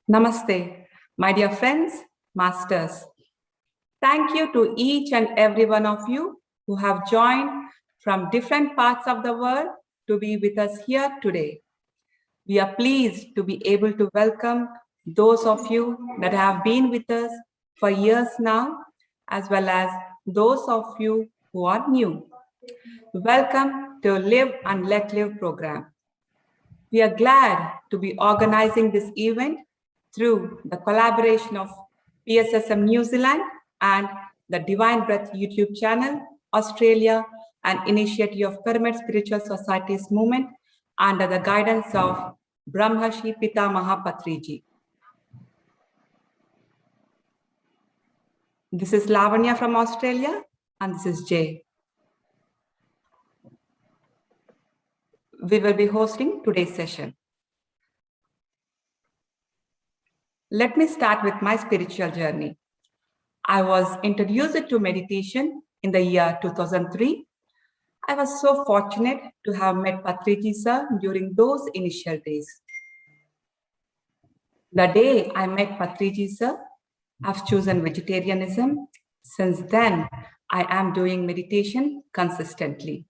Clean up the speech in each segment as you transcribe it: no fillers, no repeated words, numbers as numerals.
Namaste, my dear friends, masters. Thank you to each and every one of you who have joined from different parts of the world to be with us here today. We are pleased to be able to welcome those of you that have been with us for years now, as well as those of you who are new. Welcome to Live and Let Live program. We are glad to be organizing this event through the collaboration of PSSM New Zealand and the Divine Breath YouTube channel, Australia, an initiative of Pyramid Spiritual Societies movement under the guidance of Brahmarshi Pitamaha Patriji. This is Lavanya from Australia, and this is Jay. We will be hosting today's session. Let me start with my spiritual journey. I was introduced to meditation in the year 2003. I was so fortunate to have met Patriji sir during those initial days. The day I met Patriji sir, I've chosen vegetarianism. Since then, I am doing meditation consistently.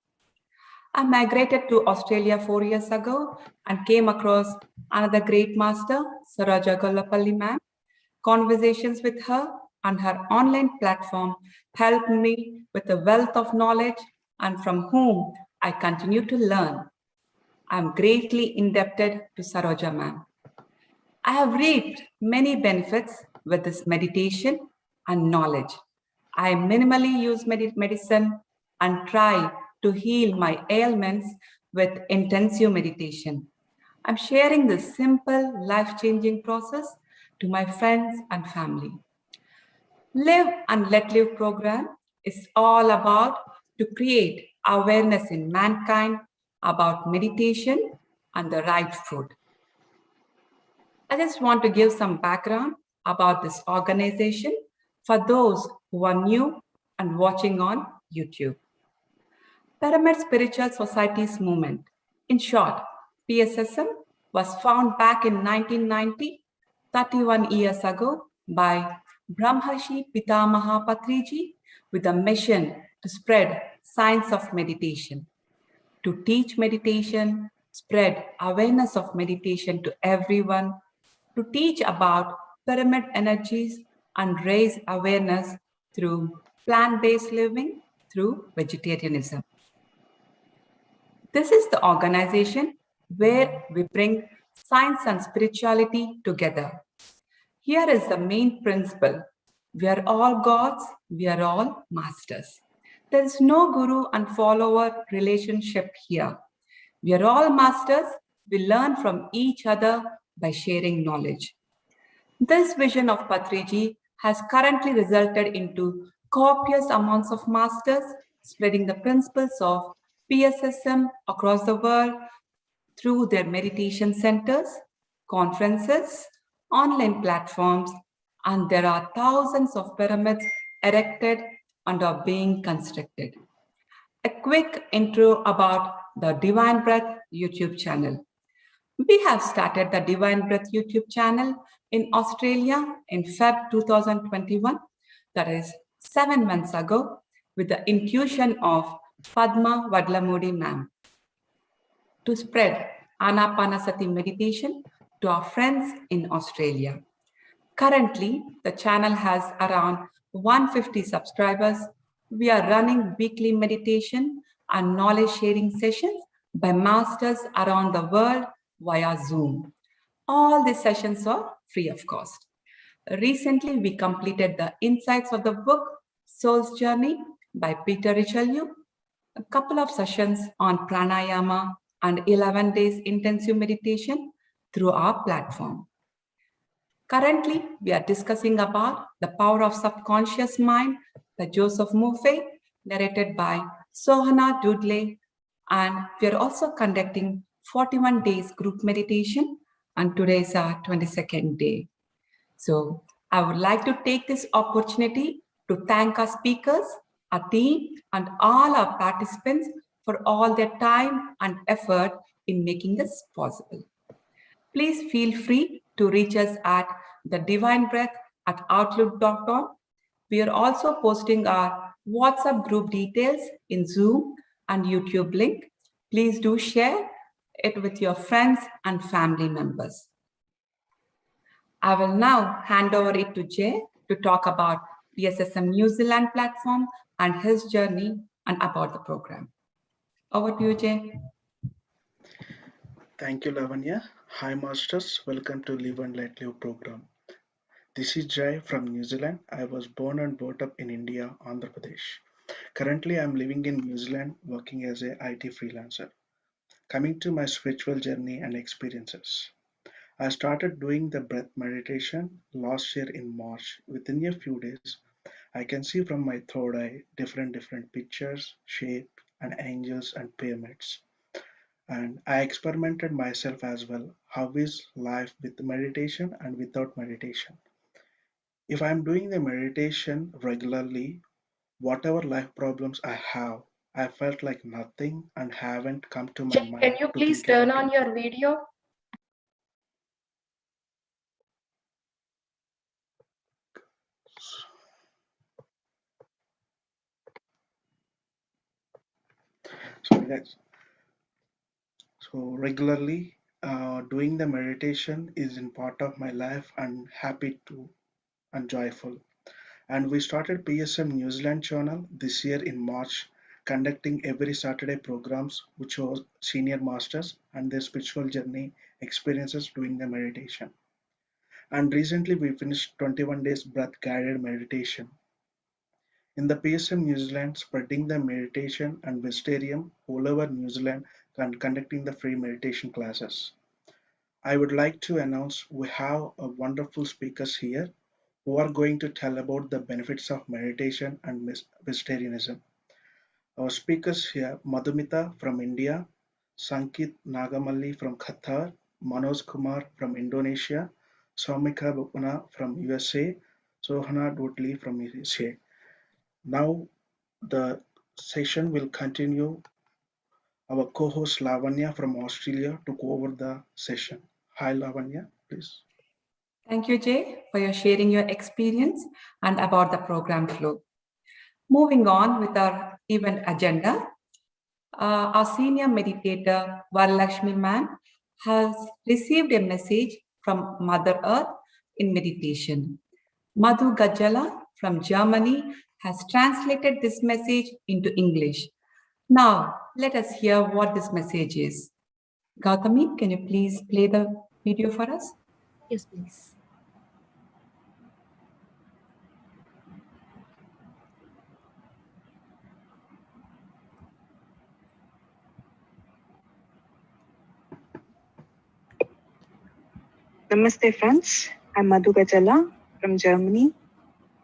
I migrated to Australia 4 years ago and came across another great master, Saraja Gollapalli ma'am. Conversations with her and her online platform helped me with a wealth of knowledge and from whom I continue to learn. I am greatly indebted to Saroja ma'am. I have reaped many benefits with this meditation and knowledge. I minimally use medicine and try to heal my ailments with intensive meditation. I'm sharing this simple, life-changing process to my friends and family. Live and Let Live program is all about to create awareness in mankind about meditation and the right food. I just want to give some background about this organization for those who are new and watching on YouTube. Pyramid Spiritual Societies movement, in short, PSSM, was found back in 1990, 31 years ago, by Brahmarshi Pitamaha Patriji with a mission to spread science of meditation, to teach meditation, spread awareness of meditation to everyone, to teach about pyramid energies and raise awareness through plant-based living, through vegetarianism. This is the organization where we bring science and spirituality together. Here is the main principle. We are all gods, we are all masters. There is no guru and follower relationship here. We are all masters. We learn from each other by sharing knowledge. This vision of Patriji has currently resulted into copious amounts of masters spreading the principles of PSSM across the world through their meditation centers, conferences, online platforms, and there are thousands of pyramids erected and are being constructed. A quick intro about the Divine Breath YouTube channel. We have started the Divine Breath YouTube channel in Australia in Feb 2021, that is 7 months ago, with the intuition of Padma Vadlamudi ma'am, to spread Anapanasati Meditation to our friends in Australia. Currently, the channel has around 150 subscribers. We are running weekly meditation and knowledge sharing sessions by masters around the world via Zoom. All these sessions are free of cost. Recently, we completed the insights of the book Soul's Journey by Peter Richelieu, a couple of sessions on pranayama and 11 days intensive meditation through our platform. Currently, we are discussing about The Power of Subconscious Mind by Joseph Murphy, narrated by Sohana Dudley, and we are also conducting 41 days group meditation, and today is our 22nd day. So I would like to take this opportunity to thank our speakers, our team, and all our participants for all their time and effort in making this possible. Please feel free to reach us at TheDivineBreath@outlook.com. We are also posting our WhatsApp group details in Zoom and YouTube link. Please do share it with your friends and family members. I will now hand over it to Jay to talk about PSSM New Zealand platform and his journey and about the program. Over to you, Jay. Thank you, Lavanya. Hi, Masters. Welcome to Live and Let Live program. This is Jai from New Zealand. I was born and brought up in India, Andhra Pradesh. Currently, I'm living in New Zealand working as a IT freelancer. Coming to my spiritual journey and experiences. I started doing the breath meditation last year in March. Within a few days, I can see from my third eye different pictures, shapes, and angels and pyramids. And I experimented myself as well. How is life with meditation and without meditation? If I'm doing the meditation regularly, whatever life problems I have, I felt like nothing and haven't come to my Jay, can mind you to please think turn about on it. your video? Sorry guys. So regularly doing the meditation is in part of my life and happy to and joyful. And we started PSM New Zealand channel this year in March, conducting every Saturday programs which was senior masters and their spiritual journey experiences doing the meditation. And recently we finished 21 days breath guided meditation. In the PSM New Zealand, spreading the meditation and vegetarian all over New Zealand and conducting the free meditation classes. I would like to announce we have a wonderful speakers here who are going to tell about the benefits of meditation and vegetarianism. Our speakers here, Madhumita from India, Sankit Nagamalli from Qatar, Manoj Kumar from Indonesia, Soumika Bupana from USA, Sohana Dudley from USA. Now the session will continue. Our co-host Lavanya from Australia took over the session. Hi Lavanya, please. Thank you, Jay, for your sharing your experience and about the program flow. Moving on with our event agenda, our senior meditator, Varalakshmi Ma'am, has received a message from Mother Earth in meditation. Madhu Gajala from Germany has translated this message into English. Now, let us hear what this message is. Gautami, can you please play the video for us? Yes, please. Namaste friends, I'm Madhu Gajala from Germany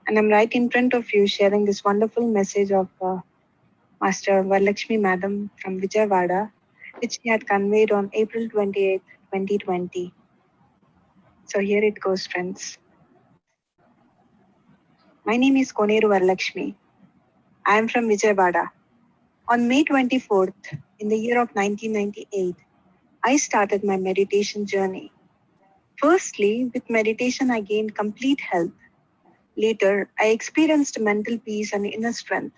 and I'm right in front of you sharing this wonderful message of Master Varalakshmi Madam from Vijayawada, which she had conveyed on April 28, 2020. So here it goes friends. My name is Koneru Varalakshmi. I am from Vijayawada. On May 24th, in the year of 1998, I started my meditation journey. Firstly, with meditation I gained complete health. Later, I experienced mental peace and inner strength.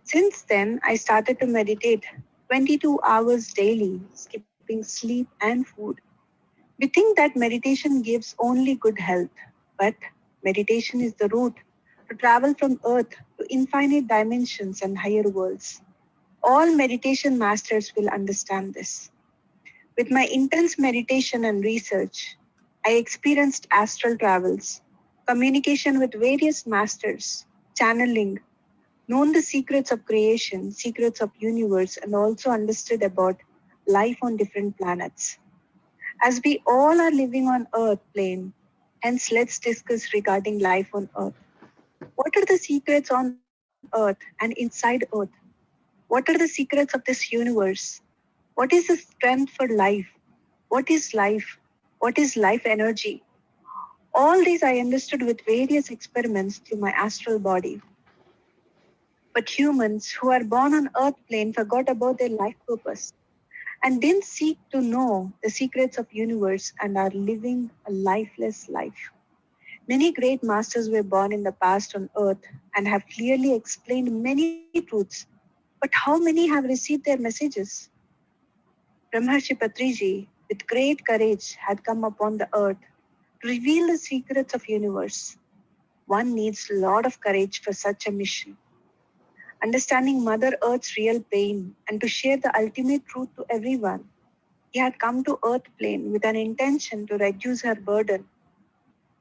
Since then, I started to meditate 22 hours daily, skipping sleep and food. We think that meditation gives only good health, but meditation is the route to travel from earth to infinite dimensions and higher worlds. All meditation masters will understand this. With my intense meditation and research, I experienced astral travels, communication with various masters, channeling, known the secrets of creation, secrets of universe, and also understood about life on different planets. As we all are living on Earth plane, hence let's discuss regarding life on Earth. What are the secrets on Earth and inside Earth? What are the secrets of this universe? What is the strength for life? What is life? What is life energy? All these I understood with various experiments through my astral body. But humans who are born on earth plane forgot about their life purpose. and didn't seek to know the secrets of universe and are living a lifeless life. Many great masters were born in the past on earth and have clearly explained many truths. But how many have received their messages? Brahmarshi Patriji, with great courage, had come upon the earth to reveal the secrets of universe. One needs a lot of courage for such a mission. Understanding Mother Earth's real pain and to share the ultimate truth to everyone, he had come to Earth plane with an intention to reduce her burden.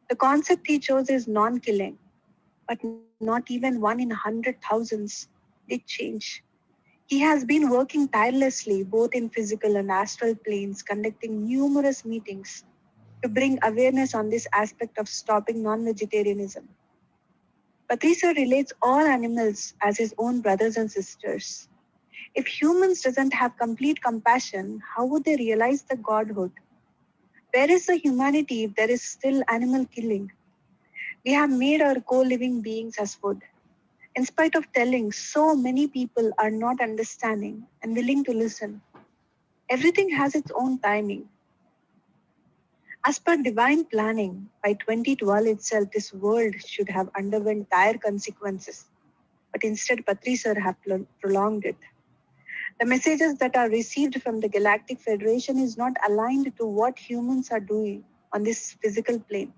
The concept he chose is non-killing, but not even one in 100,000s did change. He has been working tirelessly both in physical and astral planes, conducting numerous meetings to bring awareness on this aspect of stopping non-vegetarianism. Patrisa relates all animals as his own brothers and sisters. If humans doesn't have complete compassion, how would they realize the godhood? Where is the humanity if there is still animal killing? We have made our co-living beings as food. In spite of telling, so many people are not understanding and willing to listen. Everything has its own timing. As per divine planning, by 2012 itself, this world should have underwent dire consequences. But instead, Patri sir have prolonged it. The messages that are received from the Galactic Federation is not aligned to what humans are doing on this physical plane.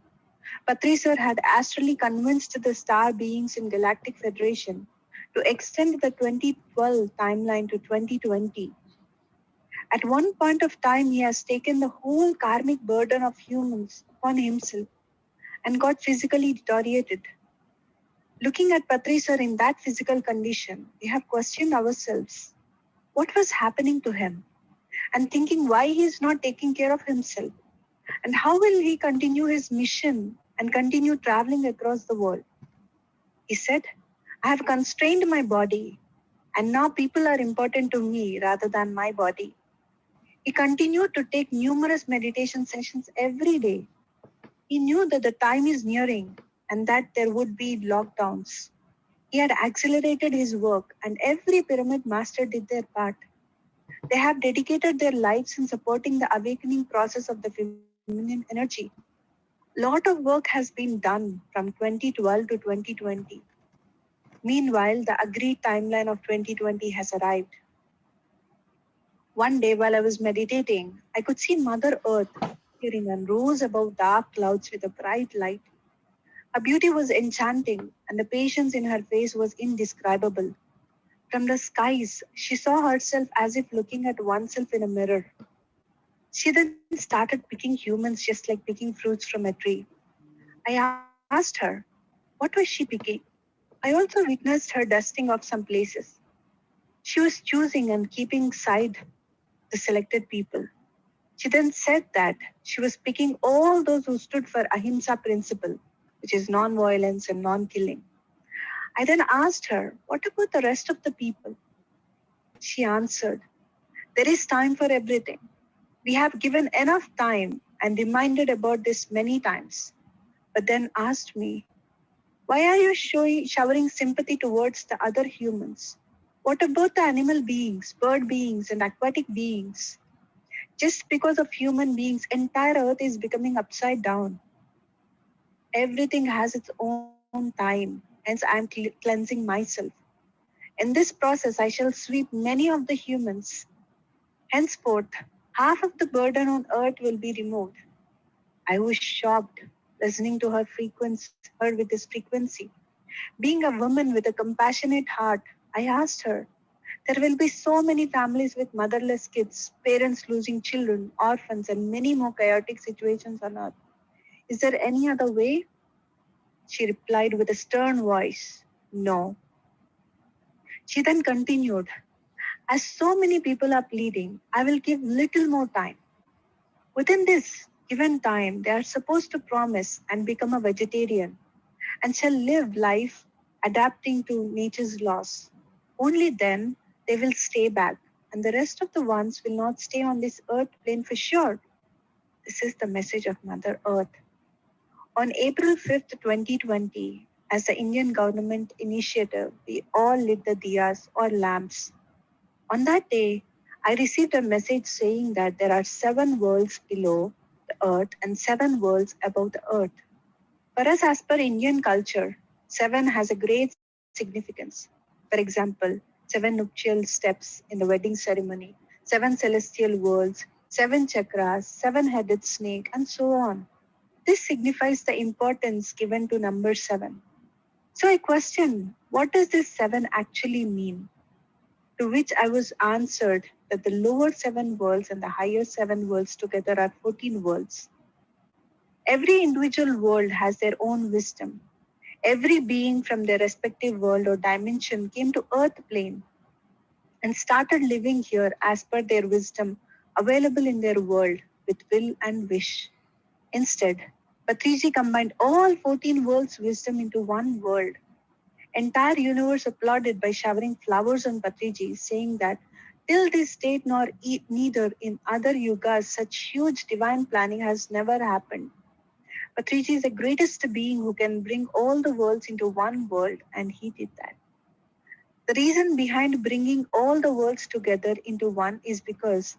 Patri sir had astrally convinced the star beings in Galactic Federation to extend the 2012 timeline to 2020. At one point of time, he has taken the whole karmic burden of humans upon himself and got physically deteriorated. Looking at Patri sir in that physical condition, we have questioned ourselves what was happening to him and thinking why he is not taking care of himself and how will he continue his mission and continue traveling across the world. He said, I have constrained my body and now people are important to me rather than my body. He continued to take numerous meditation sessions every day. He knew that the time is nearing and that there would be lockdowns. He had accelerated his work and every pyramid master did their part. They have dedicated their lives in supporting the awakening process of the feminine energy. Lot of work has been done from 2012 to 2020. Meanwhile, the agreed timeline of 2020 has arrived. One day while I was meditating, I could see Mother Earth appearing and rose above dark clouds with a bright light. Her beauty was enchanting and the patience in her face was indescribable. From the skies, she saw herself as if looking at oneself in a mirror. She then started picking humans just like picking fruits from a tree. I asked her, what was she picking? I also witnessed her dusting off some places. She was choosing and keeping side the selected people. She then said that she was picking all those who stood for Ahimsa principle, which is non-violence and non-killing. I then asked her, what about the rest of the people? She answered, there is time for everything. We have given enough time and reminded about this many times, but then asked me, why are you showering sympathy towards the other humans? What about the animal beings, bird beings, and aquatic beings? Just because of human beings, entire earth is becoming upside down. Everything has its own time, hence I am cleansing myself. In this process, I shall sweep many of the humans. Henceforth, half of the burden on earth will be removed. I was shocked listening to her with this frequency. Being a woman with a compassionate heart, I asked her, there will be so many families with motherless kids, parents losing children, orphans, and many more chaotic situations on earth. Is there any other way? She replied with a stern voice, no. She then continued, as so many people are pleading, I will give little more time. Within this given time, they are supposed to promise and become a vegetarian and shall live life adapting to nature's laws. Only then they will stay back, and the rest of the ones will not stay on this earth plane for sure. This is the message of Mother Earth. On April 5th, 2020, as the Indian government initiative, we all lit the diyas or lamps. On that day, I received a message saying that there are 7 worlds below the earth and 7 worlds above the earth. For us, as per Indian culture, 7 has a great significance. For example, 7 nuptial steps in the wedding ceremony, 7 celestial worlds, 7 chakras, 7-headed snake, and so on. This signifies the importance given to number 7. So I questioned, what does this 7 actually mean? To which I was answered that the lower 7 worlds and the higher 7 worlds together are 14 worlds. Every individual world has their own wisdom. Every being from their respective world or dimension came to earth plane and started living here as per their wisdom available in their world with will and wish. Instead, Patriji combined all 14 worlds' wisdom into one world. Entire universe applauded by showering flowers on Patriji, saying that till this date nor neither in other yugas such huge divine planning has never happened. Patriji is the greatest being who can bring all the worlds into one world, and he did that. The reason behind bringing all the worlds together into one is because,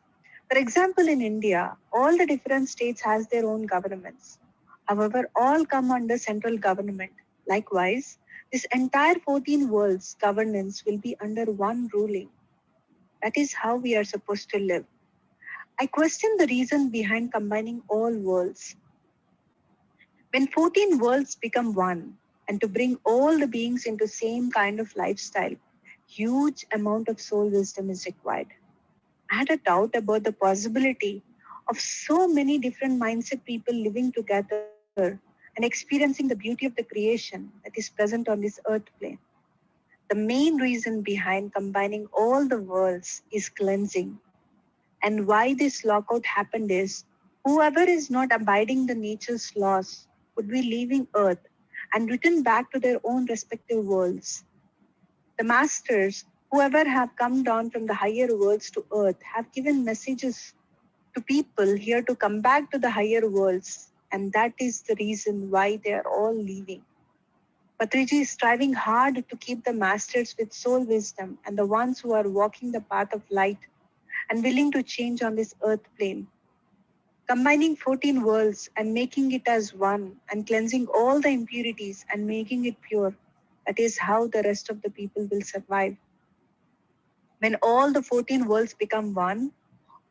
for example, in India, all the different states has their own governments. However, all come under central government. Likewise, this entire 14 worlds governance will be under one ruling. That is how we are supposed to live. I question the reason behind combining all worlds. When 14 worlds become one, and to bring all the beings into same kind of lifestyle, huge amount of soul wisdom is required. I had a doubt about the possibility of so many different mindset people living together and experiencing the beauty of the creation that is present on this earth plane. The main reason behind combining all the worlds is cleansing. And why this lockout happened is, whoever is not abiding the nature's laws would be leaving earth and return back to their own respective worlds. The masters, whoever have come down from the higher worlds to earth, have given messages to people here to come back to the higher worlds, and that is the reason why they are all leaving. Patriji is striving hard to keep the masters with soul wisdom and the ones who are walking the path of light and willing to change on this earth plane. Combining 14 worlds and making it as one and cleansing all the impurities and making it pure, that is how the rest of the people will survive. When all the 14 worlds become one,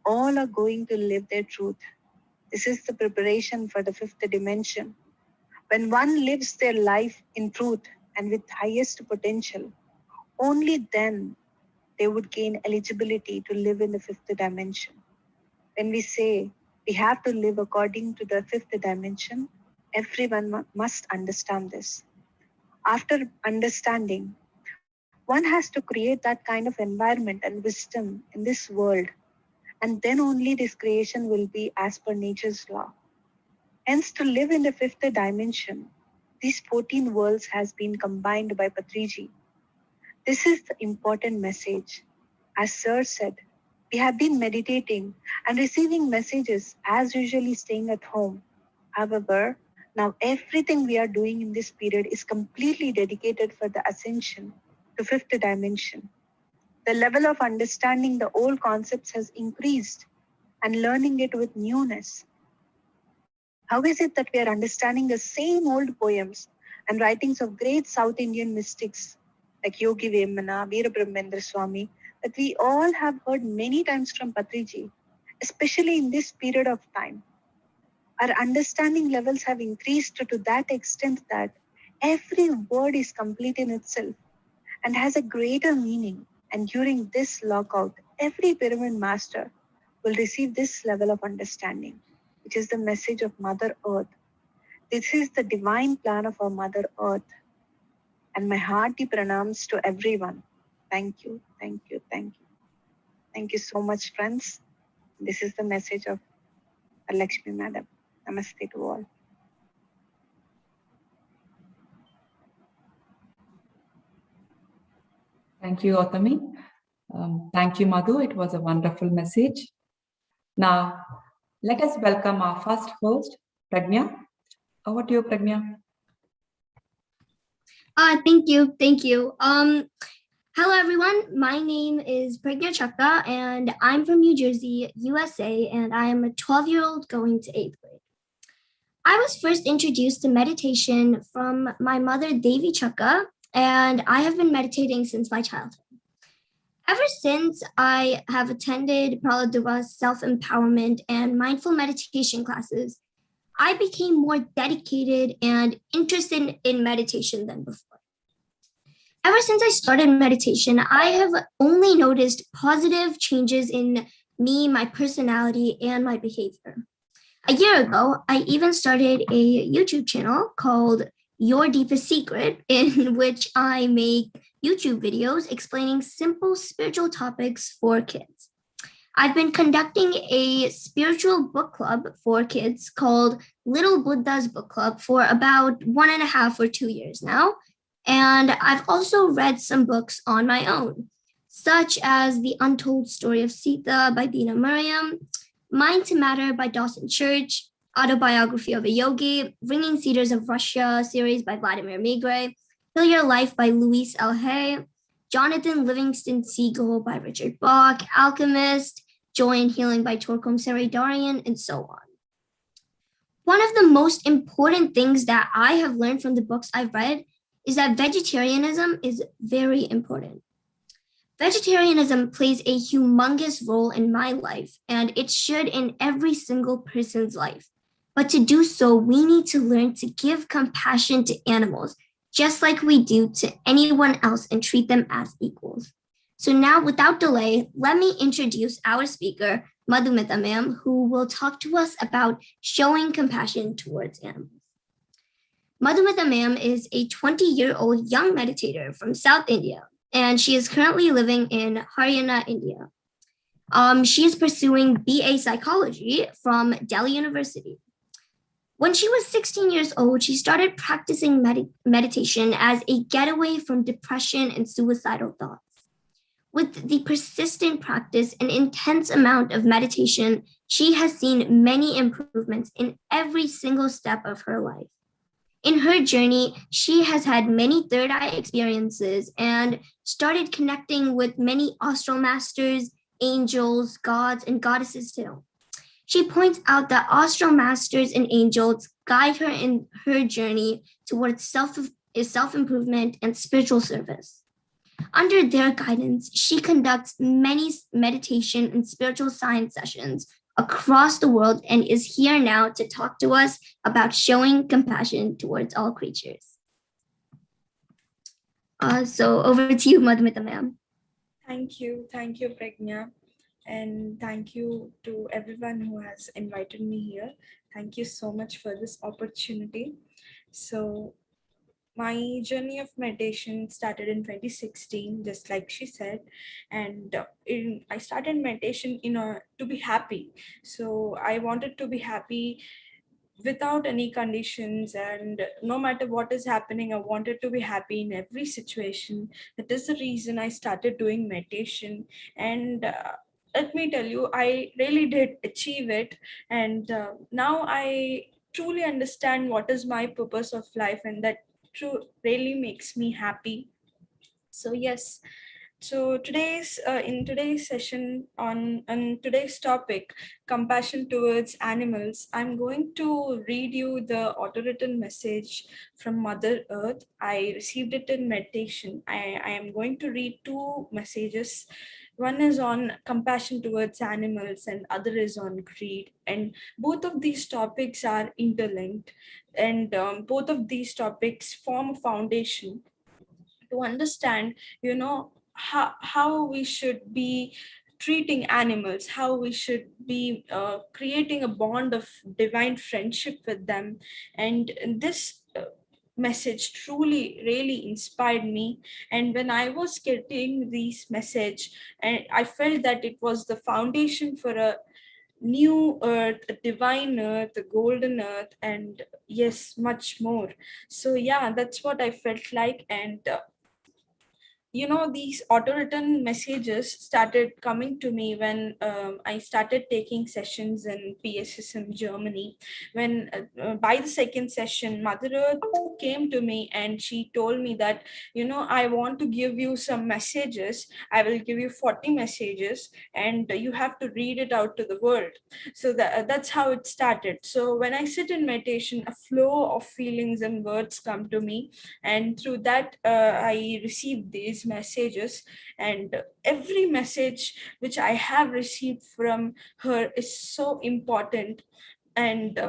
all are going to live their truth. This is the preparation for the 5th dimension. When one lives their life in truth and with highest potential, only then they would gain eligibility to live in the 5th dimension. When we say we have to live according to the 5th dimension, everyone must understand this. After understanding, one has to create that kind of environment and wisdom in this world, and then only this creation will be as per nature's law. Hence, to live in the 5th dimension, these 14 worlds has been combined by Patriji. This is the important message. As Sir said, we have been meditating and receiving messages as usually staying at home. However, now everything we are doing in this period is completely dedicated for the ascension to 5th dimension. The level of understanding the old concepts has increased and learning it with newness. How is it that we are understanding the same old poems and writings of great South Indian mystics like Yogi Vemana, Veerabrahmendra Swami, that we all have heard many times from Patriji, especially in this period of time? Our understanding levels have increased to that extent that every word is complete in itself and has a greater meaning. And during this lockout, every pyramid master will receive this level of understanding, which is the message of Mother Earth. This is the divine plan of our Mother Earth. And my hearty pranams to everyone. Thank you, thank you, thank you. Thank you so much, friends. This is the message of Lakshmi Madam. Namaste to all. Thank you, Gautami. Thank you, Madhu. It was a wonderful message. Now, let us welcome our first host, Pragnya. Over to you, Pragnya. Thank you. Hello, everyone. My name is Pragya Chakra, and I'm from New Jersey, USA, and I am a 12-year-old going to 8th grade. I was first introduced to meditation from my mother, Devi Chakra, and I have been meditating since my childhood. Ever since I have attended Praladura's self-empowerment and mindful meditation classes, I became more dedicated and interested in meditation than before. Ever since I started meditation, I have only noticed positive changes in me, my personality, and my behavior. A year ago, I even started a YouTube channel called Your Deepest Secret, in which I make YouTube videos explaining simple spiritual topics for kids. I've been conducting a spiritual book club for kids called Little Buddha's Book Club for about 1.5 or 2 years now. And I've also read some books on my own, such as The Untold Story of Sita by Dina Miriam, Mind to Matter by Dawson Church, Autobiography of a Yogi, Ringing Cedars of Russia series by Vladimir Migre, Heal Your Life by Luis L. Hay, Jonathan Livingston Seagull by Richard Bach, Alchemist, Joy and Healing by Torkom Seridarian, and so on. One of the most important things that I have learned from the books I've read is that vegetarianism is very important. Vegetarianism plays a humongous role in my life, and it should in every single person's life. But to do so, we need to learn to give compassion to animals, just like we do to anyone else, and treat them as equals. So now, without delay, let me introduce our speaker, Madhumita ma'am, who will talk to us about showing compassion towards animals. Madhumita ma'am is a 20-year-old young meditator from South India, and she is currently living in Haryana, India. She is pursuing BA Psychology from Delhi University. When she was 16 years old, she started practicing meditation as a getaway from depression and suicidal thoughts. With the persistent practice and intense amount of meditation, she has seen many improvements in every single step of her life. In her journey, she has had many third eye experiences and started connecting with many astral masters, angels, gods, and goddesses too. She points out that astral masters and angels guide her in her journey towards self-improvement and spiritual service. Under their guidance, she conducts many meditation and spiritual science sessions across the world and is here now to talk to us about showing compassion towards all creatures. So over to you, Madhumita ma'am. Thank you, Pragya, and thank you to everyone who has invited me here. Thank you so much for this opportunity. So my journey of meditation started in 2016, just like she said, and I started meditation to be happy. So I wanted to be happy without any conditions, and no matter what is happening, I wanted to be happy in every situation. That is the reason I started doing meditation, and let me tell you, I really did achieve it, and now I truly understand what is my purpose of life, and that really makes me happy. So yes, so in today's session on today's topic, compassion towards animals, I'm going to read you the auto-written message from Mother Earth. I received it in meditation. I am going to read two messages. One is on compassion towards animals and other is on greed. And both of these topics are interlinked, and both of these topics form a foundation to understand, how we should be treating animals, how we should be creating a bond of divine friendship with them. And this message truly really inspired me, and when I was getting this message, and I felt that it was the foundation for a new earth, a divine earth, a golden earth, and yes, much more. So yeah, that's what I felt like. And these auto-written messages started coming to me when I started taking sessions in PSSM Germany. When by the second session, Mother Earth came to me and she told me that, I want to give you some messages. I will give you 40 messages and you have to read it out to the world. So that's how it started. So when I sit in meditation, a flow of feelings and words come to me, and through that I received these messages. And every message which I have received from her is so important, and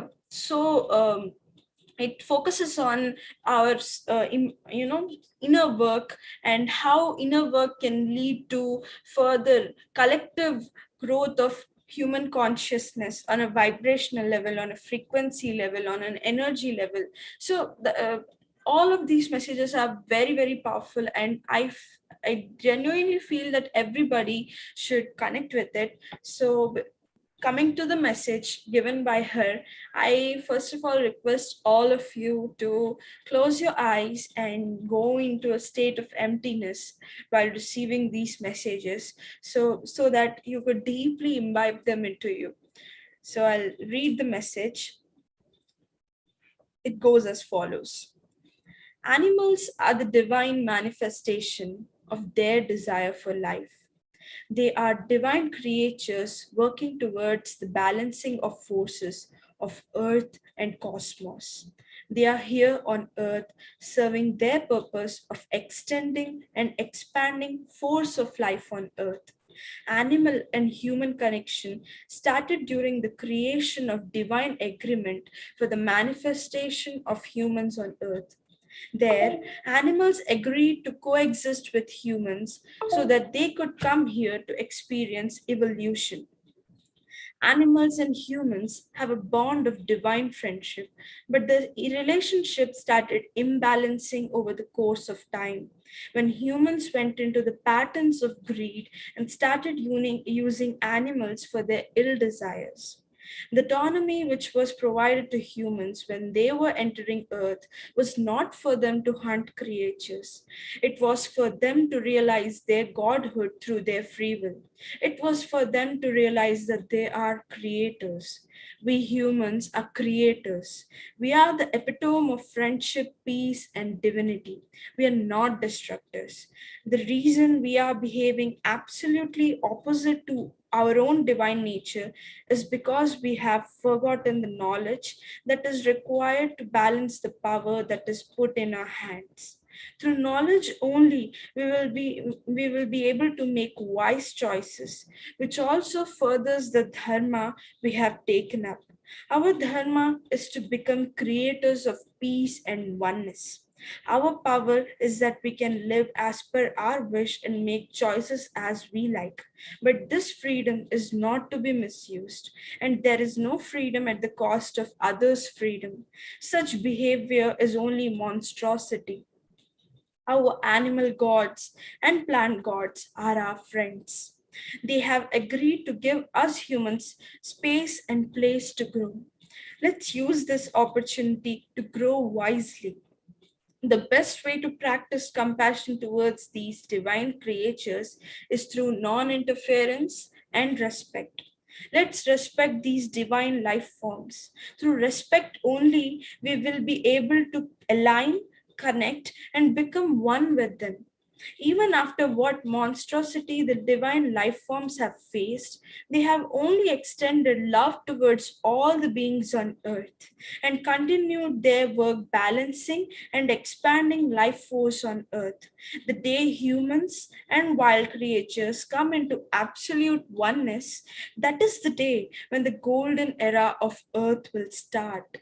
it focuses on our inner work, and how inner work can lead to further collective growth of human consciousness on a vibrational level, on a frequency level, on an energy level. So all of these messages are very, very powerful, and I genuinely feel that everybody should connect with it. So coming to the message given by her, I first of all request all of you to close your eyes and go into a state of emptiness while receiving these messages, so that you could deeply imbibe them into you. So I'll read the message. It goes as follows. Animals are the divine manifestation of their desire for life. They are divine creatures working towards the balancing of forces of earth and cosmos. They are here on earth serving their purpose of extending and expanding force of life on earth. Animal and human connection started during the creation of divine agreement for the manifestation of humans on earth. There, animals agreed to coexist with humans so that they could come here to experience evolution. Animals and humans have a bond of divine friendship, but the relationship started imbalancing over the course of time when humans went into the patterns of greed and started using animals for their ill desires. The autonomy which was provided to humans when they were entering Earth was not for them to hunt creatures. It was for them to realize their godhood through their free will. It was for them to realize that they are creators. We humans are creators. We are the epitome of friendship, peace, and divinity. We are not destructors. The reason we are behaving absolutely opposite to our own divine nature is because we have forgotten the knowledge that is required to balance the power that is put in our hands. Through knowledge only we will be able to make wise choices, which also furthers the dharma we have taken up. Our dharma is to become creators of peace and oneness. Our power is that we can live as per our wish and make choices as we like. But this freedom is not to be misused, and there is no freedom at the cost of others' freedom. Such behavior is only monstrosity. Our animal gods and plant gods are our friends. They have agreed to give us humans space and place to grow. Let's use this opportunity to grow wisely. The best way to practice compassion towards these divine creatures is through non interference and respect. Let's respect these divine life forms. Through respect only, we will be able to align, connect, and become one with them. Even after what monstrosity the divine life forms have faced, they have only extended love towards all the beings on earth and continued their work balancing and expanding life force on earth. The day humans and wild creatures come into absolute oneness, that is the day when the golden era of earth will start.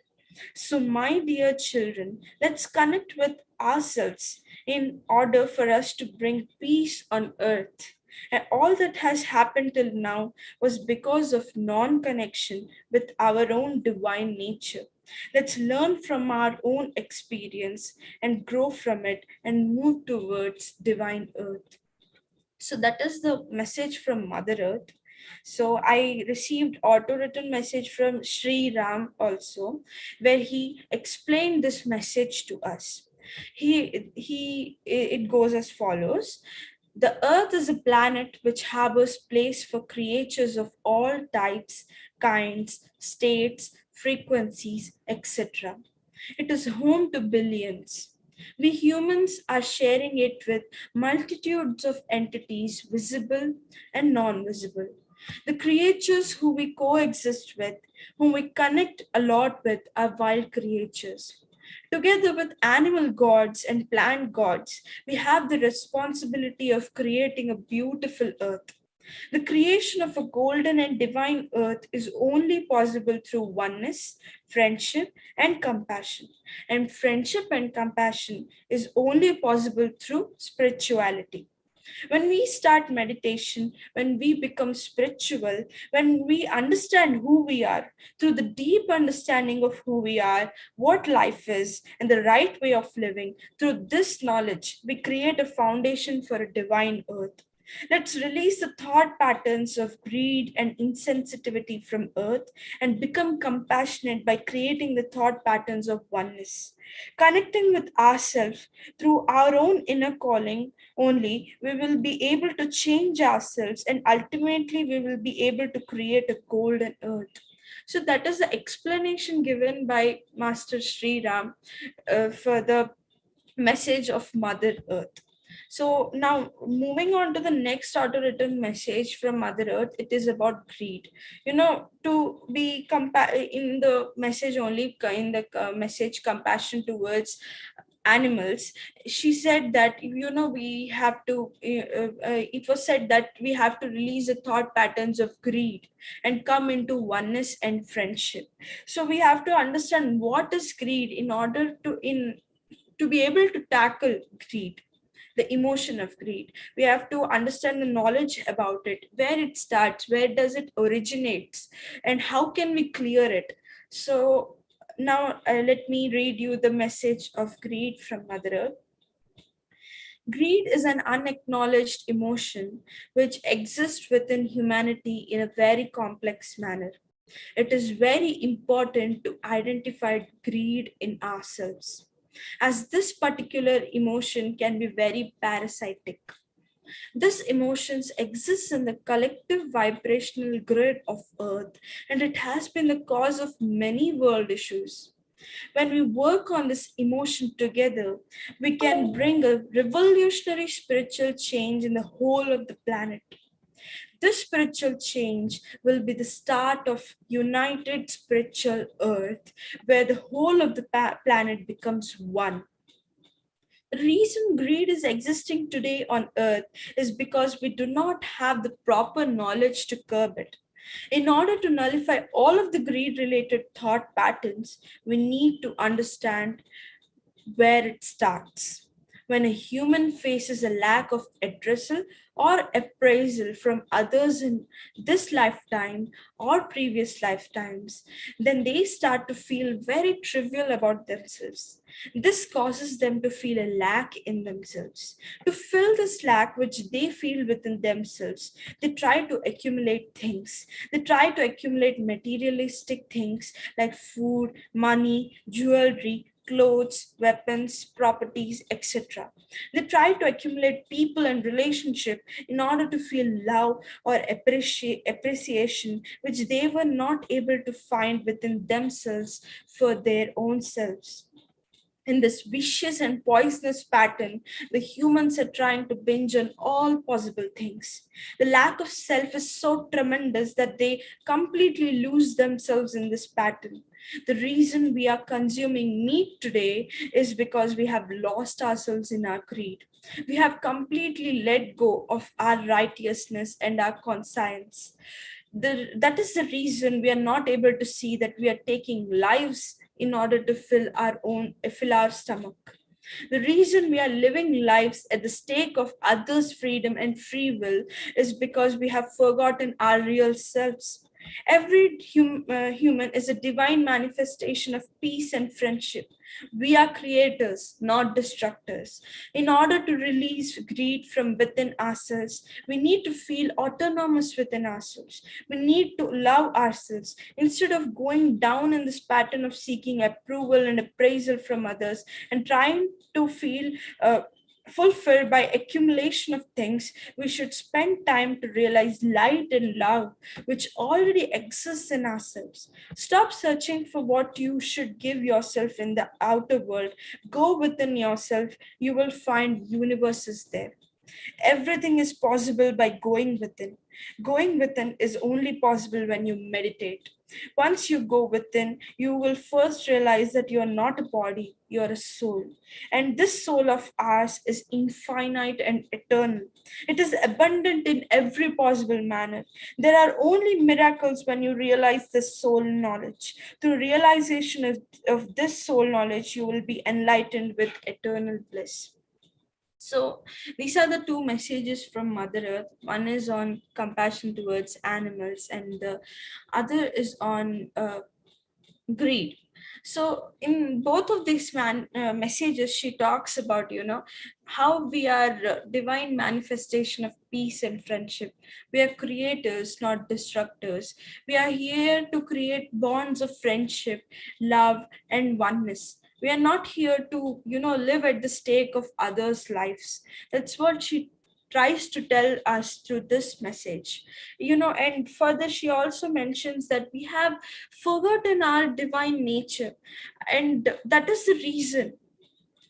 So, my dear children, let's connect with ourselves in order for us to bring peace on earth. And all that has happened till now was because of non connection with our own divine nature. Let's learn from our own experience and grow from it and move towards divine earth. So that is the message from Mother Earth. So I received auto written message from Sri Ram also, where he explained this message to us. It goes as follows. The Earth is a planet which harbors place for creatures of all types, kinds, states, frequencies, etc. It is home to billions. We humans are sharing it with multitudes of entities, visible and non-visible. The creatures who we coexist with, whom we connect a lot with, are wild creatures. Together with animal gods and plant gods, we have the responsibility of creating a beautiful earth. The creation of a golden and divine earth is only possible through oneness, friendship, and compassion. And friendship and compassion is only possible through spirituality. When we start meditation, when we become spiritual, when we understand who we are, through the deep understanding of who we are, what life is, and the right way of living, through this knowledge, we create a foundation for a divine earth. Let's release the thought patterns of greed and insensitivity from earth and become compassionate by creating the thought patterns of oneness. Connecting with ourselves through our own inner calling only, we will be able to change ourselves, and ultimately we will be able to create a golden earth. So that is the explanation given by Master Sri Ram for the message of Mother Earth. So now moving on to the next auto written message from Mother Earth, it is about greed. To be in the message only, in the message compassion towards animals, she said that we have to it was said that we have to release the thought patterns of greed and come into oneness and friendship. So we have to understand what is greed in order to be able to tackle greed, the emotion of greed. We have to understand the knowledge about it, where it starts, where does it originates, and how can we clear it. So now let me read you the message of greed from Mother Earth. Greed is an unacknowledged emotion which exists within humanity in a very complex manner. It is very important to identify greed in ourselves, as this particular emotion can be very parasitic. This emotions exists in the collective vibrational grid of Earth, and it has been the cause of many world issues. When we work on this emotion together, we can bring a revolutionary spiritual change in the whole of the planet. This spiritual change will be the start of united spiritual earth, where the whole of the planet becomes one. The reason greed is existing today on earth is because we do not have the proper knowledge to curb it. In order to nullify all of the greed related thought patterns, we need to understand where it starts. When a human faces a lack of addressal or appraisal from others in this lifetime or previous lifetimes, then they start to feel very trivial about themselves. This causes them to feel a lack in themselves. To fill this lack which they feel within themselves, they try to accumulate things. They try to accumulate materialistic things like food, money, jewelry, clothes, weapons, properties, etc. They try to accumulate people and relationship in order to feel love or appreciation, which they were not able to find within themselves for their own selves. In this vicious and poisonous pattern, the humans are trying to binge on all possible things. The lack of self is so tremendous that they completely lose themselves in this pattern. The reason we are consuming meat today is because we have lost ourselves in our greed. We have completely let go of our righteousness and our conscience. That is the reason we are not able to see that we are taking lives in order to fill our stomach. The reason we are living lives at the stake of others' freedom and free will is because we have forgotten our real selves. Every human is a divine manifestation of peace and friendship. We are creators, not destructors. In order to release greed from within ourselves, we need to feel autonomous within ourselves. We need to love ourselves instead of going down in this pattern of seeking approval and appraisal from others and trying to feel fulfilled by accumulation of things. We should spend time to realize light and love which already exists in ourselves. Stop searching for what you should give yourself in the outer world. Go within yourself. You will find universes there. Everything is possible by going within. Going within is only possible when you meditate. Once you go within, you will first realize that you are not a body, you are a soul. And this soul of ours is infinite and eternal. It is abundant in every possible manner. There are only miracles when you realize this soul knowledge. Through realization of this soul knowledge, you will be enlightened with eternal bliss. So these are the two messages from Mother Earth. One is on compassion towards animals, and the other is on greed. So in both of these messages, she talks about, how we are divine manifestation of peace and friendship. We are creators, not destructors. We are here to create bonds of friendship, love, and oneness. We are not here to, live at the stake of others' lives. That's what she tries to tell us through this message. And further, she also mentions that we have forgotten our divine nature. And that is the reason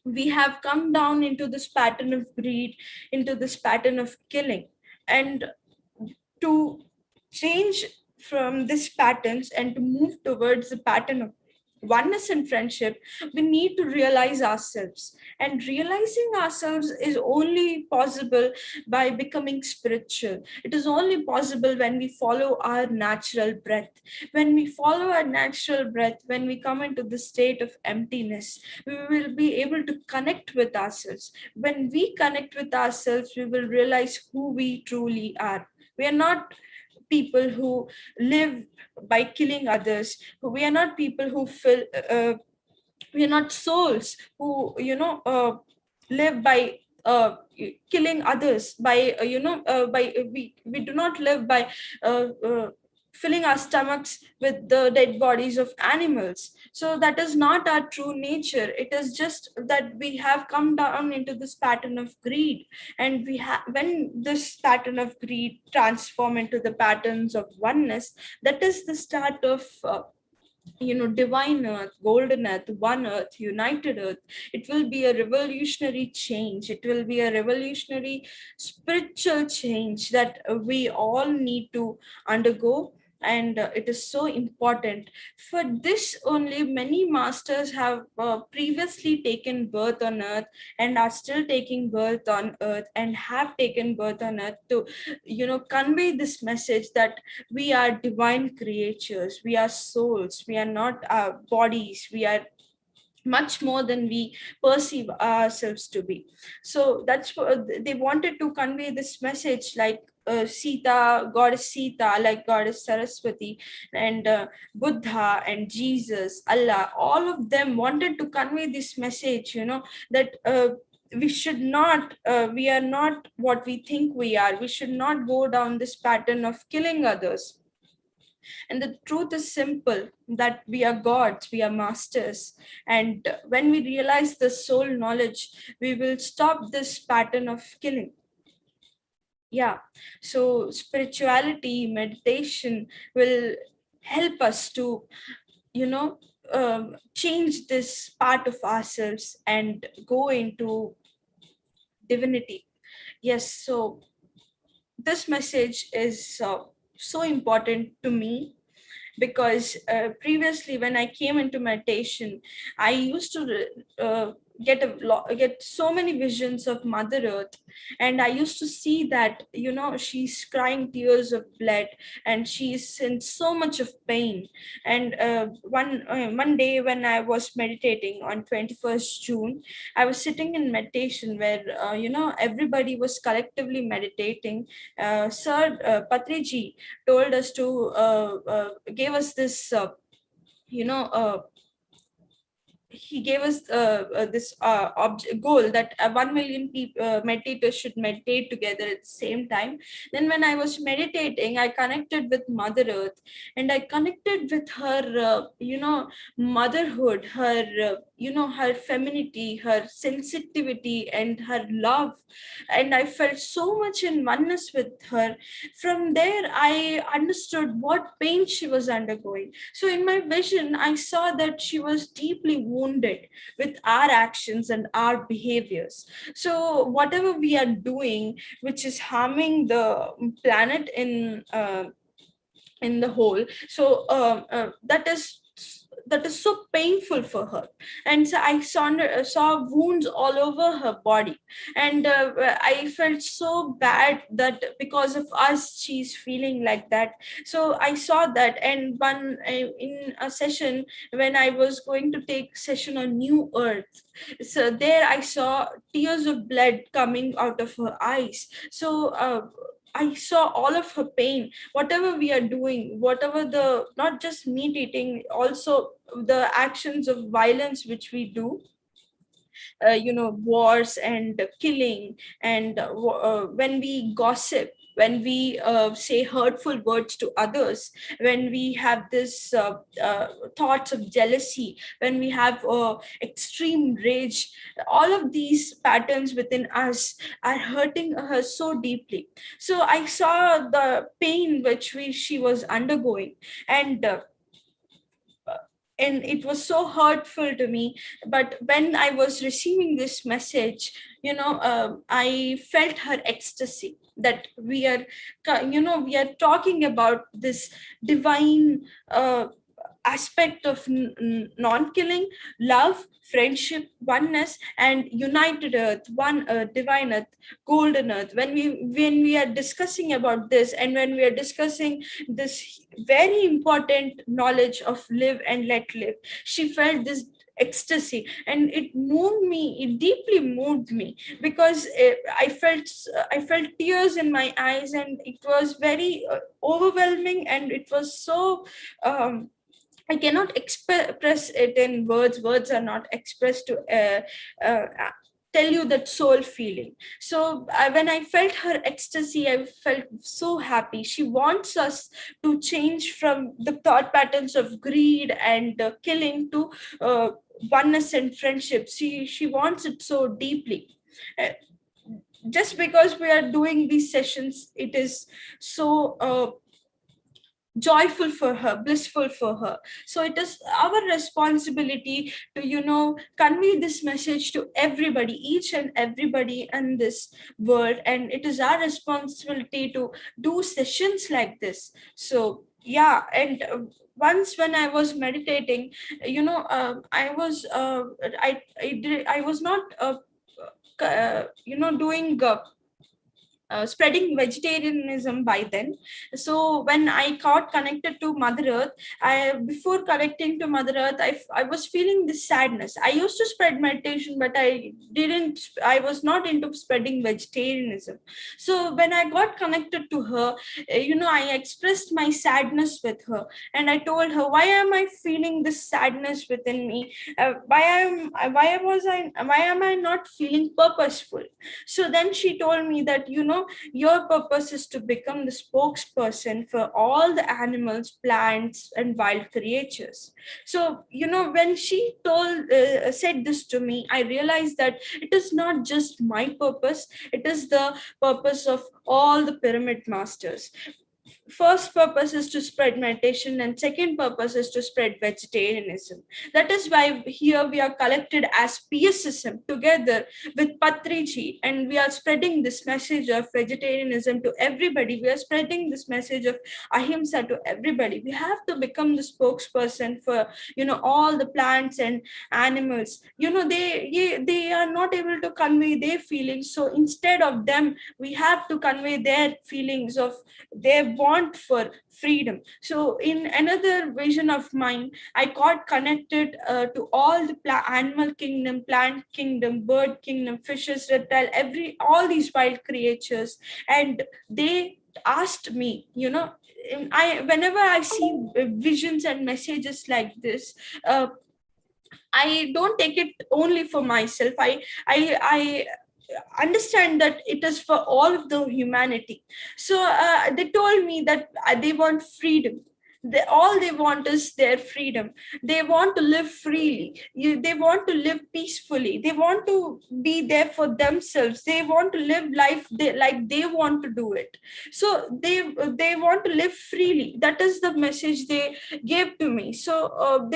we have come down into this pattern of greed, into this pattern of killing. And to change from these patterns and to move towards the pattern of oneness and friendship, we need to realize ourselves. And realizing ourselves is only possible by becoming spiritual. It is only possible when we follow our natural breath. When we follow our natural breath, when we come into the state of emptiness, we will be able to connect with ourselves. When we connect with ourselves, we will realize who we truly are. We are not people who live by killing others. We are not people who feel, we are not souls who, live by killing others, by, we do not live by filling our stomachs with the dead bodies of animals. So that is not our true nature. It is just that we have come down into this pattern of greed. And when this pattern of greed transform into the patterns of oneness, that is the start of divine earth, golden earth, one earth, united earth. It will be a revolutionary change. It will be a revolutionary spiritual change that we all need to undergo. And it is so important. For this only, many masters have previously taken birth on earth and are still taking birth on earth and have taken birth on earth to convey this message that we are divine creatures, we are souls, we are not our bodies, we are much more than we perceive ourselves to be. So that's what they wanted to convey this message, like Sita, goddess Sita, like goddess Saraswati, and Buddha and Jesus, Allah, all of them wanted to convey this message, that we should not, we are not what we think we are. We should not go down this pattern of killing others. And the truth is simple, that we are gods, we are masters. And when we realize the soul knowledge, we will stop this pattern of killing. Yeah, so spirituality, meditation will help us to, change this part of ourselves and go into divinity. Yes, so this message is so important to me, because previously when I came into meditation, I used to get so many visions of Mother Earth, and I used to see that, you know, she's crying tears of blood, and she's in so much of pain. And one day when I was meditating on 21st June, I was sitting in meditation where you know, everybody was collectively meditating. Sir Patriji told us to gave us this you know he gave us this goal that 1 million people meditators should meditate together at the same time. Then when I was meditating, I connected with Mother Earth, and I connected with her you know, motherhood, her you know, her femininity, her sensitivity, and her love. And I felt so much in oneness with her. From there, I understood what pain she was undergoing. So in my vision, I saw that she was deeply wounded with our actions and our behaviors. So whatever we are doing, which is harming the planet in the whole, so that is so painful for her. And so I saw wounds all over her body, and I felt so bad that because of us she's feeling like that. So I saw that, and one in a session when I was going to take session on New Earth, so there I saw tears of blood coming out of her eyes. So I saw all of her pain, whatever we are doing, whatever the, not just meat eating, also the actions of violence which we do, you know, wars and killing, and when we gossip, when we say hurtful words to others, when we have this thoughts of jealousy, when we have extreme rage, all of these patterns within us are hurting her so deeply. So I saw the pain which she was undergoing, and and it was so hurtful to me. But when I was receiving this message, you know, I felt her ecstasy, that we are, you know, we are talking about this divine aspect of non-killing, love, friendship, oneness, and united earth, one earth, divine earth, golden earth. When we are discussing about this, and when we are discussing this very important knowledge of live and let live, she felt this ecstasy, and it moved me, it deeply moved me, because I felt tears in my eyes, and it was very overwhelming, and it was so I cannot express it in words. Words are not expressed to uh, tell you that soul feeling. So when I felt her ecstasy, I felt so happy. She wants us to change from the thought patterns of greed and killing to oneness and friendship. She wants it so deeply. Uh, just because we are doing these sessions, it is so joyful for her, blissful for her. So it is our responsibility to, you know, convey this message to everybody, each and everybody in this world, and it is our responsibility to do sessions like this. So yeah. And once when I was meditating, you know, I was not you know, doing spreading vegetarianism by then. So when I got connected to Mother Earth, before connecting to Mother Earth, I was feeling this sadness. I used to spread meditation, but I was not into spreading vegetarianism. So when I got connected to her, you know, I expressed my sadness with her, and I told her, why am I feeling this sadness within me? Why am I not feeling purposeful? So then she told me that, you know, your purpose is to become the spokesperson for all the animals, plants, and wild creatures. So, you know, when she said this to me, I realized that it is not just my purpose, it is the purpose of all the pyramid masters. first purpose is to spread meditation, and second purpose is to spread vegetarianism. That is why here we are collected as PSSM together with Patriji, and we are spreading this message of vegetarianism to everybody. We are spreading this message of ahimsa to everybody. We have to become the spokesperson for, all the plants and animals. They are not able to convey their feelings, so instead of them, we have to convey their feelings of their want for freedom. So in another vision of mine, I got connected to all the animal kingdom, plant kingdom, bird kingdom, fishes, reptile, all these wild creatures, and they asked me, whenever I see visions and messages like this, I don't take it only for myself. I understand that it is for all of the humanity. So they told me that they want freedom. All they want is their freedom. They want to live freely. They want to live peacefully. They want to be there for themselves. They want to live life like they want to do it. So they want to live freely. That is the message they gave to me. So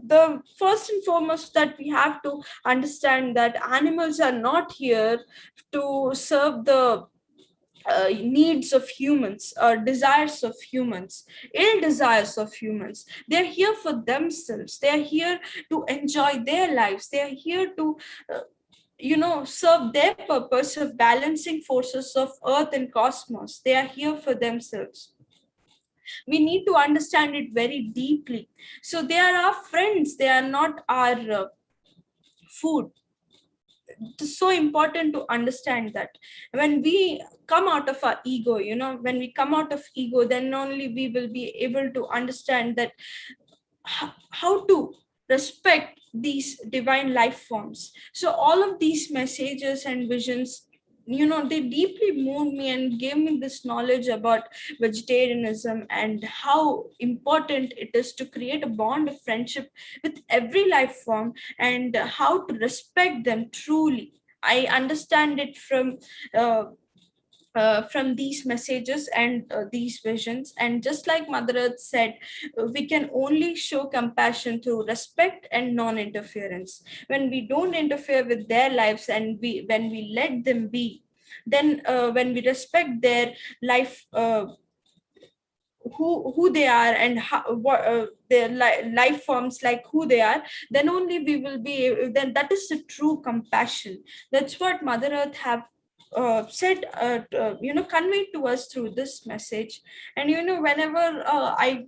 the first and foremost that we have to understand that animals are not here to serve the needs of humans or desires of humans, ill desires of humans. They're here for themselves. They're here to enjoy their lives. They're here to serve their purpose of balancing forces of earth and cosmos. They are here for themselves. We need to understand it very deeply. So they are our friends. They are not our food. It's so important to understand that when we come out of our ego, when we come out of ego, then only we will be able to understand that how to respect these divine life forms. So all of these messages and visions, they deeply moved me and gave me this knowledge about vegetarianism and how important it is to create a bond of friendship with every life form, and how to respect them truly. I understand it from these messages and these visions. And just like Mother Earth said, we can only show compassion through respect and non-interference. When we don't interfere with their lives, and when we let them be, then when we respect their life, who they are, and how, what their life forms, like who they are, then only we will be, then that is the true compassion. That's what Mother Earth have said, conveyed to us through this message. And whenever I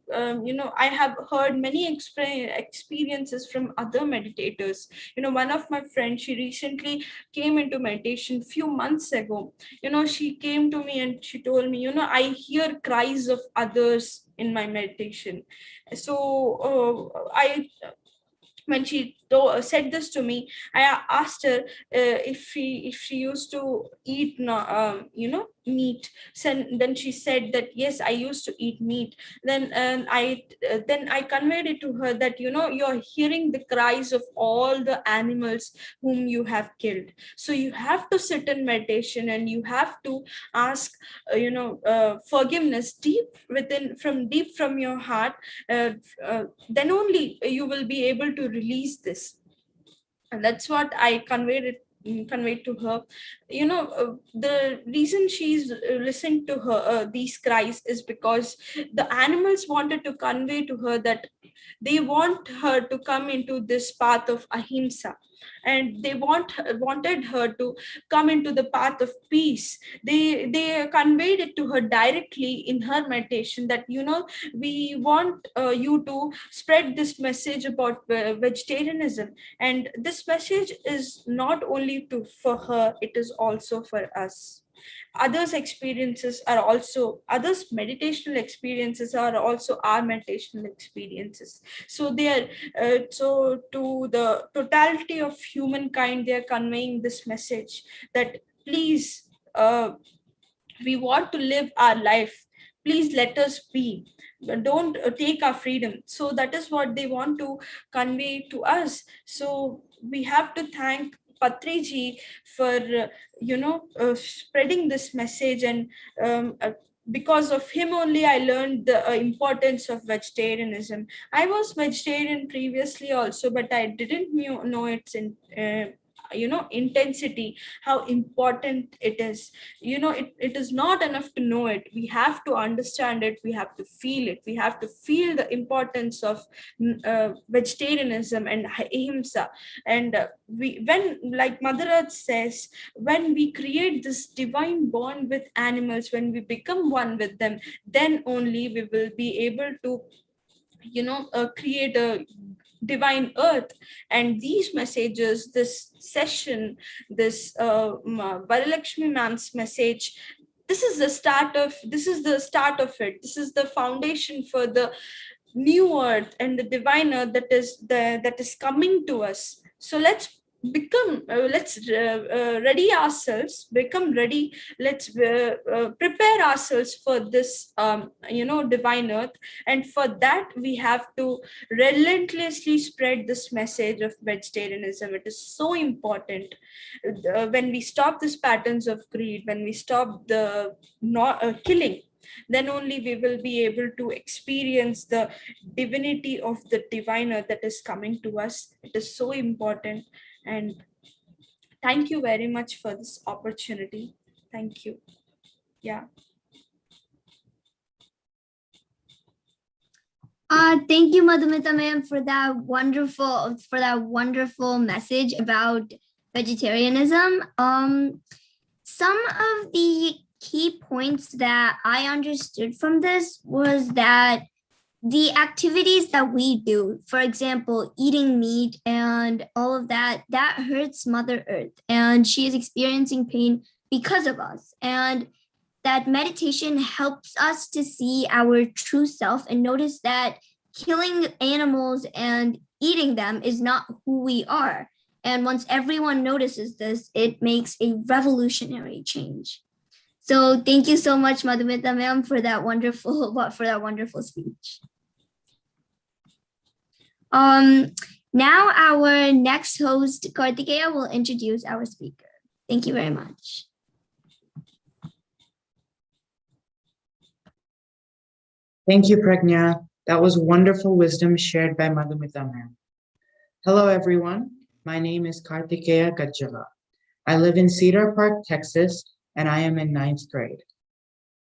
have heard many experiences from other meditators. One of my friends, she recently came into meditation few months ago. She came to me and she told me, I hear cries of others in my meditation. So I when she said this to me, I asked her if she used to eat meat. Then she said that yes, I used to eat meat. Then I conveyed it to her that you're hearing the cries of all the animals whom you have killed. So you have to sit in meditation and you have to ask forgiveness deep from your heart. Then only you will be able to release this. And that's what I conveyed to her. The reason she's listened to her these cries is because the animals wanted to convey to her that they want her to come into this path of ahimsa, and they wanted her to come into the path of peace. They conveyed it to her directly in her meditation that we want you to spread this message about vegetarianism. And this message is not only for her, it is also for us. Others experiences are also others meditational experiences are also our meditational experiences. So they are so to the totality of humankind, they are conveying this message that please, we want to live our life, please let us be, don't take our freedom. So that is what they want to convey to us. So we have to thank Patriji for spreading this message, and because of him only I learned the importance of vegetarianism. I was vegetarian previously also, but I didn't know its intensity, how important it is. It is not enough to know it. We have to understand it. We have to feel it. We have to feel the importance of vegetarianism and ahimsa. And when, like Mother Earth says, when we create this divine bond with animals, when we become one with them, then only we will be able to create a divine earth. And these messages, this session, this Varalakshmi ma'am's message, this is the start of it. This is the foundation for the new earth and the divine earth that is coming to us. So let's ready ourselves, become ready. Let's prepare ourselves for this divine earth. And for that we have to relentlessly spread this message of vegetarianism. It is so important. When we stop these patterns of greed, when we stop the killing, then only we will be able to experience the divinity of the divine earth that is coming to us. It is so important. And thank you very much for this opportunity. Thank you. Yeah. Thank you, Madhumita ma'am, for that wonderful message about vegetarianism. Some of the key points that I understood from this was that the activities that we do, for example, eating meat and all of that hurts Mother Earth, and she is experiencing pain because of us. And that meditation helps us to see our true self and notice that killing animals and eating them is not who we are. And once everyone notices this, it makes a revolutionary change. So thank you so much, Madhumita ma'am, for that wonderful speech. Now our next host, Kartikeya, will introduce our speaker. Thank you very much. Thank you, Pragnya. That was wonderful wisdom shared by Madhumita ma'am. Hello, everyone. My name is Kartikeya Gajjala. I live in Cedar Park, Texas, and I am in 9th grade.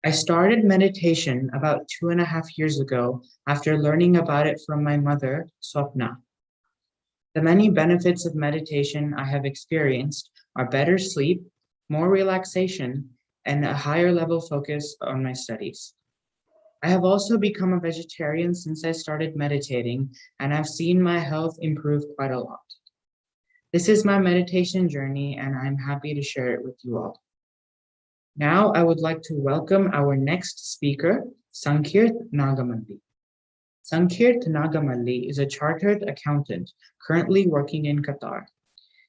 I started meditation about 2.5 years ago after learning about it from my mother, Swapna. The many benefits of meditation I have experienced are better sleep, more relaxation, and a higher level focus on my studies. I have also become a vegetarian since I started meditating, and I've seen my health improve quite a lot. This is my meditation journey, and I'm happy to share it with you all. Now, I would like to welcome our next speaker, Sankirt Nagamalli. Sankirt Nagamalli is a chartered accountant currently working in Qatar.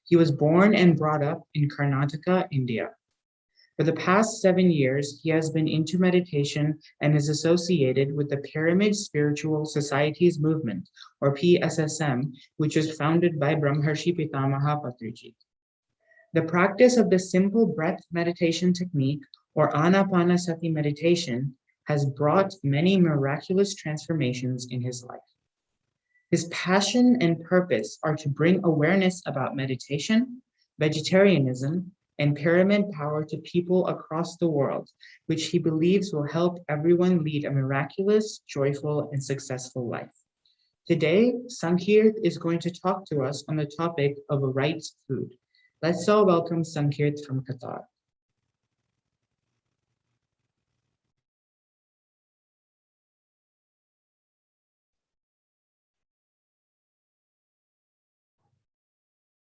He was born and brought up in Karnataka, India. For the past 7 years, he has been into meditation and is associated with the Pyramid Spiritual Societies Movement, or PSSM, which was founded by Brahmarshi Pitamaha Patriji. The practice of the simple breath meditation technique, or Anapanasati Meditation, has brought many miraculous transformations in his life. His passion and purpose are to bring awareness about meditation, vegetarianism, and pyramid power to people across the world, which he believes will help everyone lead a miraculous, joyful, and successful life. Today, Sankirt is going to talk to us on the topic of a right food. Let's all welcome Sankirt from Qatar.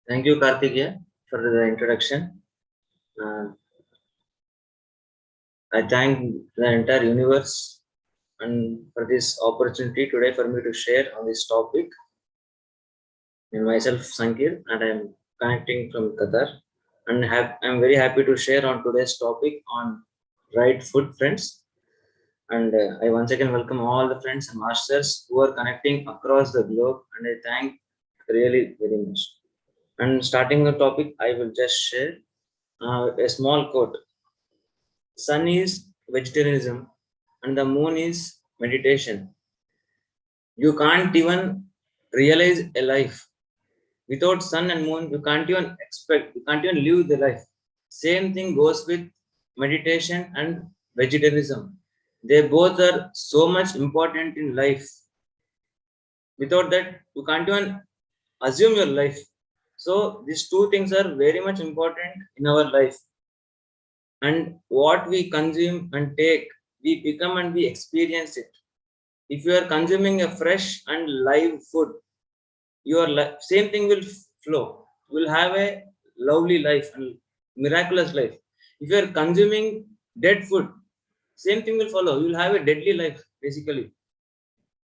Thank you, Kartikeya, for the introduction. I thank the entire universe and for this opportunity today for me to share on this topic. And myself, Sankir, and I'm connecting from Qatar. And I'm very happy to share on today's topic on right food, friends. And I once again welcome all the friends and masters who are connecting across the globe. And I thank really very much. And starting the topic, I will just share a small quote. Sun is vegetarianism, and the moon is meditation. You can't even realize a life. Without sun and moon, you can't even live the life. Same thing goes with meditation and vegetarianism. They both are so much important in life. Without that, you can't even assume your life. So these two things are very much important in our life. And what we consume and take, we become and we experience it. If you are consuming a fresh and live food, your same thing will flow. You will have a lovely life and miraculous life. If you are consuming dead food, same thing will follow. You will have a deadly life, basically.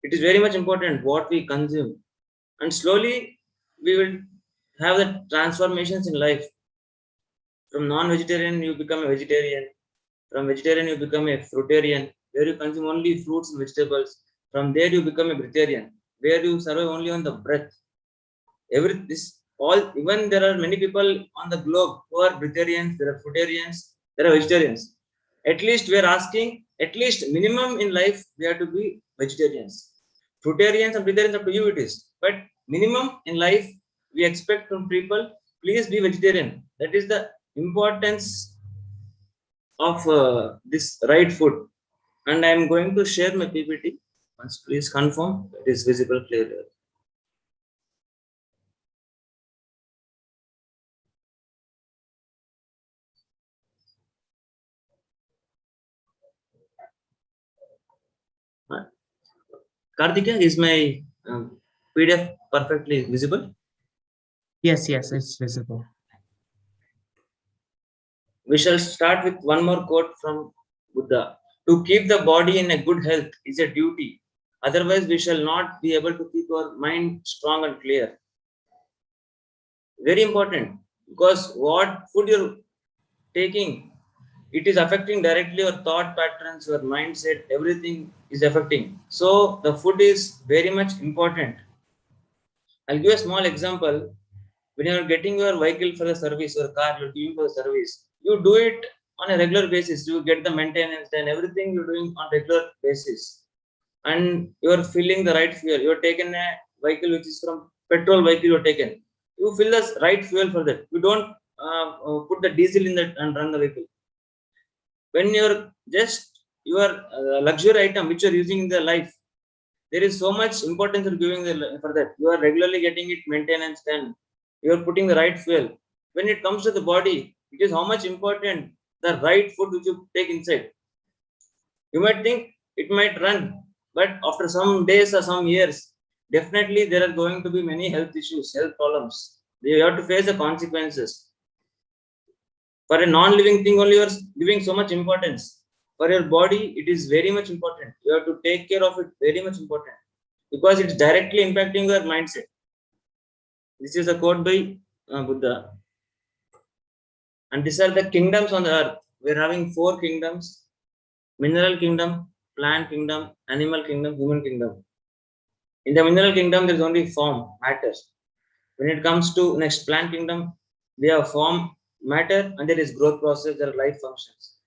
It is very much important what we consume. And slowly we will have the transformations in life. From non-vegetarian, you become a vegetarian. From vegetarian, you become a fruitarian, where you consume only fruits and vegetables. From there, you become a breatharian, where you survive only on the breath. Even there are many people on the globe who are breatharians, there are fruitarians, there are vegetarians. At least we are asking, at least minimum in life, we have to be vegetarians. Fruitarians and breatharians, up to you it is. But minimum in life, we expect from people, please be vegetarian. That is the importance of this right food. And I am going to share my PPT. Once please confirm it is visible clearly. Karthika, is my PDF perfectly visible? Yes, it's visible. We shall start with one more quote from Buddha. To keep the body in a good health is a duty. Otherwise, we shall not be able to keep our mind strong and clear. Very important, because what food you're taking, it is affecting directly your thought patterns, your mindset, everything is affecting. So the food is very much important. I'll give a small example. When you're getting your vehicle for the service, your car, you're giving for the service, you do it on a regular basis. You get the maintenance and everything you're doing on regular basis. And you're filling the right fuel. You're taken a vehicle which is from petrol vehicle you're taken. You fill the right fuel for that. You don't put the diesel in that and run the vehicle. When you're just your luxury item which you're using in the life, there is so much importance you're giving for that. You are regularly getting it maintenance done. You are putting the right fuel. When it comes to the body, it is how much important the right food which you take inside. You might think it might run, but after some days or some years, definitely there are going to be many health issues, health problems. You have to face the consequences. For a non-living thing only you are giving so much importance. For your body, it is very much important. You have to take care of it, very much important, because it's directly impacting your mindset. This is a quote by Buddha. And these are the kingdoms on the earth. We're having 4 kingdoms: mineral kingdom, plant kingdom, animal kingdom, human kingdom. In the mineral kingdom, there is only form, matter. When it comes to next plant kingdom, we have form, matter, and there is growth process, there are life functions.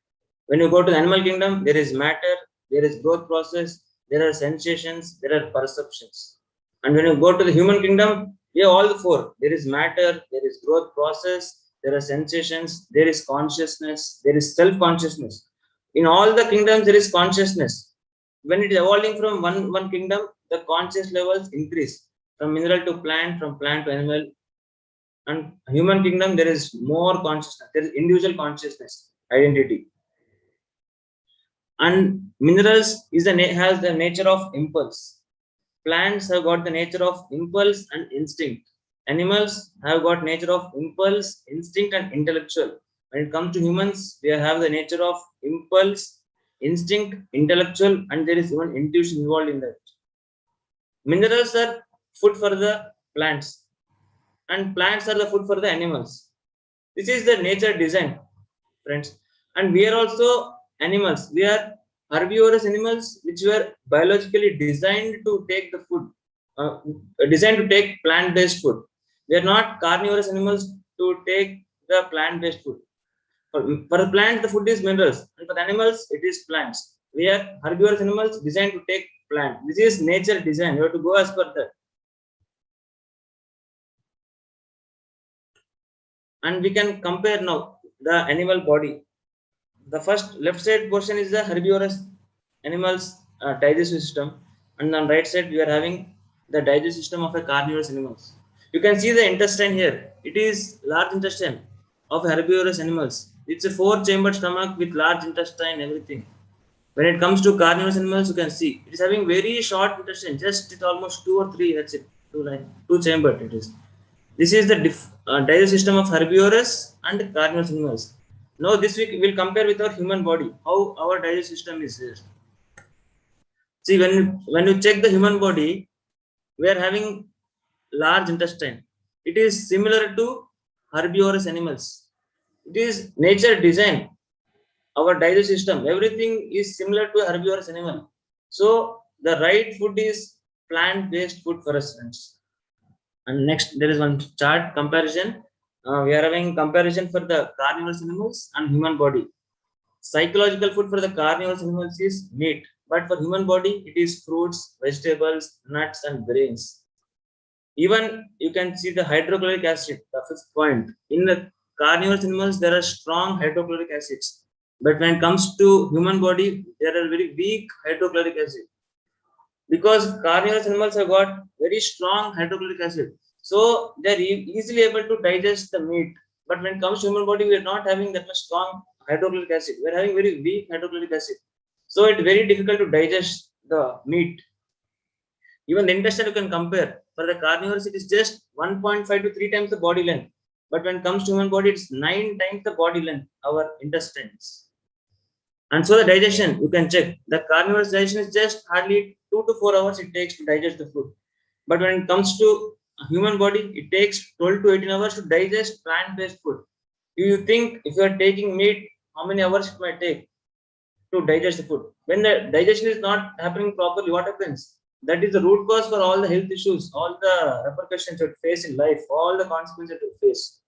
When you go to the animal kingdom, there is matter, there is growth process, there are sensations, there are perceptions. And when you go to the human kingdom, we have all the 4. There is matter, there is growth process, there are sensations, there is consciousness, there is self-consciousness. In all the kingdoms, there is consciousness. When it is evolving from one kingdom, the conscious levels increase. From mineral to plant, from plant to animal. And human kingdom, there is more consciousness, there is individual consciousness, identity. And minerals has the nature of impulse. Plants have got the nature of impulse and instinct. Animals have got nature of impulse, instinct, and intellectual. When it comes to humans, we have the nature of impulse, instinct, intellectual, and there is even intuition involved in that. Minerals are food for the plants, and plants are the food for the animals. This is the nature design, friends. And we are also animals. We are herbivorous animals which were biologically designed to take the food, designed to take plant-based food. We are not carnivorous animals to take the plant-based food. For the plants, the food is minerals, and for the animals, it is plants. We are herbivorous animals designed to take plant. This is nature design. You have to go as per that. And we can compare now the animal body. The first left side portion is the herbivorous animals digestive system, and on right side we are having the digestive system of a carnivorous animals. You can see the intestine here. It is large intestine of herbivorous animals. It's a 4-chambered stomach with large intestine, everything. When it comes to carnivorous animals, you can see it is having very short intestine, just it almost 2 or 3. That's it, 2 chambered it is. This is the digestive system of herbivorous and carnivorous animals. Now this week we will compare with our human body, how our digestive system is here. See, when you check the human body, we are having large intestine. It is similar to herbivorous animals. It is nature design. Our digestive system, everything is similar to a herbivorous animal. So the right food is plant-based food for us, friends. And next, there is one chart comparison. We are having comparison for the carnivorous animals and human body. Psychological food for the carnivorous animals is meat, but for human body, it is fruits, vegetables, nuts, and grains. Even you can see the hydrochloric acid, the 5th point. In the carnivorous animals, there are strong hydrochloric acids. But when it comes to human body, there are very weak hydrochloric acid. Because carnivorous animals have got very strong hydrochloric acid. So they are easily able to digest the meat. But when it comes to human body, we are not having that much strong hydrochloric acid. We are having very weak hydrochloric acid. So it's very difficult to digest the meat. Even the intestine you can compare. For the carnivores, it is just 1.5 to 3 times the body length. But when it comes to human body, it's 9 times the body length, our intestines. And so the digestion, you can check. The carnivorous digestion is just hardly 2 to 4 hours it takes to digest the food. But when it comes to human body, it takes 12 to 18 hours to digest plant-based food. Do you think if you are taking meat, how many hours it might take to digest the food? When the digestion is not happening properly, what happens? That is the root cause for all the health issues, all the repercussions you face in life, all the consequences you face.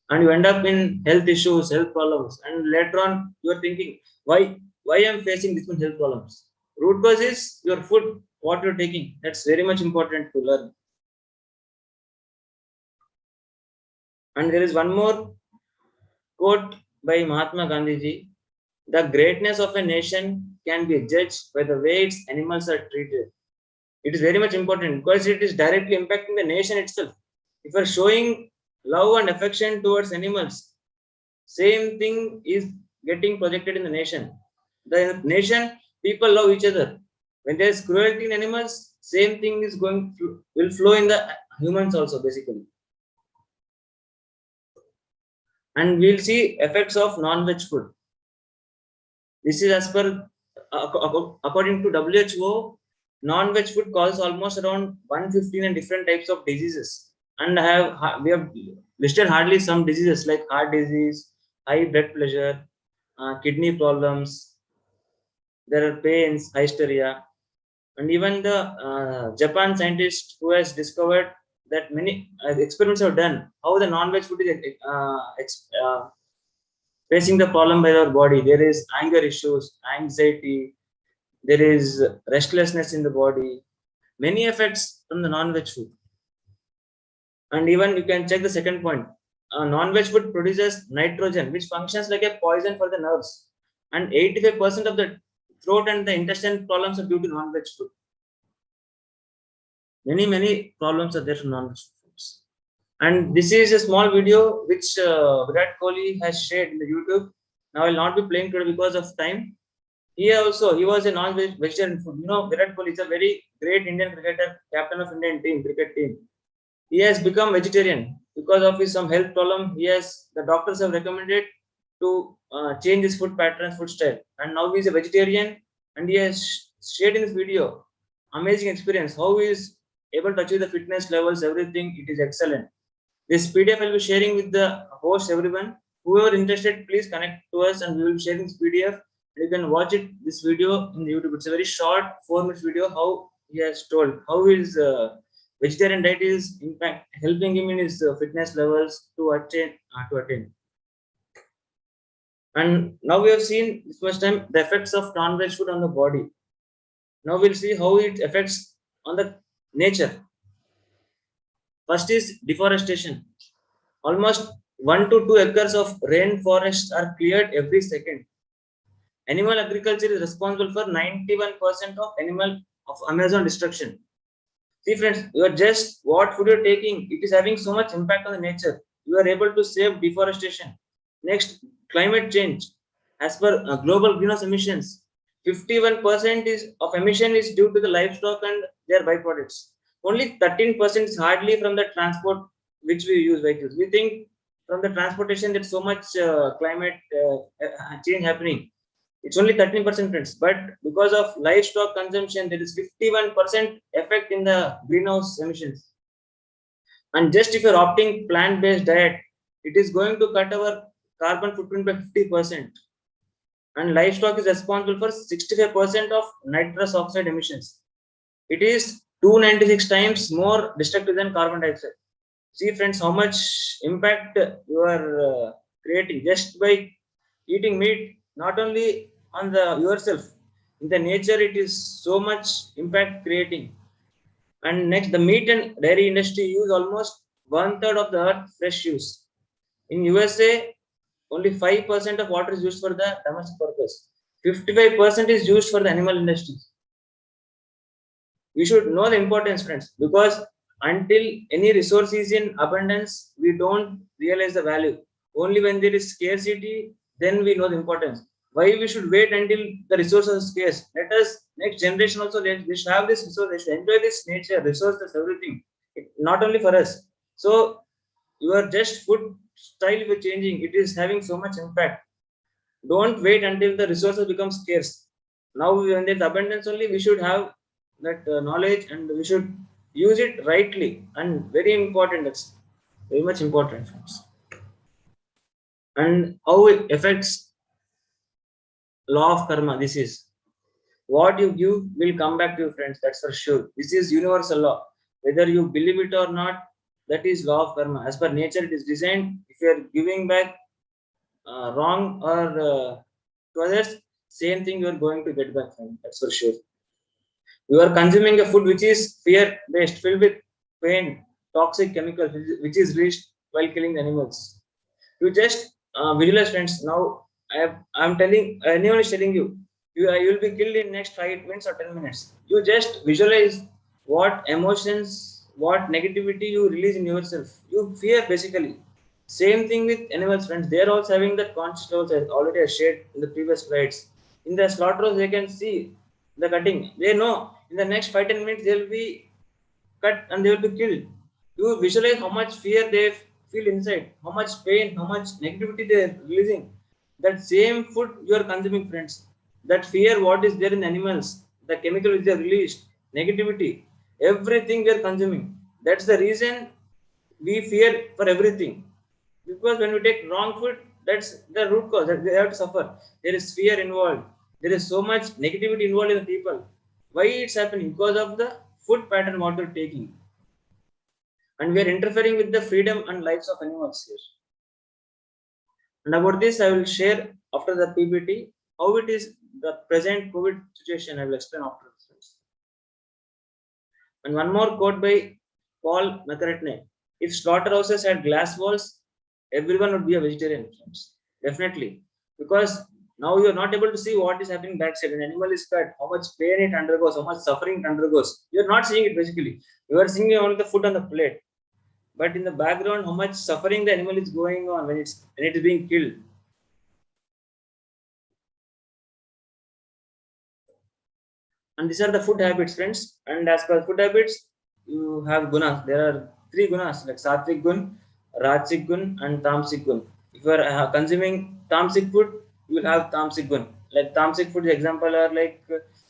And you end up in health issues, health problems. And later on, you are thinking, why I'm facing these health problems? Root cause is your food, what you're taking. That's very much important to learn. And there is one more quote by Mahatma Gandhi ji. The greatness of a nation can be judged by the way its animals are treated. It is very much important because it is directly impacting the nation itself. If you are showing love and affection towards animals, same thing is getting projected in the nation. The nation, people love each other. When there is cruelty in animals, same thing is will flow in the humans also, basically. And we'll see effects of non-veg food. This is as per according to WHO, non-veg food causes almost around 115 different types of diseases. And we have listed hardly some diseases like heart disease, high blood pressure, kidney problems. There are pains, hysteria, and even the Japan scientist who has discovered that many experiments have done how the non-veg food is facing the problem by our body. There is anger issues, anxiety, there is restlessness in the body, many effects from the non-veg food. And even you can check the second point. Non-veg food produces nitrogen, which functions like a poison for the nerves. And 85% of the throat and the intestine problems are due to non-veg food. Many problems are there from non-veg foods. And this is a small video which Virat Kohli has shared in the YouTube. Now I will not be playing today because of time. He was a non-vegetarian food. You know, Virat Kohli is a very great Indian cricketer, captain of Indian cricket team. He has become vegetarian because of his some health problem. The doctors have recommended to change his food pattern, food style, and now he is a vegetarian. And he has shared in this video amazing experience how he is able to achieve the fitness levels, everything. It is excellent. This PDF I will be sharing with the host, everyone. Whoever interested, please connect to us, and we will be sharing this PDF. You can watch this video in YouTube. It's a very short 4-minute video. How he has told how his vegetarian diet is helping him in his fitness levels to attain. And now we have seen this much time the effects of non-veg food on the body. Now we'll see how it affects on the nature. First is deforestation. Almost 1 to 2 acres of rainforests are cleared every second. Animal agriculture is responsible for 91% of Amazon destruction. See friends, you are just what food you're taking, it is having so much impact on the nature. You are able to save deforestation. Next, climate change. As per global greenhouse emissions, 51% of emission is due to the livestock and their byproducts. Only 13% is hardly from the transport which we use vehicles. We think from the transportation there's so much climate change happening. It's only 13% friends, but because of livestock consumption, there is 51% effect in the greenhouse emissions. And just if you're opting plant-based diet, it is going to cut our carbon footprint by 50%. And livestock is responsible for 65% of nitrous oxide emissions. It is 296 times more destructive than carbon dioxide. See friends, how much impact you are creating just by eating meat. Not only on the yourself, in the nature it is so much impact creating. And next, the meat and dairy industry use almost 1/3 of the earth fresh use. In USA, only 5% of water is used for the domestic purpose. 55% is used for the animal industry. We should know the importance, friends, because until any resource is in abundance, we don't realize the value. Only when there is scarcity, then we know the importance. Why we should wait until the resource is scarce? Let us, next generation also, they should have this resource, they should enjoy this nature, resources, everything. Not only for us. So your just food style is changing. It is having so much impact. Don't wait until the resources become scarce. Now, when there's abundance only, we should have that knowledge and we should use it rightly. And very important, that's very much important, friends. And how it affects law of karma. This is what you give will come back to you, friends. That's for sure. This is universal law. Whether you believe it or not, that is law of karma. As per nature, it is designed. If you are giving back wrong or to others, same thing you are going to get back from. That's for sure. You are consuming a food which is fear-based, filled with pain, toxic chemicals, which is released while killing animals. You just visualize, friends. Now I'm telling anyone is telling you, you will be killed in next 5 minutes or 10 minutes. You just visualize what emotions, what negativity you release in yourself. You fear basically. Same thing with animals, friends. They are also having that conscious levels as already I shared in the previous slides. In the slaughterhouse, they can see the cutting. They know in the next 5-10 minutes they will be cut and they will be killed. You visualize how much fear they feel inside, how much pain, how much negativity they are releasing. That same food you are consuming, friends. That fear, what is there in animals, the chemical which they are released, negativity, everything we are consuming. That's the reason we fear for everything. Because when we take wrong food, that's the root cause that they have to suffer. There is fear involved. There is so much negativity involved in the people. Why it's happening? Because of the food pattern what we're taking. And we are interfering with the freedom and lives of animals here. And about this, I will share after the PPT how it is the present COVID situation. I will explain after this. And one more quote by Paul McCartney. If slaughterhouses had glass walls, everyone would be a vegetarian, friends. Definitely. Because now you are not able to see what is happening backside. An animal is cut, how much pain it undergoes, how much suffering it undergoes. You are not seeing it basically. You are seeing only the food on the plate. But in the background, how much suffering the animal is going on when it is being killed. And these are the food habits, friends. And as per food habits, you have gunas. There are 3 gunas like sattvic gun, rajasic gun, and tamasic gun. If you are consuming tamasic food, you will have tamasic gun. Like tamasic food example are like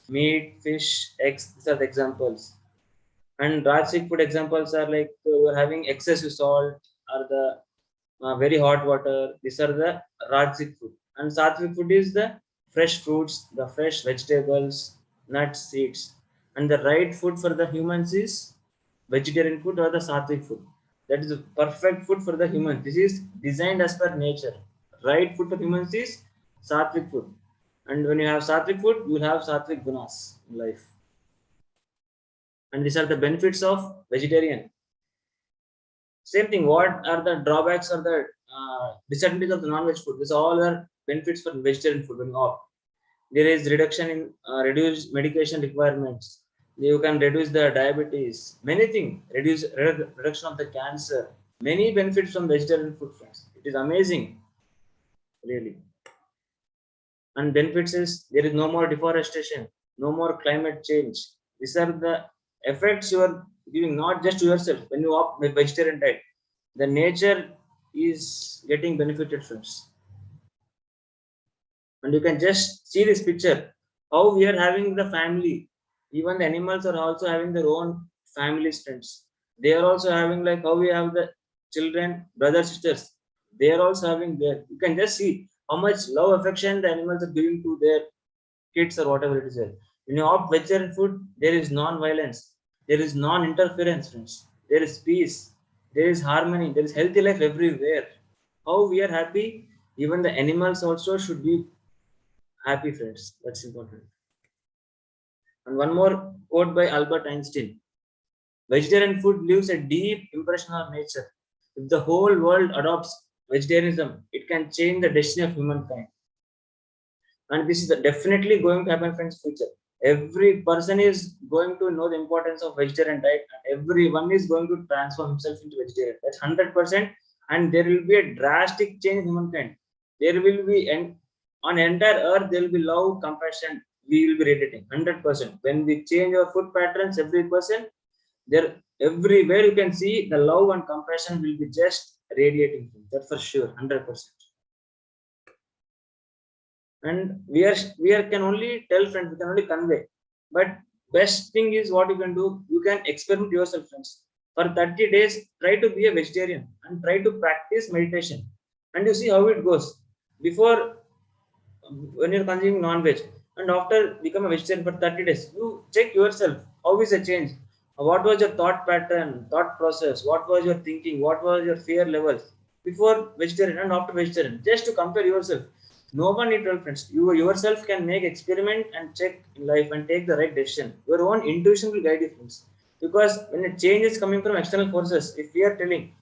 meat, fish, eggs. These are the examples. And rajasic food examples are like you are having excessive salt or the very hot water. These are the rajasic food. And sattvic food is the fresh fruits, the fresh vegetables, nuts, seeds. And the right food for the humans is vegetarian food or the sattvic food. That is the perfect food for the human. This is designed as per nature. Right food for humans is sattvic food. And when you have sattvic food, you will have sattvic gunas in life. And these are the benefits of vegetarian. Same thing, what are the drawbacks or the disadvantages of the non-veg food? These all are benefits for vegetarian food when you opt. There is reduction in reduced medication requirements. You can reduce the diabetes, many things, reduction of the cancer, many benefits from vegetarian food, friends. It is amazing, really. And benefits is there is no more deforestation, no more climate change. These are the effects you are giving not just to yourself. When you opt with vegetarian diet, the nature is getting benefited, friends. And you can just see this picture, how we are having the family. Even the animals are also having their own family, friends. They are also having like how we have the children, brothers, sisters. They are also having their. You can just see how much love, affection the animals are giving to their kids or whatever it is there. When you opt vegetarian food, there is non-violence, there is non-interference, friends. There is peace, there is harmony, there is healthy life everywhere. How we are happy, even the animals also should be happy, friends. That's important. And one more quote by Albert Einstein: vegetarian food leaves a deep impression on nature. If the whole world adopts vegetarianism, it can change the destiny of humankind. And this is definitely going to happen, friends, future. Every person is going to know the importance of vegetarian diet, and everyone is going to transform himself into vegetarian. That's 100%. And there will be a drastic change in humankind. There will be on entire earth there will be love, compassion. We will be radiating 100%. When we change our food patterns, every person there, everywhere you can see the love and compassion will be just radiating. That's for sure, 100%. And we are can only tell, friends, we can only convey, but best thing is what you can do, you can experiment yourself, friends. For 30 days try to be a vegetarian and try to practice meditation, and you see how it goes. Before, when you're consuming non-veg, and after become a vegetarian for 30 days, you check yourself, how is the change, what was your thought pattern, thought process, what was your thinking, what was your fear levels before vegetarian and after vegetarian, just to compare yourself. No one need help, friends. You yourself can make experiment and check in life and take the right decision. Your own intuition will guide you, friends. Because when a change is coming from external forces, if we are telling,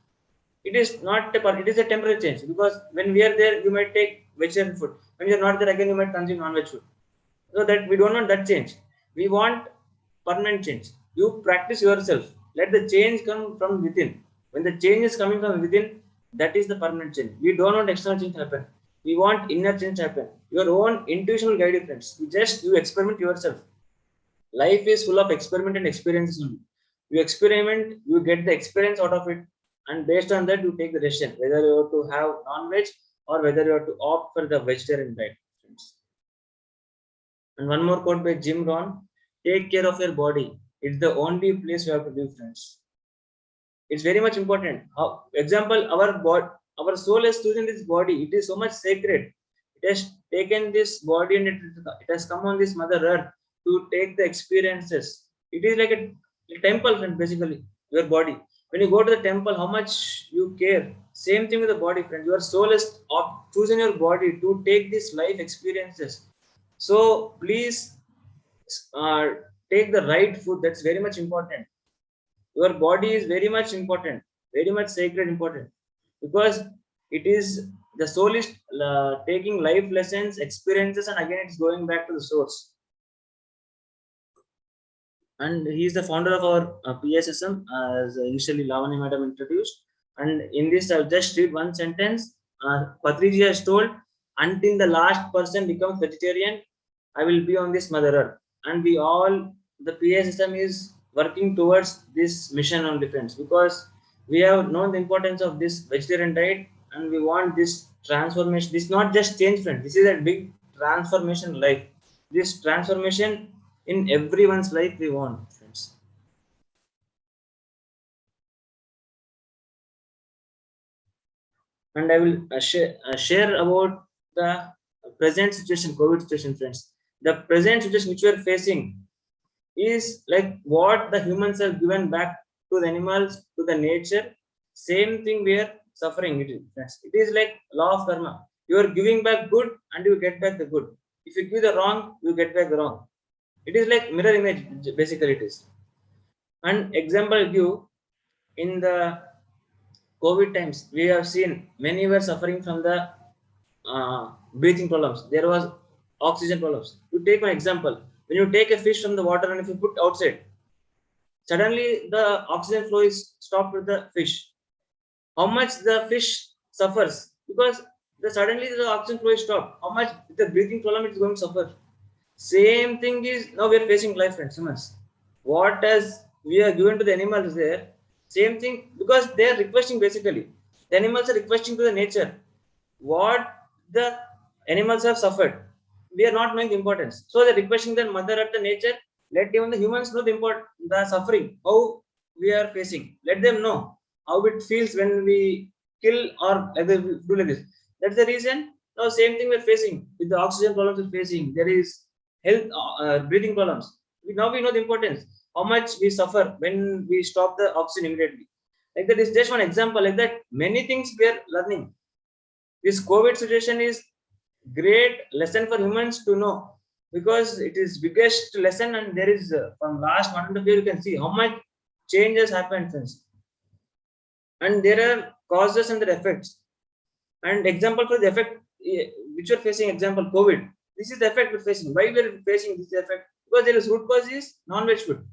it is not it is a temporary change. Because when we are there, you might take vegetarian food. When you are not there again, you might consume non-veg food. So that we don't want that change. We want permanent change. You practice yourself. Let the change come from within. When the change is coming from within, that is the permanent change. We don't want external change to happen. We want inner change to happen. Your own intuition will guide you, friends. You experiment yourself. Life is full of experiment and experiences. You experiment, you get the experience out of it, and based on that, you take the decision whether you have to have non-veg or whether you have to opt for the vegetarian diet, friends. And one more quote by Jim Rohn: take care of your body. It's the only place you have to live, friends. It's very much important. Example, our soul has chosen this body. It is so much sacred. It has taken this body and it has come on this mother earth to take the experiences. It is like a temple, friend, basically, your body. When you go to the temple, how much you care. Same thing with the body, friend. Your soul has chosen your body to take these life experiences. So please take the right food. That's very much important. Your body is very much important, very much sacred, important, because it is the soul is taking life lessons, experiences, and again it's going back to the source. And he is the founder of our PSSM, as initially Lavani madam introduced. And in this, I'll just read one sentence. Patriji has told, until the last person becomes vegetarian, I will be on this mother earth. And we all, the PSSM is working towards this mission on defense, because we have known the importance of this vegetarian diet, and we want this transformation. This is not just change, friends. This is a big transformation life. This transformation in everyone's life we want, friends. And I will share about the present situation, COVID situation, friends. The present situation which we are facing is like what the humans have given back to the animals, to the nature. Same thing we are suffering. It is like law of karma. You are giving back good and you get back the good. If you give the wrong, you get back the wrong. It is like mirror image, basically it is. An example give, in the COVID times, we have seen many were suffering from the breathing problems. There was oxygen problems. You take an example. When you take a fish from the water and if you put outside, suddenly the oxygen flow is stopped with the fish. How much the fish suffers? Because suddenly the oxygen flow is stopped. How much the breathing problem is going to suffer? Same thing is now we are facing life, friends. Humans. What as we are given to the animals there, same thing, because they are requesting basically. The animals are requesting to the nature. What the animals have suffered, we are not knowing the importance. So they're requesting the mother earth, the nature, let even the humans know the suffering, how we are facing. Let them know how it feels when we kill or either do like this. That's the reason. Now same thing we're facing with the oxygen problems we're facing. There is health breathing problems. Now we know the importance. How much we suffer when we stop the oxygen immediately. Like that is just one example. Like that, many things we are learning. This COVID situation is great lesson for humans to know, because it is biggest lesson, and there is from last 100 years you can see how much changes happened, friends. And there are causes and the effects. And example for the effect which we are facing, example COVID. This is the effect we're facing. Why we are facing this effect? Because there is root cause is non-veg food.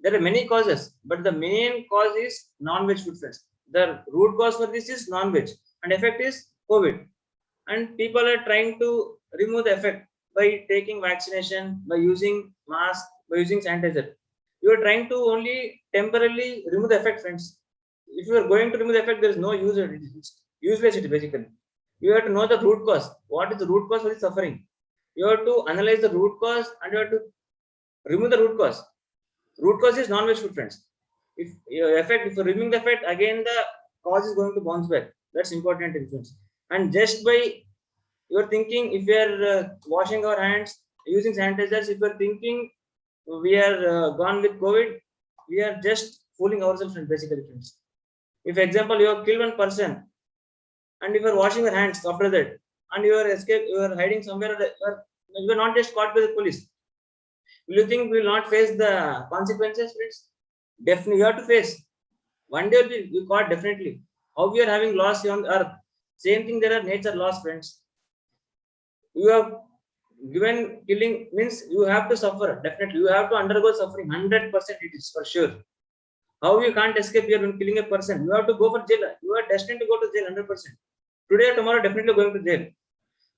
There are many causes, but the main cause is non-veg food, friends. The root cause for this is non-veg, and effect is COVID. And people are trying to remove the effect by taking vaccination, by using mask, by using sanitizer. You are trying to only temporarily remove the effect, friends. If you are going to remove the effect, there is no use. It's useless, basically. You have to know the root cause. What is the root cause for the suffering? You have to analyze the root cause and you have to remove the root cause. Root cause is non-veg food, friends. If you're removing the effect, again the cause is going to bounce back. That's important influence. And just by you're thinking, if we are washing our hands using sanitizers, if you're thinking we are gone with COVID, we are just fooling ourselves, basically, friends. If example you have killed one person, and if you are washing your hands after that, and you are hiding somewhere, you are not just caught by the police. Will you think we will not face the consequences, friends? Definitely, you have to face. One day you caught, definitely. How we are having loss on earth. Same thing, there are nature laws, friends. You have given killing means you have to suffer. Definitely, you have to undergo suffering. 100% it is for sure. How you can't escape here when killing a person? You have to go for jail. You are destined to go to jail 100%. Today or tomorrow, definitely going to jail.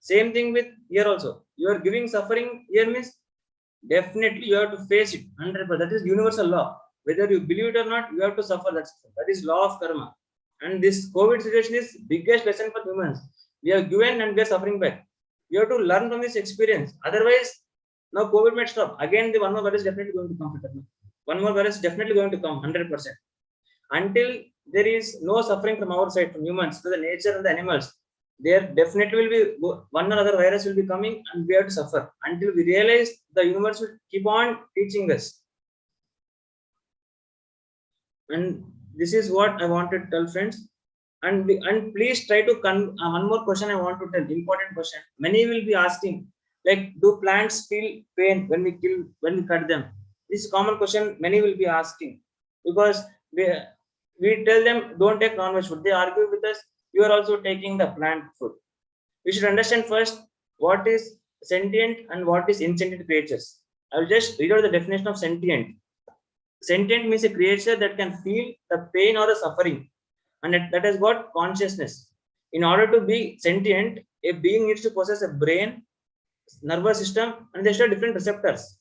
Same thing with here also. You are giving suffering here means definitely you have to face it 100%. That is universal law. Whether you believe it or not, you have to suffer. That is law of karma. And this COVID situation is biggest lesson for humans. We are given and we are suffering back. We have to learn from this experience. Otherwise, now COVID might stop. Again, the one more virus is definitely going to come. One more virus is definitely going to come 100%. Until there is no suffering from our side, from humans to the nature and the animals, there definitely will be one or other virus will be coming, and we have to suffer until we realize the universe will keep on teaching us. And this is what I want to tell, friends. And please try to one more question I want to tell, important question. Many will be asking, like, do plants feel pain when we cut them? This is a common question many will be asking, because we tell them don't take non-veg food. They argue with us, you are also taking the plant food. We should understand first what is sentient and what is insentient creatures. I will just read out the definition of sentient. Sentient means a creature that can feel the pain or the suffering, and that has got consciousness. In order to be sentient, a being needs to possess a brain, nervous system, and they should have different receptors.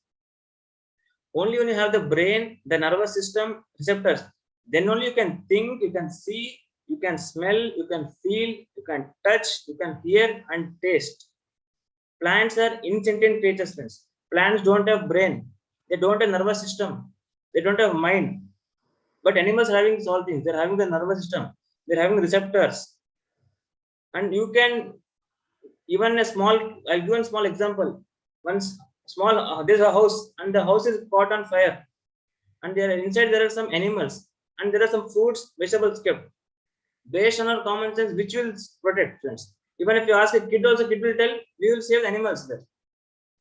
Only when you have the brain, the nervous system, receptors, then only you can think, you can see, you can smell, you can feel, you can touch, you can hear and taste. Plants are insentient creatures, friends. Plants don't have brain, they don't have nervous system, they don't have mind. But animals are having all things. They're having the nervous system, they're having receptors. And you can even I'll give a small example. Once small, there's a house and the house is caught on fire, and inside there are some animals and there are some fruits, vegetables kept. Based on our common sense, which will protect, friends? Even if you ask a kid also, kid will tell, we will save the animals there.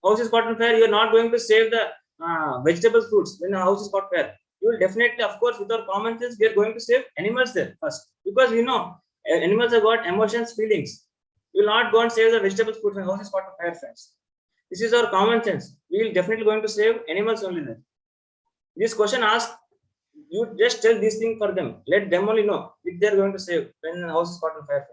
House is caught on fire, you are not going to save the vegetable fruits when the house is caught fire. You will definitely, of course, with our common sense, we are going to save animals there first. Because we know animals have got emotions, feelings. You will not go and save the vegetable fruits when the house is caught on fire, friends. This is our common sense. We will definitely going to save animals only there. This question asks, you just tell this thing for them. Let them only know if they are going to save when the house is caught on fire.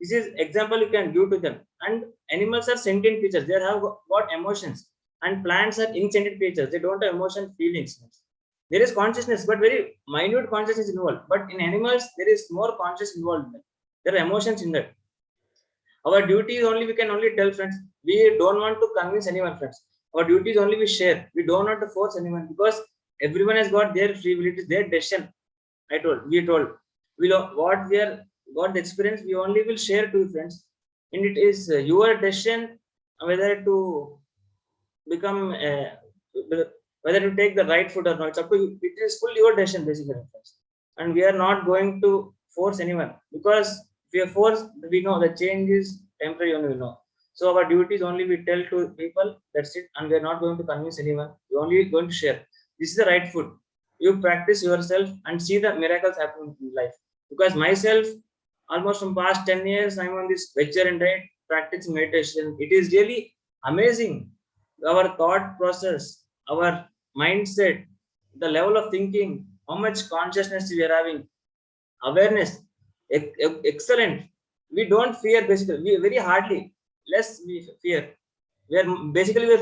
This is example you can give to them. And animals are sentient creatures. They have got emotions. And plants are insentient creatures. They don't have emotion, feelings. There is consciousness, but very minute consciousness involved. But in animals, there is more conscious involved. There are emotions in that. Our duty is only, we can only tell, friends. We don't want to convince anyone, friends. Our duty is only we share. We don't want to force anyone, because everyone has got their free will. It is their decision. We told. We know what we are got the experience. We only will share to friends, and it is your decision whether to become whether to take the right food or not. It's up to you. It is fully your decision, basically, friends. And we are not going to force anyone, because if we are forced, we know the change is temporary only. We know. So our duty is only we tell to people. That's it, and we are not going to convince anyone. We are only going to share. This is the right food. You practice yourself and see the miracles happening in life. Because myself, almost from past 10 years, I'm on this vegetarian diet, practicing meditation. It is really amazing. Our thought process, our mindset, the level of thinking, how much consciousness we are having, awareness, excellent. We don't fear, basically. We very hardly, less we fear. We are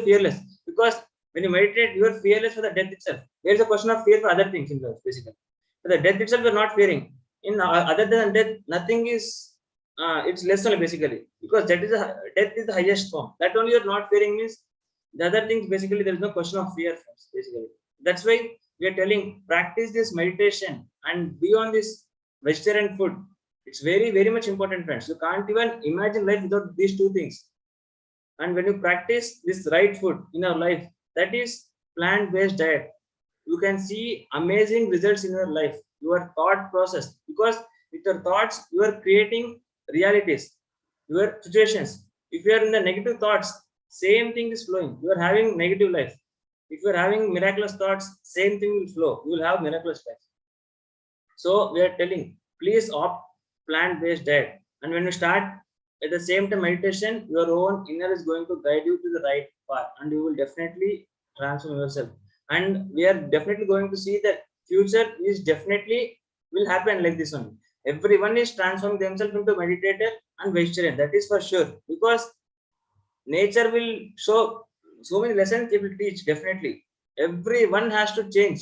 fearless, because when you meditate, you are fearless for the death itself. There is a question of fear for other things in life, basically. For the death itself, we are not fearing. In other than death, nothing is. It's less only, basically, because death is the highest form. That only you are not fearing means the other things, basically, there is no question of fear, basically. That's why we are telling, practice this meditation and be on this vegetarian food. It's very, very much important, friends. You can't even imagine life without these two things. And when you practice this right food in your life, that is plant-based diet, you can see amazing results in your life, your thought process. Because with your thoughts, you are creating realities, your situations. If you are in the negative thoughts, same thing is flowing. You are having negative life. If you are having miraculous thoughts, same thing will flow. You will have miraculous life. So we are telling, please opt plant-based diet. And when you start at the same time meditation, your own inner is going to guide you to the right path, and you will definitely transform yourself. And we are definitely going to see that future is definitely will happen like this one. Everyone is transforming themselves into meditator and vegetarian. That is for sure, because nature will show so many lessons. It will teach, definitely. Everyone has to change.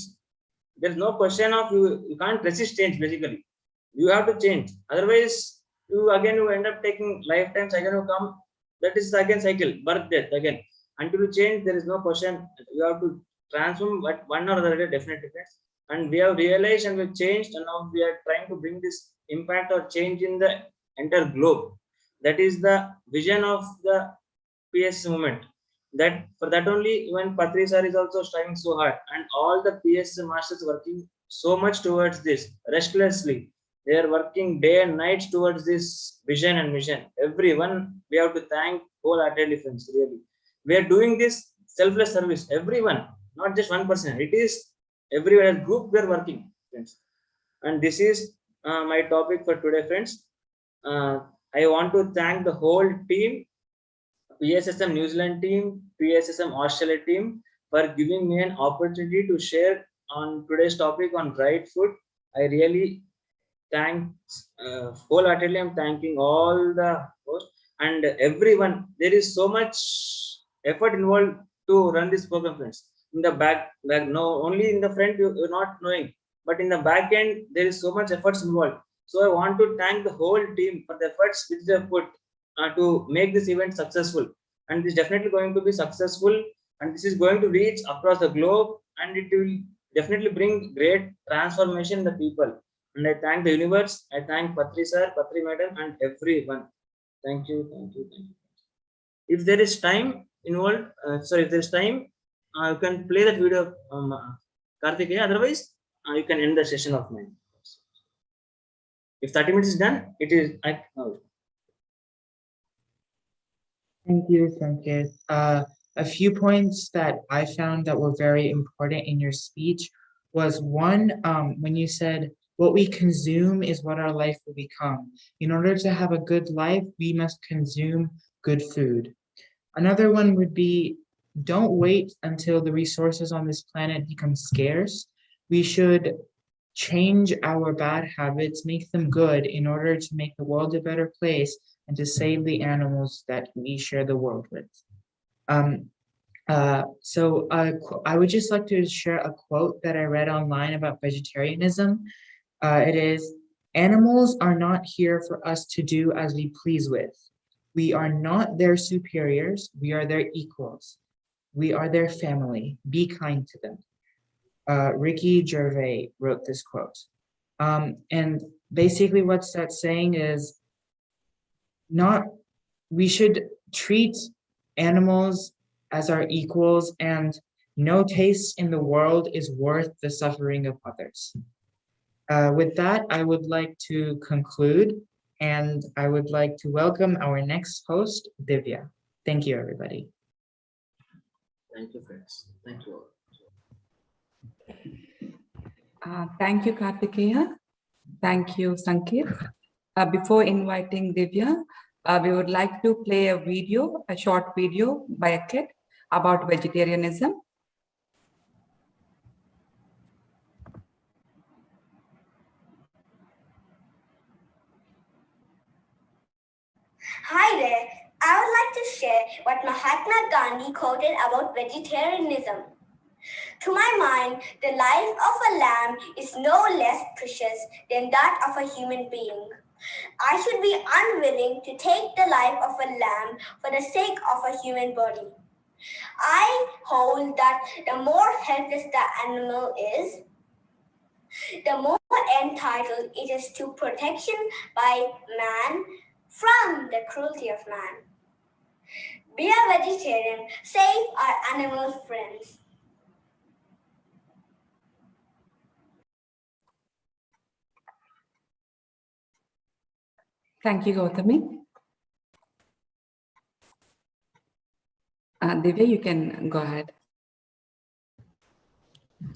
There is no question of you can't resist change, basically. You have to change. Otherwise, you end up taking lifetimes again you come. That is again cycle, birth, death again. Until you change, there is no question. You have to transform one or the other, definitely. And we have realized and we've changed, and now we are trying to bring this impact or change in the entire globe. That is the vision of the PSSM movement. That for that only, even Patri sir is also striving so hard, and all the PSSM masters working so much towards this restlessly. They are working day and night towards this vision and mission. Everyone, we have to thank wholeheartedly, friends. Really, we are doing this selfless service. Everyone, not just one person. It is everywhere. As group, we are working, friends. And this is my topic for today, friends. I want to thank the whole team, PSSM New Zealand team, PSSM Australia team, for giving me an opportunity to share on today's topic on right food. I really thank wholeheartedly. I'm thanking all the hosts and everyone. There is so much effort involved to run this program, friends. In the back no, only in the front you're not knowing, but in the back end there is so much efforts involved. So I want to thank the whole team for the efforts which they put to make this event successful. And this is definitely going to be successful, and this is going to reach across the globe, and it will definitely bring great transformation in the people. And I thank the universe. I thank Patri sir, Patri madam, and everyone. Thank you, thank you, thank you. If there is time involved, if there is time, you can play that video of Karthikeya. Otherwise, you can end the session of mine. If 30 minutes is done, it is. Thank you, Sankit. A few points that I found that were very important in your speech was one, when you said, what we consume is what our life will become. In order to have a good life, we must consume good food. Another one would be, don't wait until the resources on this planet become scarce. We should change our bad habits, make them good in order to make the world a better place and to save the animals that we share the world with. I would just like to share a quote that I read online about vegetarianism. It is, animals are not here for us to do as we please with. We are not their superiors, we are their equals. We are their family, be kind to them. Ricky Gervais wrote this quote. And basically what's that saying is, we should treat animals as our equals, and no taste in the world is worth the suffering of others. With that, I would like to conclude, and I would like to welcome our next host, Divya. Thank you, everybody. Thank you, friends. Thank you all. Thank you, Kartikeya. Thank you, Sankit. Before inviting Divya, we would like to play a short video by a kid about vegetarianism. Hi there. I would like to share what Mahatma Gandhi quoted about vegetarianism. To my mind, the life of a lamb is no less precious than that of a human being. I should be unwilling to take the life of a lamb for the sake of a human body. I hold that the more helpless the animal is, the more entitled it is to protection by man from the cruelty of man. Be a vegetarian, save our animal friends. Thank you, Gautami. Divya, you can go ahead.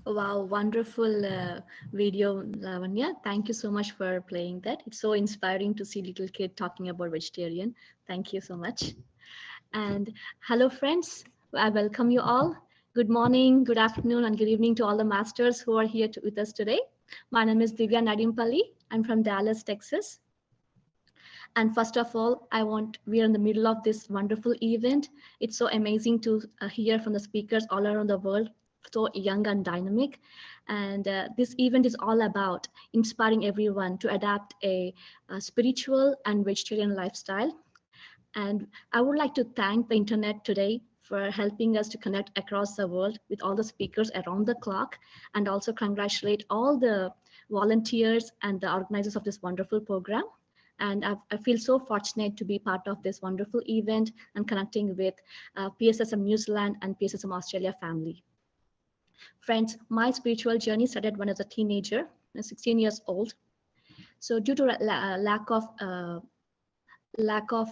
Wow, wonderful video, Lavanya. Thank you so much for playing that. It's so inspiring to see little kid talking about vegetarian. Thank you so much. And hello, friends. I welcome you all. Good morning, good afternoon, and good evening to all the masters who are here with us today. My name is Divya Nadimpalli. I'm from Dallas, Texas. And first of all, we are in the middle of this wonderful event. It's so amazing to hear from the speakers all around the world, so young and dynamic. And this event is all about inspiring everyone to adapt a spiritual and vegetarian lifestyle. And I would like to thank the internet today for helping us to connect across the world with all the speakers around the clock, and also congratulate all the volunteers and the organizers of this wonderful program. And I feel so fortunate to be part of this wonderful event and connecting with PSSM New Zealand and PSSM Australia family. Friends, my spiritual journey started when I was a teenager, 16 years old. So due to lack of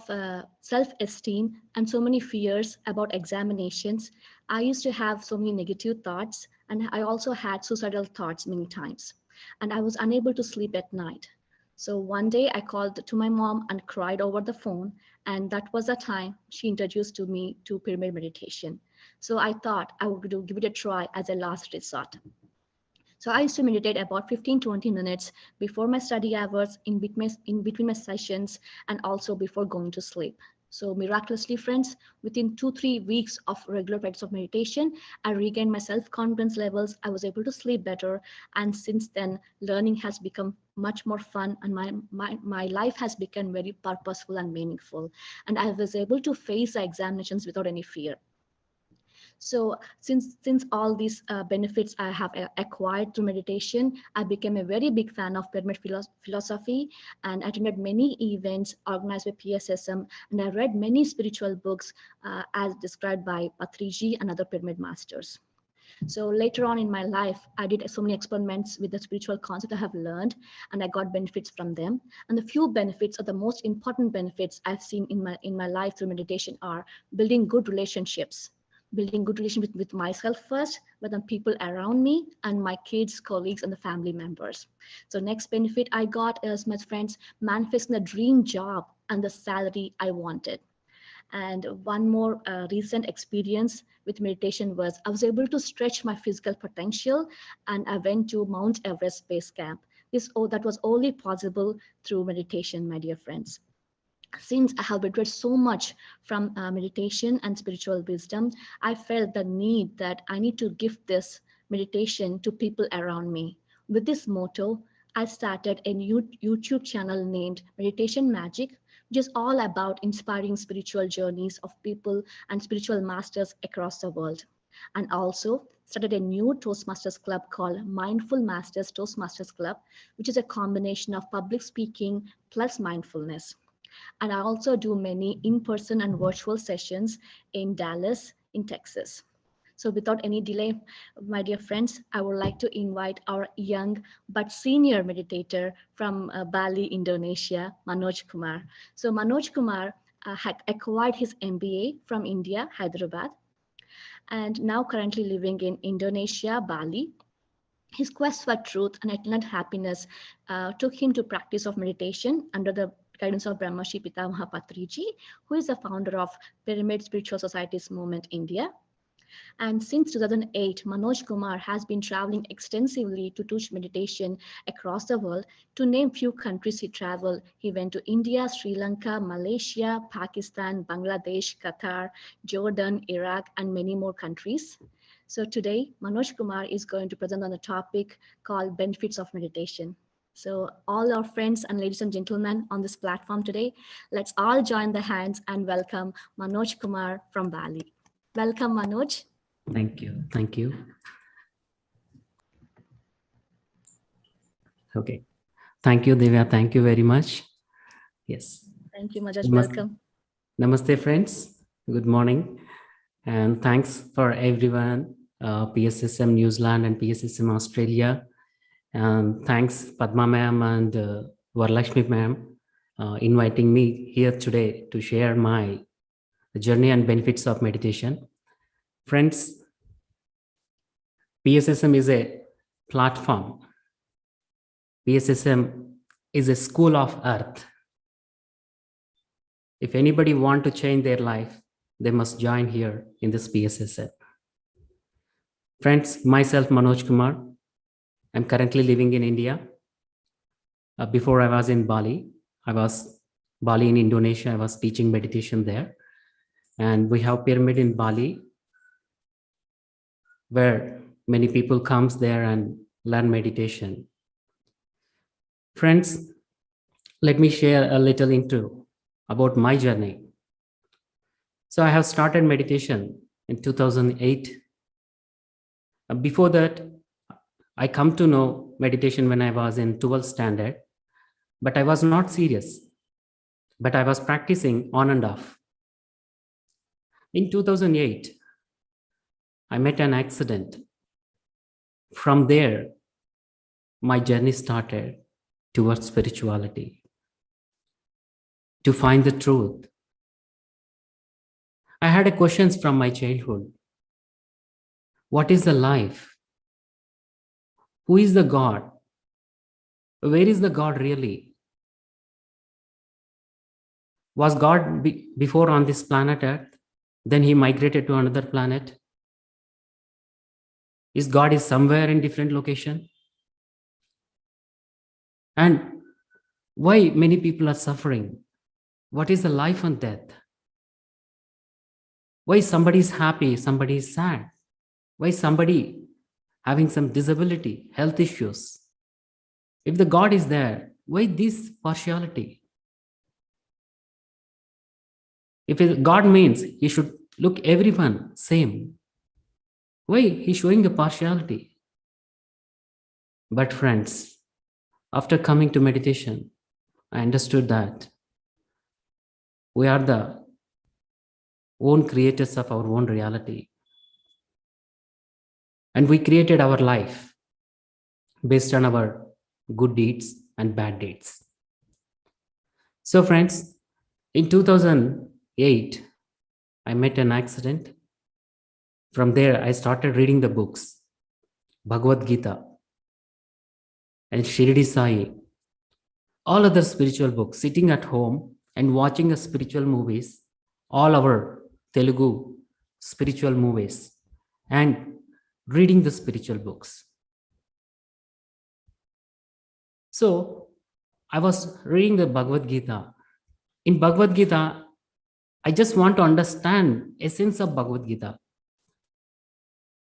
self-esteem and so many fears about examinations, I used to have so many negative thoughts, and I also had suicidal thoughts many times, and I was unable to sleep at night. So one day I called to my mom and cried over the phone, and that was the time she introduced to me to pyramid meditation. So I thought I would give it a try as a last resort. So I used to meditate about 15-20 minutes before my study hours, in between my sessions, and also before going to sleep. So miraculously, friends, within 2-3 weeks of regular practice of meditation, I regained my self-confidence levels. I was able to sleep better. And since then, learning has become much more fun, and my life has become very purposeful and meaningful. And I was able to face the examinations without any fear. So since all these benefits I have acquired through meditation, I became a very big fan of pyramid philosophy, and attended many events organized by PSSM, and I read many spiritual books as described by Patriji and other pyramid masters. So later on in my life, I did so many experiments with the spiritual concept I have learned, and I got benefits from them. And the few benefits, or the most important benefits I've seen in my life through meditation, are building good relationships. Building good relationship with myself first, but then people around me and my kids, colleagues, and the family members. So next benefit I got is, my friends, manifesting the dream job and the salary I wanted. And one more recent experience with meditation was I was able to stretch my physical potential, and I went to Mount Everest Base Camp. That was only possible through meditation, my dear friends. Since I have benefited so much from meditation and spiritual wisdom, I felt the need that I need to give this meditation to people around me. With this motto, I started a new YouTube channel named Meditation Magic, which is all about inspiring spiritual journeys of people and spiritual masters across the world. And also started a new Toastmasters club called Mindful Masters Toastmasters Club, which is a combination of public speaking plus mindfulness. And I also do many in-person and virtual sessions in Dallas, in Texas. So without any delay, my dear friends, I would like to invite our young but senior meditator from Bali, Indonesia, Manoj Kumar. So Manoj Kumar had acquired his MBA from India, Hyderabad, and now currently living in Indonesia, Bali. His quest for truth and eternal happiness took him to practice of meditation under the guidance of Brahmarshi Pitamaha Patriji, who is the founder of Pyramid Spiritual Societies Movement India. And since 2008, Manoj Kumar has been traveling extensively to teach meditation across the world. To name few countries he traveled, he went to India, Sri Lanka, Malaysia, Pakistan, Bangladesh, Qatar, Jordan, Iraq, and many more countries. So today, Manoj Kumar is going to present on a topic called Benefits of Meditation. So all our friends and ladies and gentlemen on this platform today, let's all join the hands and welcome Manoj Kumar from Bali. Welcome, Manoj. Thank you. Thank you. Okay. Thank you, Divya. Thank you very much. Yes. Thank you, Manoj. Welcome. Namaste, friends. Good morning. And thanks for everyone, PSSM New Zealand and PSSM Australia. And thanks, Padma ma'am and Varalakshmi ma'am, inviting me here today to share my journey and benefits of meditation. Friends, PSSM is a platform. PSSM is a school of earth. If anybody want to change their life, they must join here in this PSSM. Friends, myself, Manoj Kumar. I'm currently living in India. Before I was in Bali. I was Bali in Indonesia. I was teaching meditation there. And we have pyramid in Bali, where many people comes there and learn meditation. Friends, let me share a little intro about my journey. So I have started meditation in 2008. Before that, I come to know meditation when I was in 12th standard, but I was not serious, but I was practicing on and off. In 2008, I met an accident. From there, my journey started towards spirituality, to find the truth. I had a questions from my childhood. What is the life? Who is the God? Where is the God really? Was God before on this planet Earth? Then he migrated to another planet? Is God is somewhere in different location? And why many people are suffering? What is the life and death? Why somebody is happy, somebody is sad? Why somebody having some disability, health issues? If the God is there, why this partiality? If God means he should look everyone same, why he's showing a partiality? But friends, after coming to meditation, I understood that we are the own creators of our own reality. And we created our life based on our good deeds and bad deeds. So friends, in 2008, I met an accident. From there, I started reading the books, Bhagavad Gita and Shirdi Sai, all other spiritual books, sitting at home and watching spiritual movies, all our Telugu spiritual movies, and reading the spiritual books. So I was reading the Bhagavad Gita. In Bhagavad Gita, I just want to understand essence of Bhagavad Gita.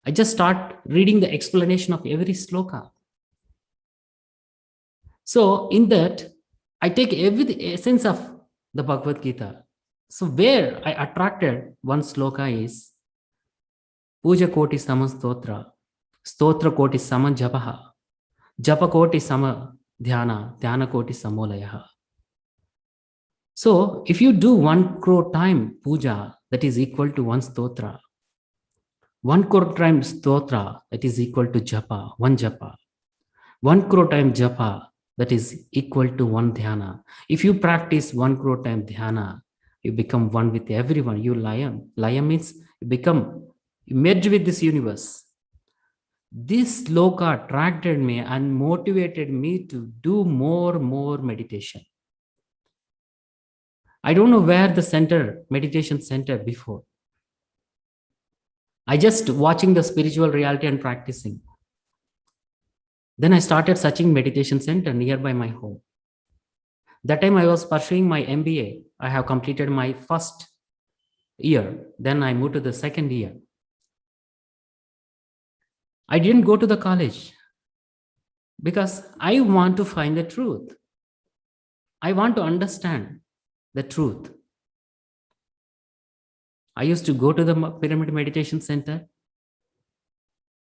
I just start reading the explanation of every sloka. So in that, I take every essence of the Bhagavad Gita. So where I attracted one sloka is Puja Koti Sama Stotra, Stotra Koti Sama Japaha, Japa Koti Sama Dhyana, Dhyana Koti Samolayaha. So if you do 1 crore time puja, that is equal to 1 stotra. 1 crore time stotra, that is equal to japa, 1 japa. 1 crore time japa, that is equal to 1 dhyana. If you practice 1 crore time dhyana, you become one with everyone. You layam. Layam means you merge with this universe. This sloka attracted me and motivated me to do more meditation. I don't know where the meditation center before. I just watching the spiritual reality and practicing. Then I started searching meditation center nearby my home. That time I was pursuing my MBA. I have completed my first year. Then I moved to the second year. I didn't go to the college because I want to find the truth. I want to understand the truth. I used to go to the Pyramid Meditation Center.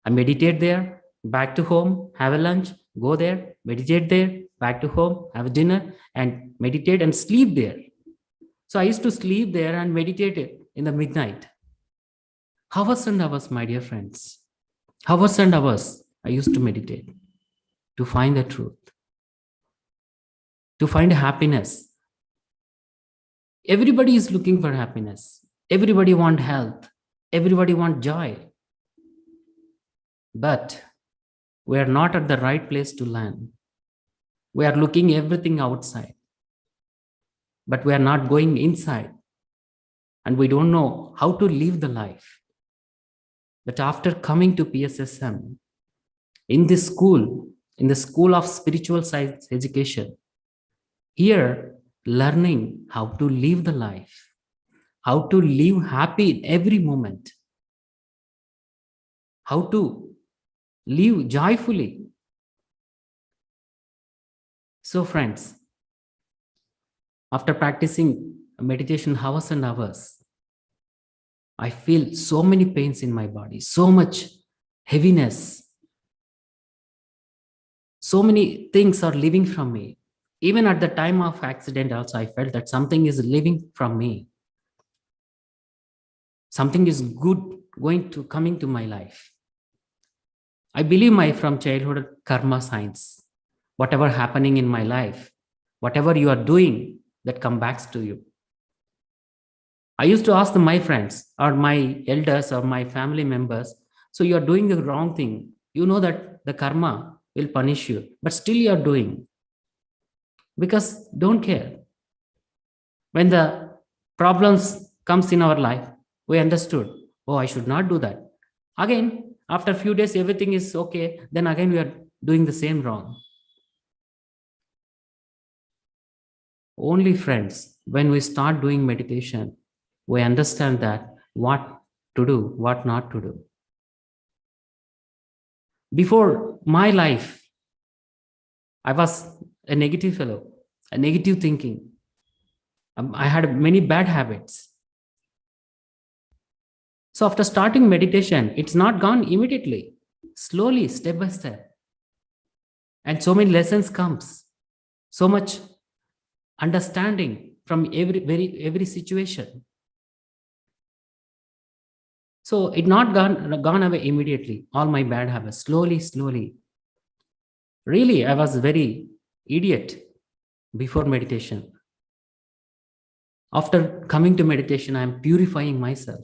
I meditate there, back to home, have a lunch, go there, meditate there, back to home, have a dinner, and meditate and sleep there. So I used to sleep there and meditate in the midnight. Hours and hours, my dear friends. Hours and hours I used to meditate to find the truth, to find happiness. Everybody is looking for happiness. Everybody wants health. Everybody wants joy. But we are not at the right place to learn. We are looking everything outside, but we are not going inside. And we don't know how to live the life. But after coming to PSSM, in the school of spiritual science education, here learning how to live the life, how to live happy in every moment, how to live joyfully. So friends, after practicing meditation hours and hours, I feel so many pains in my body, so much heaviness. So many things are leaving from me. Even at the time of accident also, I felt that something is leaving from me. Something is good coming to my life. I believe from childhood karma science. Whatever happening in my life, whatever you are doing, that comes back to you. I used to ask my friends or my elders or my family members, so you are doing the wrong thing. You know that the karma will punish you, but still you are doing. Because don't care. When the problems comes in our life, we understood, oh, I should not do that. Again, after a few days, everything is okay. Then again, we are doing the same wrong. Only friends, when we start doing meditation, we understand that what to do, what not to do. Before my life, I was a negative fellow, a negative thinking. I had many bad habits. So after starting meditation, it's not gone immediately, slowly, step by step. And so many lessons comes, so much understanding from every situation. So it not gone away immediately. All my bad habits, slowly. Really, I was very idiot before meditation. After coming to meditation, I am purifying myself.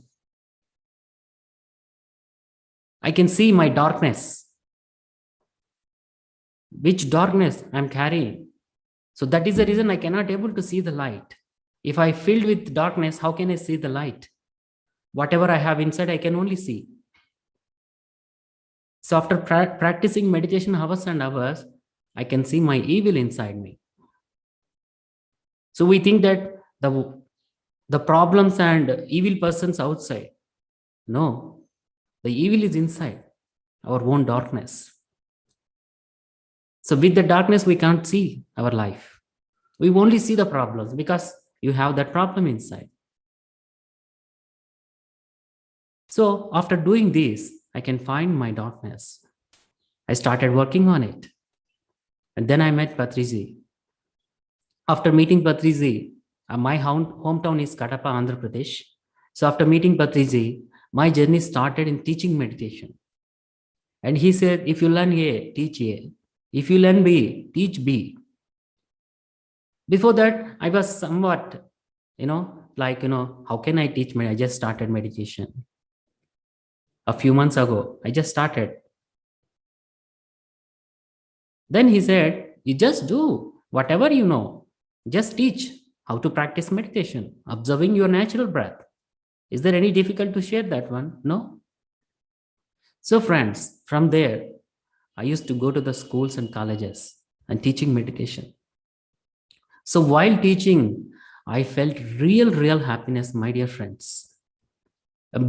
I can see my darkness, which darkness I'm carrying. So that is the reason I cannot able to see the light. If I filled with darkness, how can I see the light? Whatever I have inside, I can only see. So after practicing meditation hours and hours, I can see my evil inside me. So we think that the problems and evil persons outside. No, the evil is inside our own darkness. So with the darkness, we can't see our life. We only see the problems because you have that problem inside. So after doing this, I can find my darkness. I started working on it. And then I met Patriji. After meeting Patriji, my hometown is Kadapa, Andhra Pradesh. So after meeting Patriji, my journey started in teaching meditation. And he said, if you learn A, teach A. If you learn B, teach B. Before that, I was somewhat, how can I teach? I just started meditation. A few months ago, I just started. Then he said, you just do whatever you know. Just teach how to practice meditation, observing your natural breath. Is there any difficult to share that one? No? So friends, from there, I used to go to the schools and colleges and teaching meditation. So while teaching, I felt real happiness, my dear friends.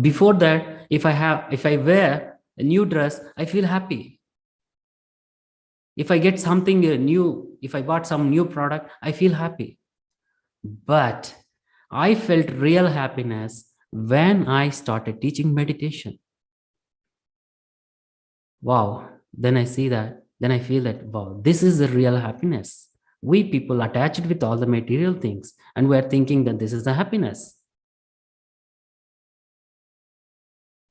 Before that, if I wear a new dress, I feel happy. If I get something new, if I bought some new product, I feel happy. But I felt real happiness when I started teaching meditation. Wow. Then I see that, then I feel that, wow, this is the real happiness. We people attached with all the material things, and we're thinking that this is the happiness.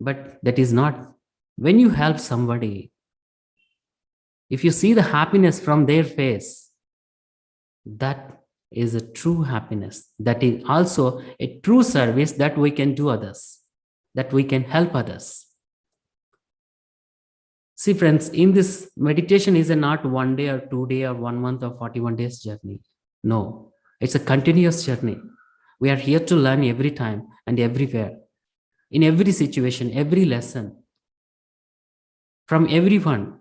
But that is not. When you help somebody, if you see the happiness from their face, that is a true happiness. That is also a true service that we can do others, that we can help others. See friends, in this meditation is not 1 day or 2 day or 1 month or 41 days journey. No, it's a continuous journey. We are here to learn every time and everywhere, in every situation, every lesson, from everyone.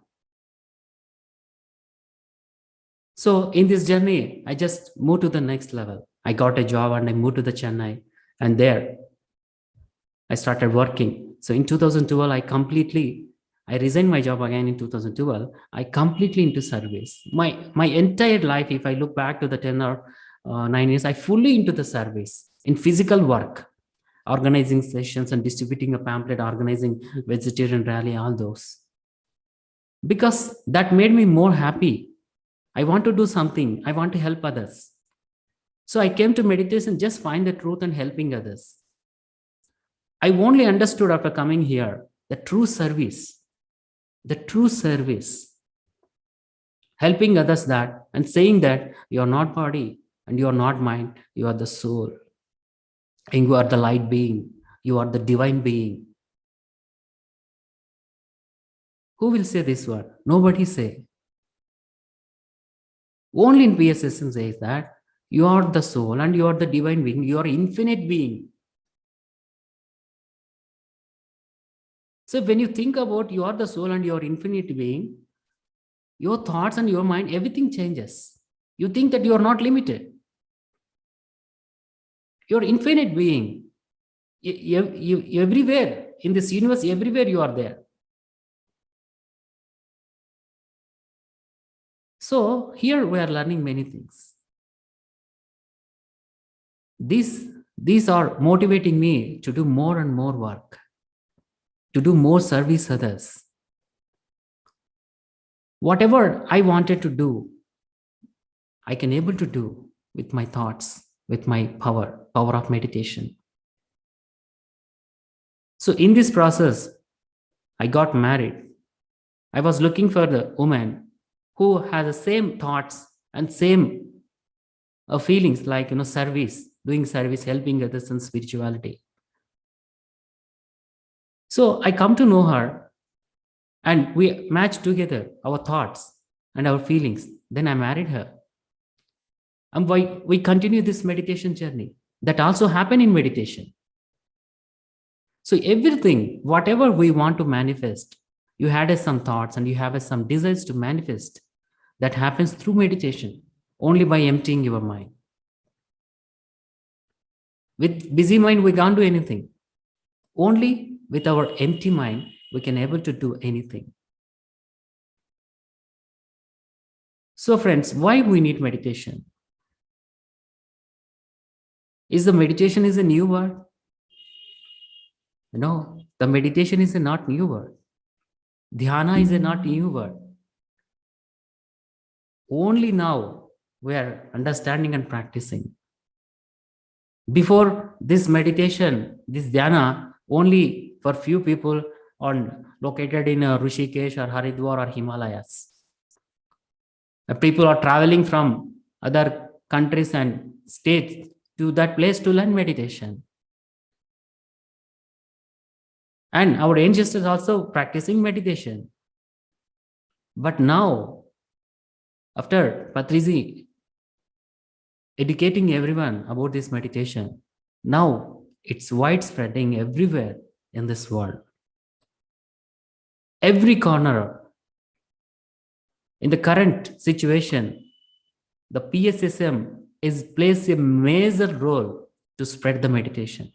So in this journey, I just moved to the next level. I got a job and I moved to the Chennai, and there I started working. So in 2012, I resigned my job again in 2012. I completely into service. My entire life, if I look back to the 10 or 9 years, I fully into the service in physical work, organizing sessions and distributing a pamphlet, organizing vegetarian rally, all those. Because that made me more happy. I want to do something. I want to help others. So I came to meditation, just find the truth and helping others. I only understood after coming here the true service, helping others that and saying that you are not body and you are not mind, you are the soul, and you are the light being, you are the divine being. Who will say this word? Nobody say. Only in PSSM says that you are the soul and you are the divine being, you are infinite being. So when you think about you are the soul and you are infinite being, your thoughts and your mind, everything changes. You think that you are not limited. You are infinite being. You everywhere in this universe, everywhere you are there. So here we are learning many things. These are motivating me to do more and more work, to do more service others. Whatever I wanted to do, I can able to do with my thoughts, with my power of meditation. So in this process, I got married. I was looking for the woman who has the same thoughts and same feelings like, service, doing service, helping others in spirituality. So I come to know her and we matched together our thoughts and our feelings. Then I married her. And we continue this meditation journey. That also happened in meditation. So everything, whatever we want to manifest, you had some thoughts and you have some desires to manifest. That happens through meditation, only by emptying your mind. With busy mind, we can't do anything. Only with our empty mind, we can able to do anything. So friends, why we need meditation? Is the meditation is a new word? No, the meditation is a not new word. Dhyana is a not new word. Only now we are understanding and practicing. Before this meditation, this dhyana, only for few people located in Rishikesh or Haridwar or Himalayas. People are traveling from other countries and states to that place to learn meditation. And our ancestors also practicing meditation. But now, after Patriji educating everyone about this meditation, now it's widespreading everywhere in this world. Every corner. In the current situation, the PSSM plays a major role to spread the meditation.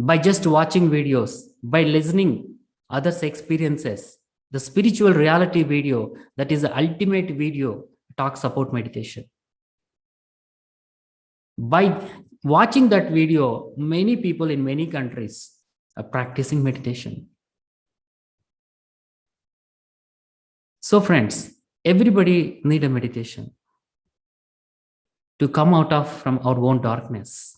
By just watching videos, by listening others' experiences, the spiritual reality video, that is the ultimate video, talks about meditation. By watching that video, many people in many countries are practicing meditation. So friends, everybody need a meditation to come out from our own darkness.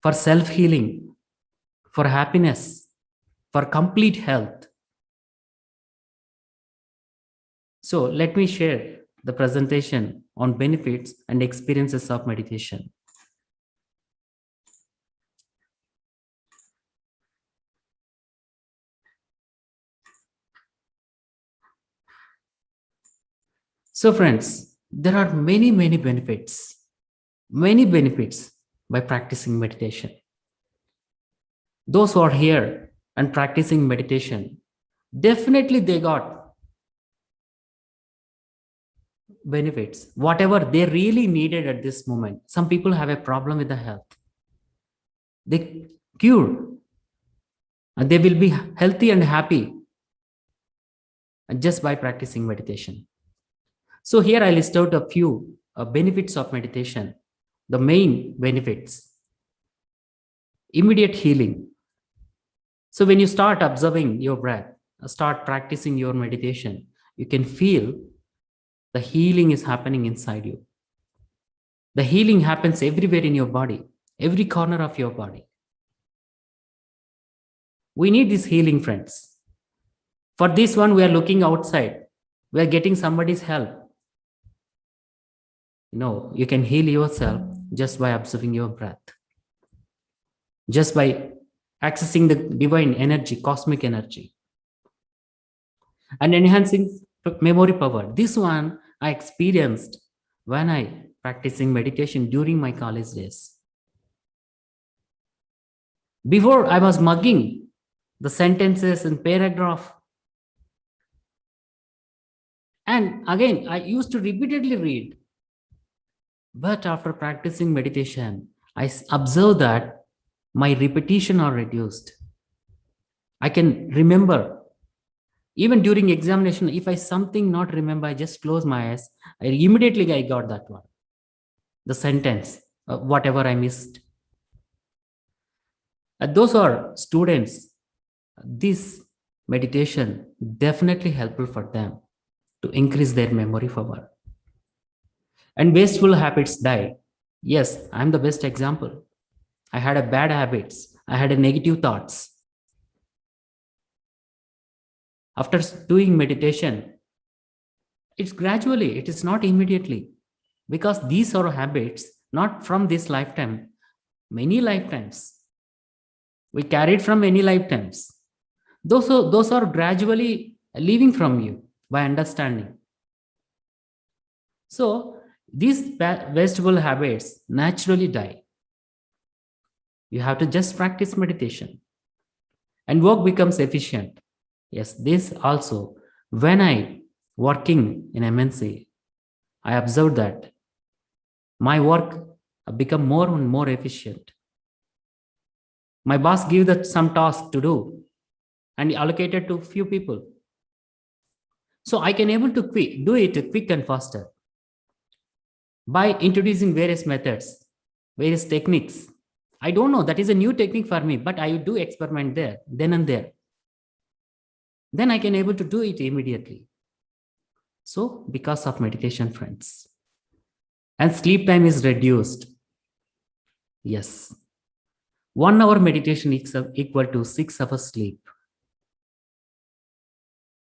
For self-healing, for happiness, for complete health. So let me share the presentation on benefits and experiences of meditation. So friends, there are many benefits by practicing meditation. Those who are here and practicing meditation, definitely they got benefits, whatever they really needed at this moment. Some people have a problem with the health. They cure and they will be healthy and happy just by practicing meditation. So here I list out a few benefits of meditation. The main benefits: immediate healing. So when you start observing your breath, start practicing your meditation, you can feel the healing is happening inside you. The healing happens everywhere in your body, every corner of your body. We need this healing, friends. For this one, we are looking outside. We are getting somebody's help. No, you can heal yourself just by observing your breath. Just by accessing the divine energy, cosmic energy. And enhancing memory power. This one I experienced when I practicing meditation during my college days. Before I was mugging the sentences and paragraph. And again, I used to repeatedly read. But after practicing meditation, I observed that my repetition are reduced. I can remember. Even during examination, if I something not remember, I just close my eyes. Immediately I got that one. The sentence, whatever I missed. Those are students. This meditation definitely helpful for them to increase their memory power. And wasteful habits die. Yes, I'm the best example. I had a bad habits. I had a negative thoughts. After doing meditation, it's gradually, it is not immediately, because these are habits not from this lifetime, many lifetimes. We carried from many lifetimes. Those are gradually leaving from you by understanding. So these wasteful habits naturally die. You have to just practice meditation and work becomes efficient. Yes, this also, when I working in MNC, I observed that my work become more and more efficient. My boss gave that some task to do and allocated to few people. So I can able to do it quick and faster by introducing various methods, various techniques. I don't know, that is a new technique for me, but I do experiment there, then and there. Then I can able to do it immediately. So because of meditation, friends. And sleep time is reduced. Yes. 1 hour meditation is equal to 6 hours sleep.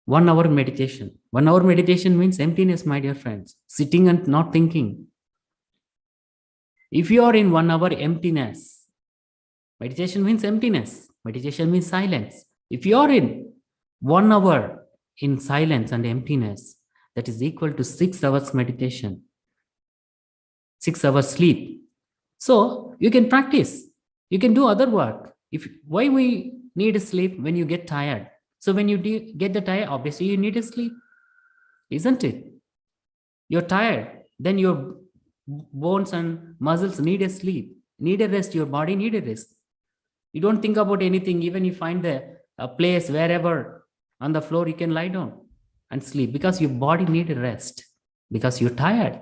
1 hour meditation. 1 hour meditation means emptiness, my dear friends. Sitting and not thinking. If you are in 1 hour emptiness, meditation means emptiness. Meditation means silence. If you are in 1 hour in silence and emptiness, that is equal to 6 hours meditation, 6 hours sleep. So you can practice. You can do other work. Why we need sleep? When you get tired. So when you get the tired, obviously you need a sleep, isn't it? You're tired, then your bones and muscles need a sleep, need a rest. Your body need a rest. You don't think about anything. Even you find a place wherever on the floor you can lie down and sleep because your body need a rest because you're tired.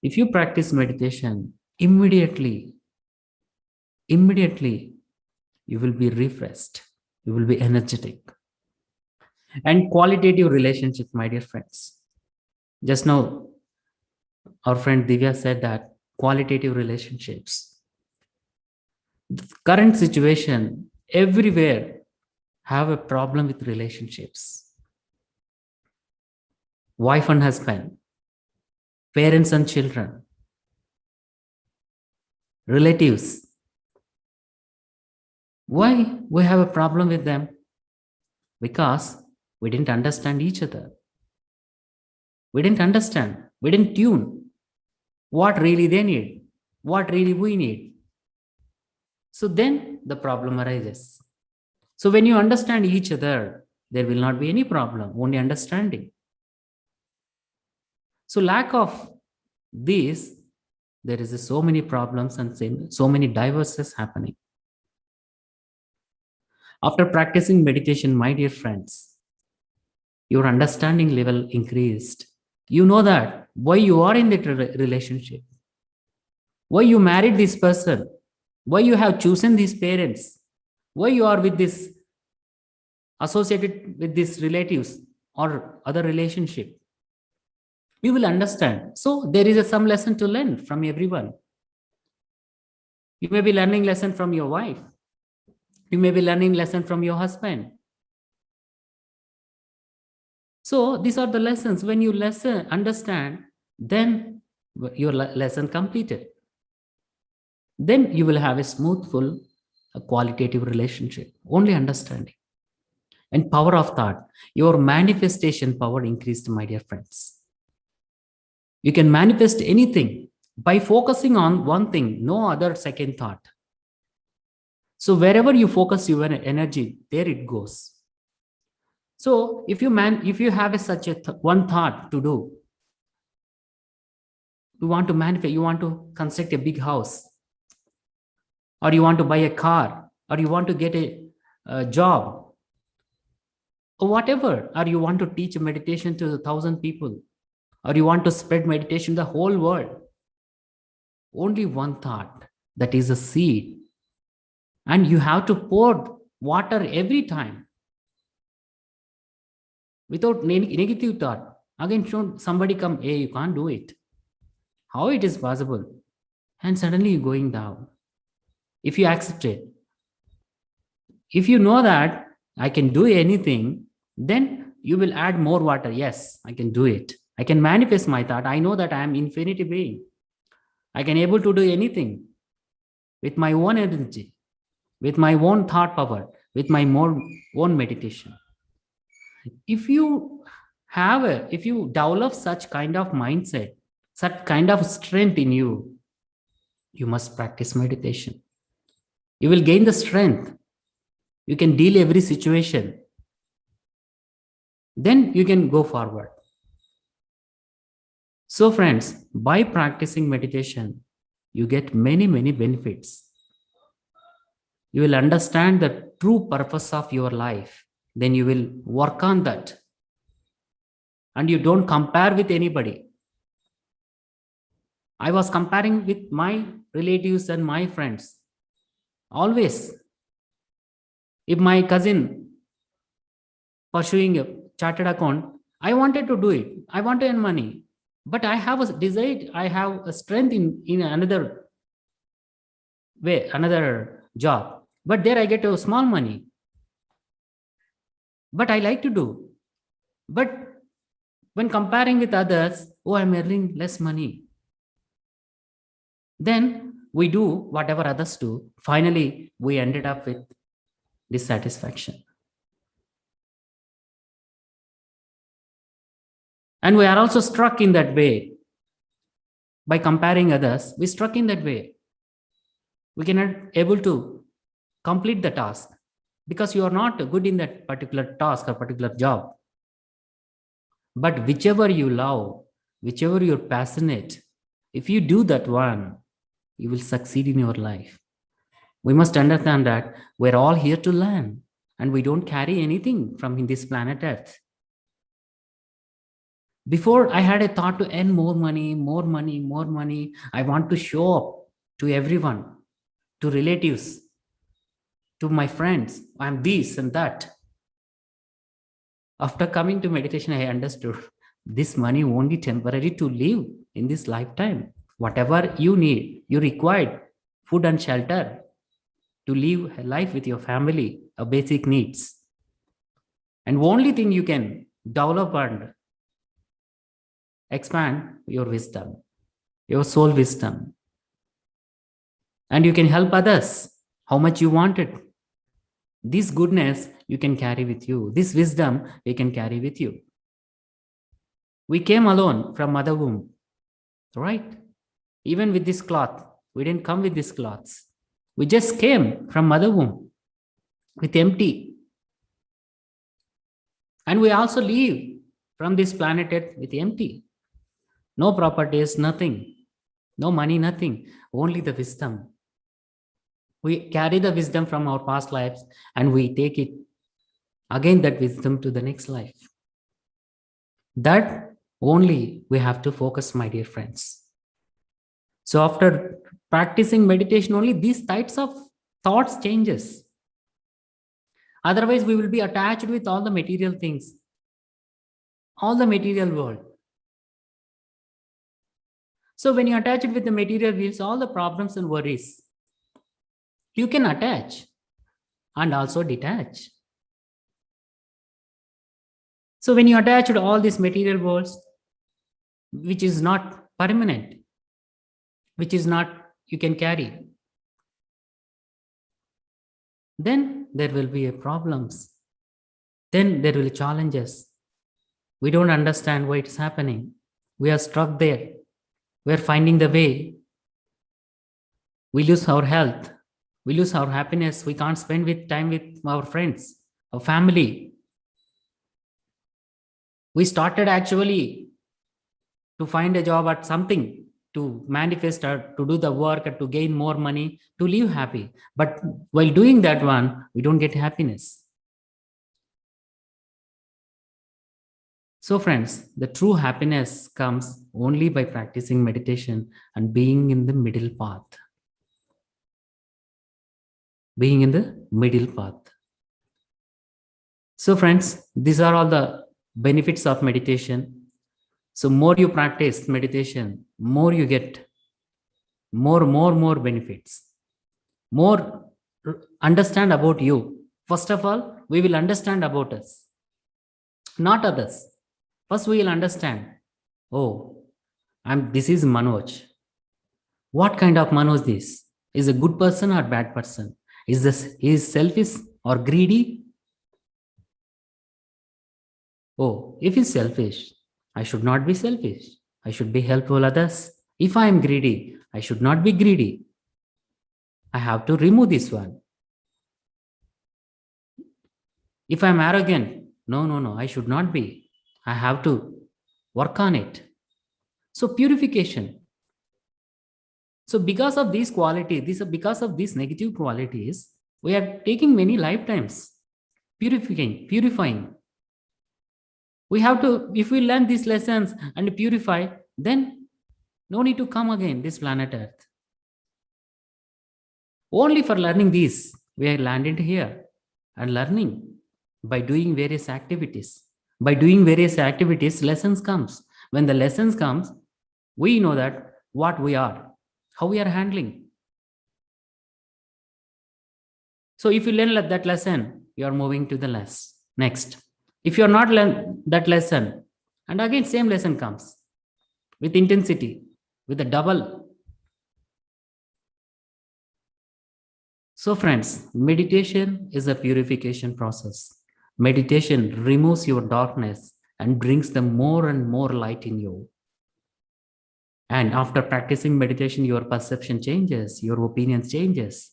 If you practice meditation, immediately you will be refreshed. You will be energetic. And qualitative relationships, my dear friends. Just now, our friend Divya said that qualitative relationships. The current situation, everywhere, have a problem with relationships. Wife and husband, parents and children, relatives. Why we have a problem with them? Because we didn't understand each other. We didn't understand. We didn't tune what really they need, what really we need. So then the problem arises. So when you understand each other, there will not be any problem, only understanding. So lack of this, there is so many problems and so many diverses happening. After practicing meditation, my dear friends, your understanding level increased. You know that why you are in that relationship, why you married this person, why you have chosen these parents, why you are with this, associated with these relatives or other relationship. You will understand. So there is some lesson to learn from everyone. You may be learning lesson from your wife. You may be learning lesson from your husband. So these are the lessons. When you understand, then your lesson completed. Then you will have a smooth, full, qualitative relationship. Only understanding. And power of thought. Your manifestation power increased, my dear friends. You can manifest anything by focusing on one thing, no other second thought. So wherever you focus your energy, there it goes. So if you have such a one thought to do, you want to manifest, you want to construct a big house, or you want to buy a car, or you want to get a job, or whatever, or you want to teach meditation to 1,000 people, or you want to spread meditation to the whole world. Only one thought, that is a seed. And you have to pour water every time without negative thought. Again, somebody come, hey, you can't do it. How it is possible? And suddenly you're going down. if you accept it. If you know that I can do anything, then you will add more water. Yes, I can do it. I can manifest my thought. I know that I am infinity being. I can able to do anything with my own energy, with my own thought power, with my own meditation. If you develop such kind of mindset, such kind of strength in you, you must practice meditation. You will gain the strength. You can deal every situation. Then you can go forward. So friends, by practicing meditation, you get many, many benefits. You will understand the true purpose of your life. Then you will work on that. And you don't compare with anybody. I was comparing with my relatives and my friends. Always. If my cousin pursuing a chartered account, I wanted to do it. I want to earn money. But I have a desire, I have a strength in another way, another job. But there I get a small money. But I like to do. But when comparing with others, oh, I'm earning less money. Then we do whatever others do. Finally, we ended up with dissatisfaction. And we are also struck in that way. By comparing others, we struck in that way. We cannot able to complete the task because you are not good in that particular task or particular job. But whichever you love, whichever you're passionate, if you do that one, you will succeed in your life. We must understand that we're all here to learn and we don't carry anything from this planet Earth. Before I had a thought to earn more money, more money, more money. I want to show up to everyone, to relatives, to my friends. I'm this and that. After coming to meditation, I understood this money only temporary to live in this lifetime. Whatever you need, you require food and shelter to live a life with your family, a basic needs. And only thing you can develop and expand your wisdom, your soul wisdom. And you can help others how much you want it. This goodness you can carry with you. This wisdom you can carry with you. We came alone from mother womb, right? Even with this cloth, we didn't come with these cloths. We just came from mother womb with empty. And we also leave from this planet Earth with empty. No properties, nothing. No money, nothing. Only the wisdom. We carry the wisdom from our past lives and we take it again, that wisdom to the next life. That only we have to focus, my dear friends. So after practicing meditation, only these types of thoughts changes. Otherwise, we will be attached with all the material things, all the material world. So when you attach it with the material wheels, all the problems and worries, you can attach and also detach. So when you attach to all these material worlds, which is not permanent, which is not you can carry, then there will be problems. Then there will be challenges. We don't understand why it's happening. We are stuck there. We are finding the way. We lose our health. We lose our happiness. We can't spend time with our friends, our family. We started actually to find a job at something, to manifest or to do the work or to gain more money, to live happy. But while doing that one, we don't get happiness. So friends, the true happiness comes only by practicing meditation and being in the middle path. Being in the middle path. So friends, these are all the benefits of meditation. So more you practice meditation, more you get more benefits. more understand about you. First of all, we will understand about us, not others. First, we will understand. Oh, this is Manoj. What kind of Manoj this? Is a good person or bad person? Is selfish or greedy? Oh, if he's selfish, I should not be selfish. I should be helpful others. If I am greedy, I should not be greedy. I have to remove this one. If I'm arrogant, no, I should not be. I have to work on it. So purification. So because of these qualities, because of these negative qualities, we are taking many lifetimes purifying. We have to, if we learn these lessons and purify, then no need to come again this planet Earth. Only for learning these, we are landed here and learning by doing various activities. By doing various activities, lessons comes. When the lessons comes, we know that what we are, how we are handling. So if you learn that lesson, you are moving to the next. If you are not learn that lesson, and again same lesson comes with intensity, with a double. So friends, meditation is a purification process. Meditation removes your darkness and brings the more and more light in you. And after practicing meditation, your perception changes, your opinions changes.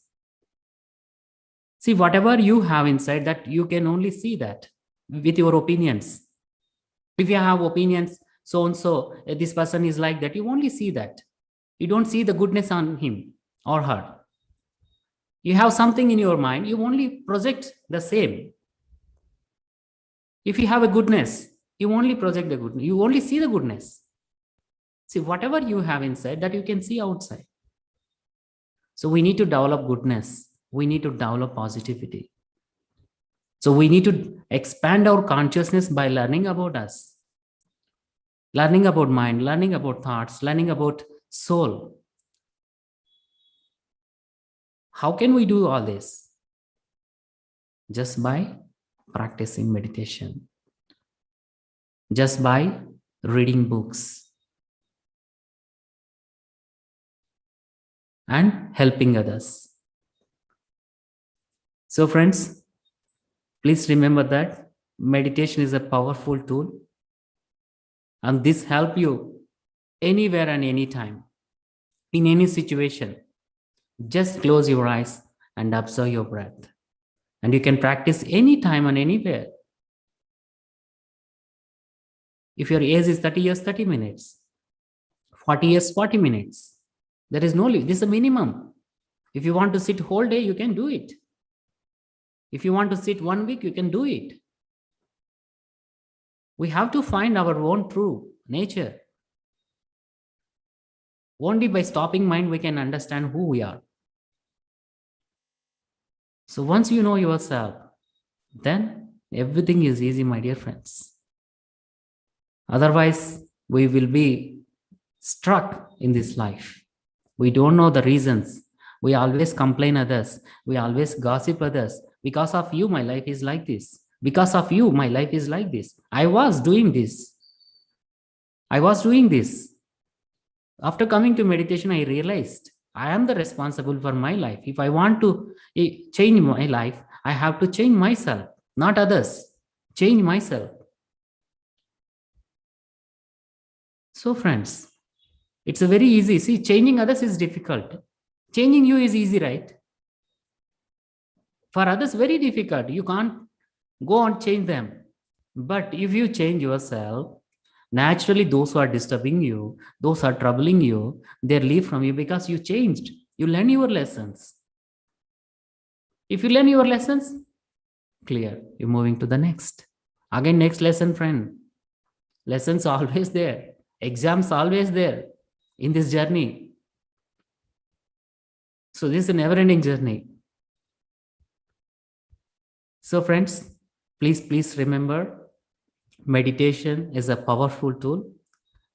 See, whatever you have inside, that you can only see that with your opinions. If you have opinions, so and so, this person is like that, you only see that. You don't see the goodness on him or her. You have something in your mind, you only project the same. If you have a goodness, you only project the goodness, you only see the goodness. See, whatever you have inside, that you can see outside. So we need to develop goodness. We need to develop positivity. So we need to expand our consciousness by learning about us, learning about mind, learning about thoughts, learning about soul. How can we do all this? Just by practicing meditation, just by reading books and helping others. So friends, please remember that meditation is a powerful tool, and this helps you anywhere and anytime, in any situation. Just close your eyes and observe your breath. And you can practice anytime and anywhere. If your age is 30 years, 30 minutes. 40 years, 40 minutes. There is no limit. This is a minimum. If you want to sit whole day, you can do it. If you want to sit 1 week, you can do it. We have to find our own true nature. Only by stopping mind, we can understand who we are. So once you know yourself, then everything is easy, my dear friends. Otherwise, we will be stuck in this life. We don't know the reasons. We always complain others. We always gossip others. Because of you, my life is like this. Because of you, my life is like this. I was doing this. After coming to meditation, I realized I am the responsible for my life. If I want to change my life, I have to change myself, not others. Change myself. So friends, it's a very easy. See, changing others is difficult. Changing you is easy, right? For others, very difficult. You can't go and change them. But if you change yourself, naturally those who are disturbing you, those who are troubling you, they leave from you because you changed. You learn your lessons. If you learn your lessons, clear, you're moving to the next. Again, next lesson, friend. Lessons always there. Exams always there in this journey. So this is a never-ending journey. So friends, please remember, meditation is a powerful tool,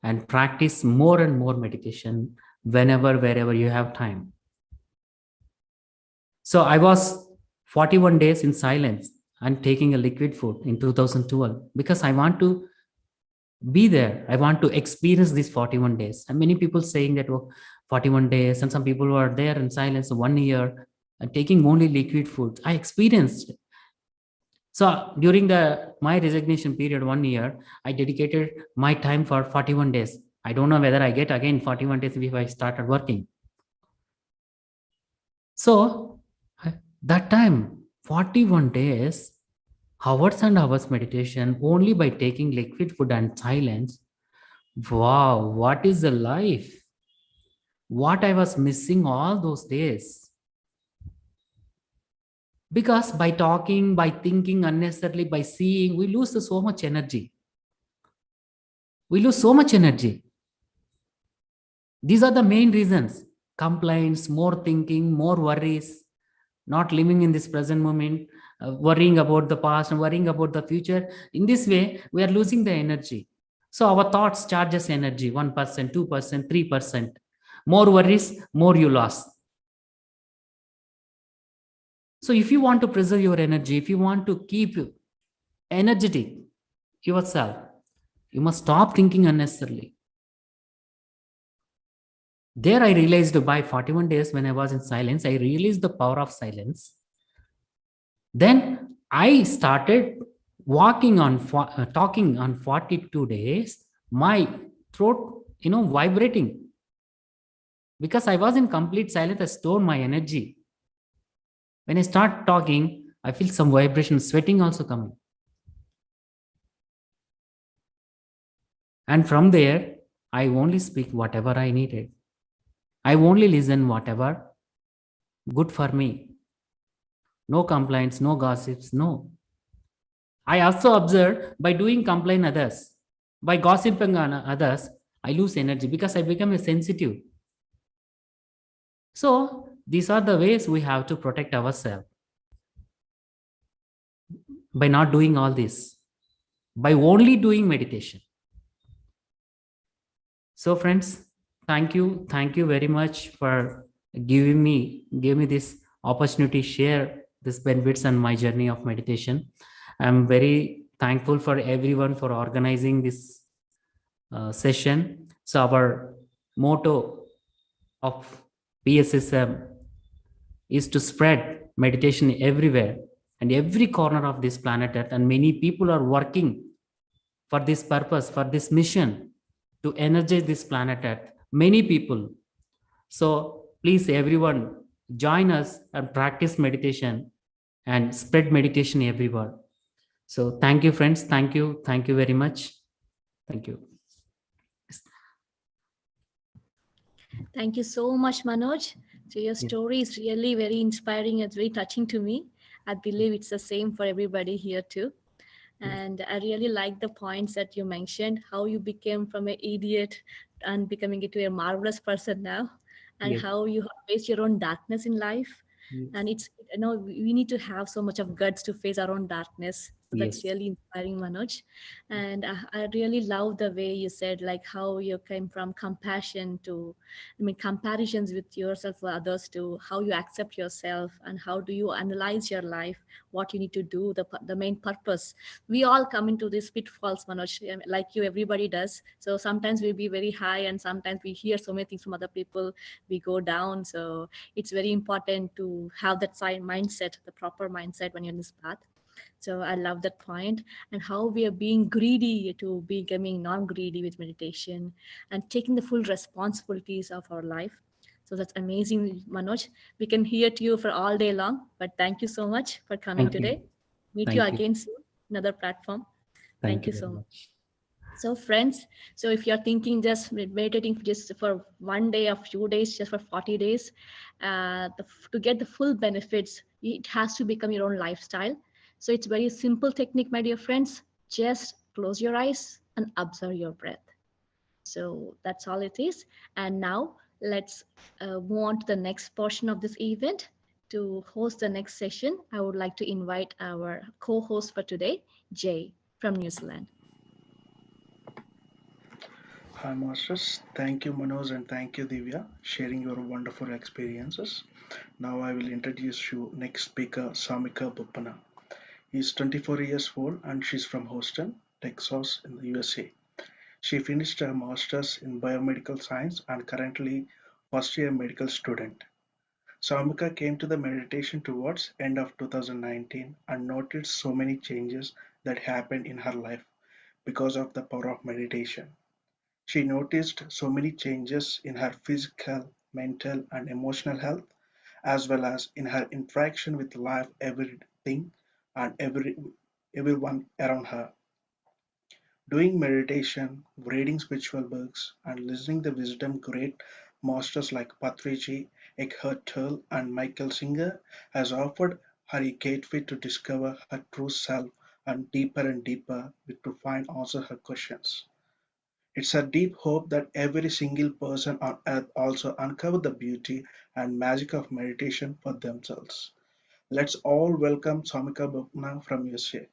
and practice more and more meditation whenever, wherever you have time. So I was 41 days in silence and taking a liquid food in 2012 because I want to be there. I want to experience these 41 days. And many people saying that, oh, 41 days, and some people were there in silence 1 year and taking only liquid food. I experienced it. So during my resignation period, 1 year, I dedicated my time for 41 days. I don't know whether I get again 41 days if I started working. So that time, 41 days, hours and hours meditation only by taking liquid food and silence. Wow, what is the life? What I was missing all those days. Because by talking, by thinking unnecessarily, by seeing, we lose so much energy. We lose so much energy. These are the main reasons. Complaints, more thinking, more worries, not living in this present moment, worrying about the past and worrying about the future. In this way, we are losing the energy. So our thoughts charges energy, 1%, 2%, 3%. More worries, more you lost. So if you want to preserve your energy, if you want to keep energetic yourself, you must stop thinking unnecessarily. There I realized by 41 days when I was in silence, I realized the power of silence. Then I started talking on 42 days, my throat, vibrating. Because I was in complete silence, I stored my energy. When I start talking, I feel some vibration, sweating also coming. And from there, I only speak whatever I needed. I only listen whatever good for me. No complaints, no gossips, no. I also observed by doing complaint others, by gossiping on others, I lose energy because I become a sensitive. So these are the ways we have to protect ourselves. By not doing all this, by only doing meditation. So friends, thank you very much for giving me this opportunity to share this benefits and my journey of meditation. I'm very thankful for everyone for organizing this session. So our motto of PSSM is to spread meditation everywhere and every corner of this planet Earth, and many people are working for this purpose, for this mission, to energize this planet Earth. Many people. So please, everyone, join us and practice meditation and spread meditation everywhere. So thank you, friends. Thank you very much. Thank you. Thank you so much, Manoj. So your story is really very inspiring. It's very touching to me. I believe it's the same for everybody here too. And I really like the points that you mentioned, how you became from an idiot and becoming into a marvelous person now, and how you faced your own darkness in life. And it's, we need to have so much of guts to face our own darkness. So that's really inspiring, Manoj. And I really love the way you said, like how you came from compassion to, comparisons with yourself or others, to how you accept yourself and how do you analyze your life, what you need to do, the main purpose. We all come into these pitfalls, Manoj, like you, everybody does. So sometimes we'll be very high and sometimes we hear so many things from other people, we go down. So it's very important to have that mindset, the proper mindset when you're in this path. So I love that point, and how we are being greedy to becoming non-greedy with meditation and taking the full responsibilities of our life. So that's amazing, Manoj. We can hear to you for all day long, but thank you so much for coming today. Meet you again soon, another platform. Thank you so much. So friends, so if you're thinking just meditating just for 1 day or few days, just for 40 days, to get the full benefits, it has to become your own lifestyle. So it's very simple technique, my dear friends. Just close your eyes and observe your breath. So that's all it is. And now let's move on to the next portion of this event. To host the next session, I would like to invite our co-host for today, Jay from New Zealand. Hi, Masters. Thank you, Manoj, and thank you, Divya, sharing your wonderful experiences. Now I will introduce you next speaker, Samika Buppana. She's 24 years old and she's from Houston, Texas, in the USA. She finished her master's in biomedical science and currently first year medical student. Samika came to the meditation towards end of 2019 and noted so many changes that happened in her life because of the power of meditation. She noticed so many changes in her physical, mental, and emotional health, as well as in her interaction with life, everything, and everyone around her. Doing meditation, reading spiritual books, and listening to wisdom great masters like Patriji, Eckhart Tolle, and Michael Singer has offered her a gateway to discover her true self and deeper to find answer her questions. It's a deep hope that every single person on earth also uncover the beauty and magic of meditation for themselves. Let's all welcome Samika Bhupna from USA.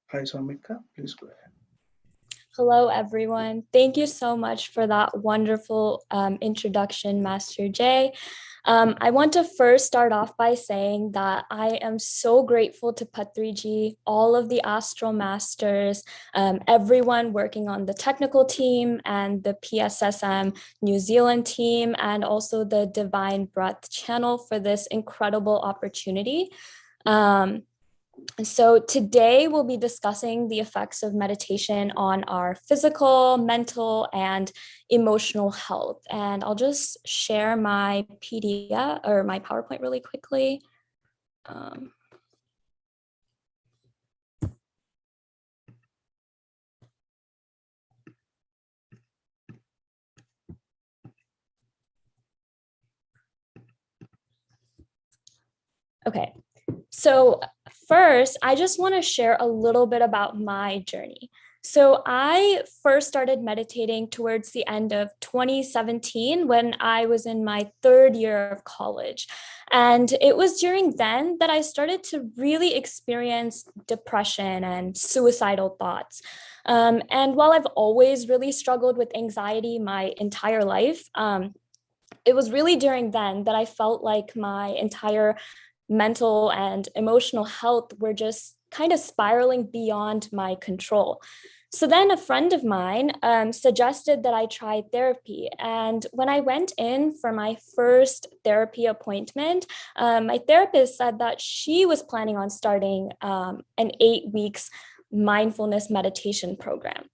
Hi Samika, please go ahead. Hello, everyone. Thank you so much for that wonderful introduction, Master Jay. I want to first start off by saying that I am so grateful to Patriji, all of the astral masters, everyone working on the technical team and the PSSM New Zealand team, and also the Divine Breath channel for this incredible opportunity. So today we'll be discussing the effects of meditation on our physical, mental, and emotional health. And I'll just share my PDF or my PowerPoint really quickly. Okay, so first, I just want to share a little bit about my journey. So I first started meditating towards the end of 2017 when I was in my third year of college. And it was during then that I started to really experience depression and suicidal thoughts. And while I've always really struggled with anxiety my entire life, it was really during then that I felt like my entire mental and emotional health were just kind of spiraling beyond my control. So then a friend of mine suggested that I try therapy. And when I went in for my first therapy appointment, my therapist said that she was planning on starting an 8 weeks mindfulness meditation program.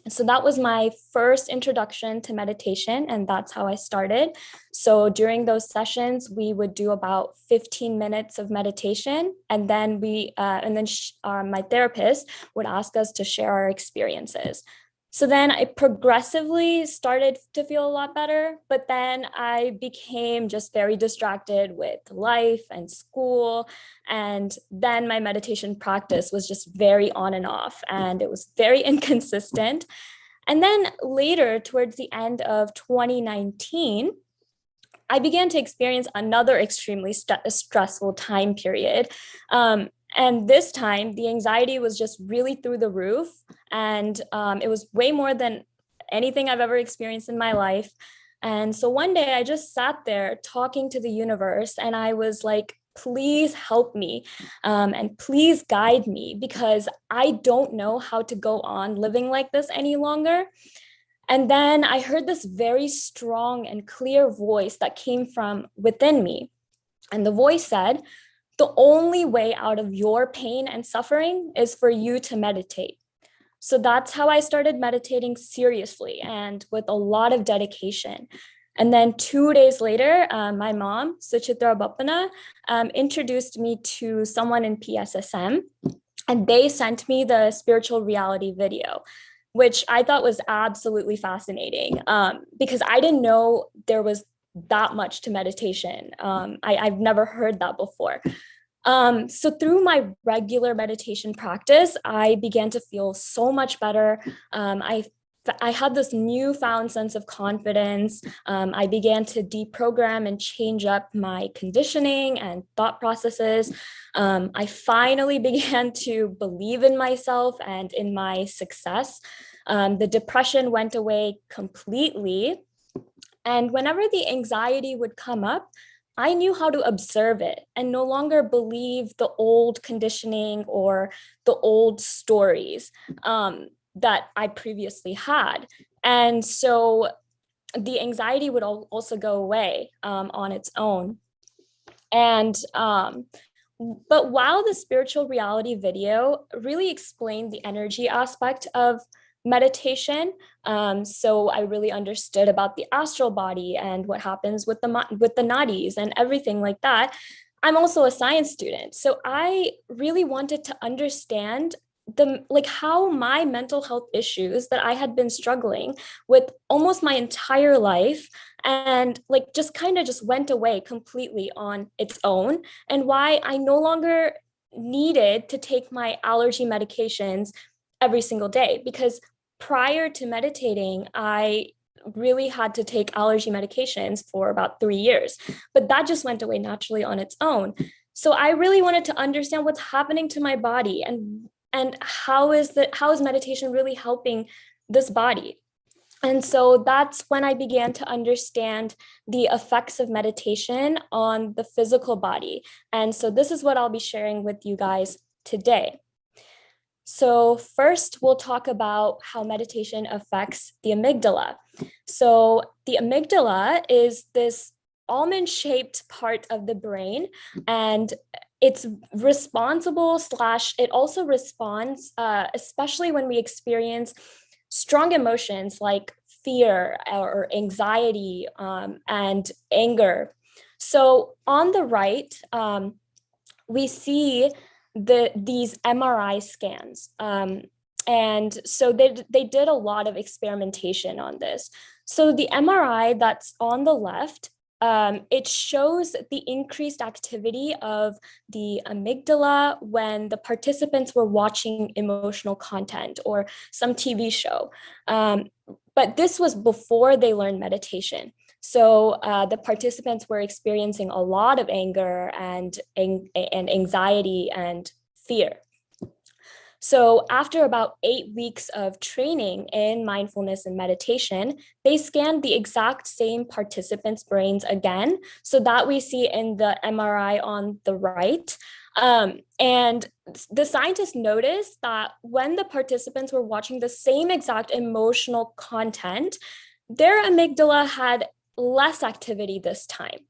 So that was my first introduction to meditation, and that's how I started. So during those sessions, we would do about 15 minutes of meditation, and then my therapist would ask us to share our experiences. So then I progressively started to feel a lot better, but then I became just very distracted with life and school. And then my meditation practice was just very on and off, and it was very inconsistent. And then later, towards the end of 2019, I began to experience another extremely stressful time period. And this time, the anxiety was just really through the roof. And it was way more than anything I've ever experienced in my life. And so one day I just sat there talking to the universe, and I was like, please help me and please guide me, because I don't know how to go on living like this any longer. And then I heard this very strong and clear voice that came from within me. And the voice said, the only way out of your pain and suffering is for you to meditate. So that's how I started meditating seriously and with a lot of dedication. And then 2 days later, my mom, Suchitra Bapana, introduced me to someone in PSSM, and they sent me the spiritual reality video, which I thought was absolutely fascinating because I didn't know there was that much to meditation. I've never heard that before. So through my regular meditation practice, I began to feel so much better. I I had this newfound sense of confidence. I began to deprogram and change up my conditioning and thought processes. I finally began to believe in myself and in my success. The depression went away completely. And whenever the anxiety would come up, I knew how to observe it and no longer believe the old conditioning or the old stories that I previously had. And so the anxiety would also go away on its own. And but while the spiritual reality video really explained the energy aspect of meditation, so I really understood about the astral body and what happens with the nadis and everything like that. I'm also a science student, so I really wanted to understand how my mental health issues that I had been struggling with almost my entire life and just went away completely on its own, and why I no longer needed to take my allergy medications every single day. Because prior to meditating, I really had to take allergy medications for about 3 years, but that just went away naturally on its own. So I really wanted to understand what's happening to my body, and how is meditation really helping this body. And so that's when I began to understand the effects of meditation on the physical body. And so this is what I'll be sharing with you guys today. So first, we'll talk about how meditation affects the amygdala. So the amygdala is this almond-shaped part of the brain, and it's responsible / it also responds, especially when we experience strong emotions like fear or anxiety and anger. So on the right, we see these MRI scans. And so they did a lot of experimentation on this. So the MRI that's on the left, it shows the increased activity of the amygdala when the participants were watching emotional content or some TV show. But this was before they learned meditation. So the participants were experiencing a lot of anger and anxiety and fear. So after about 8 weeks of training in mindfulness and meditation, they scanned the exact same participants' brains again. So that we see in the MRI on the right. And the scientists noticed that when the participants were watching the same exact emotional content, their amygdala had less activity this time.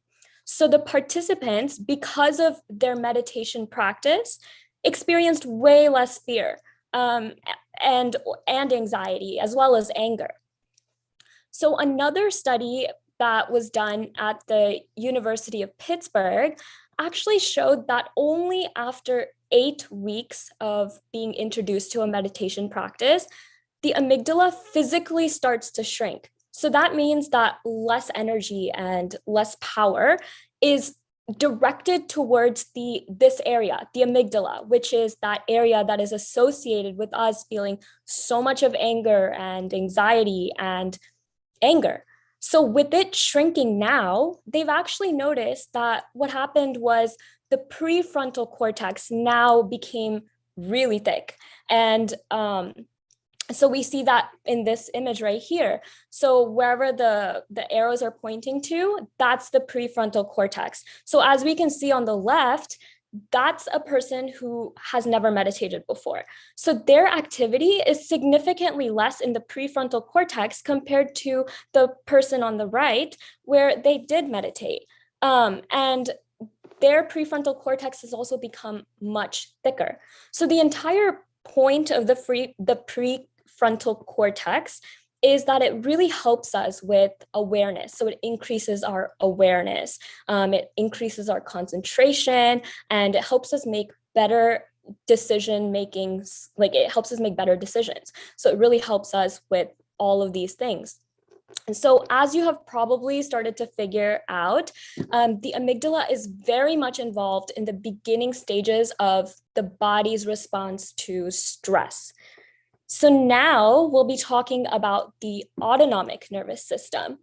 So the participants, because of their meditation practice, experienced way less fear and anxiety, as well as anger. So another study that was done at the University of Pittsburgh actually showed that only after 8 weeks of being introduced to a meditation practice, the amygdala physically starts to shrink. So that means that less energy and less power is directed towards this area, the amygdala, which is that area that is associated with us feeling so much of anger and anxiety and anger. So with it shrinking now, they've actually noticed that what happened was the prefrontal cortex now became really thick. And so we see that in this image right here. So wherever the arrows are pointing to, that's the prefrontal cortex. So as we can see on the left, that's a person who has never meditated before. So their activity is significantly less in the prefrontal cortex compared to the person on the right, where they did meditate. And their prefrontal cortex has also become much thicker. So the entire point of the prefrontal cortex is that it really helps us with awareness. So it increases our awareness, it increases our concentration, and it helps us make better decision makings. Like it helps us make better decisions. So it really helps us with all of these things. And so as you have probably started to figure out, the amygdala is very much involved in the beginning stages of the body's response to stress. So now we'll be talking about the autonomic nervous system.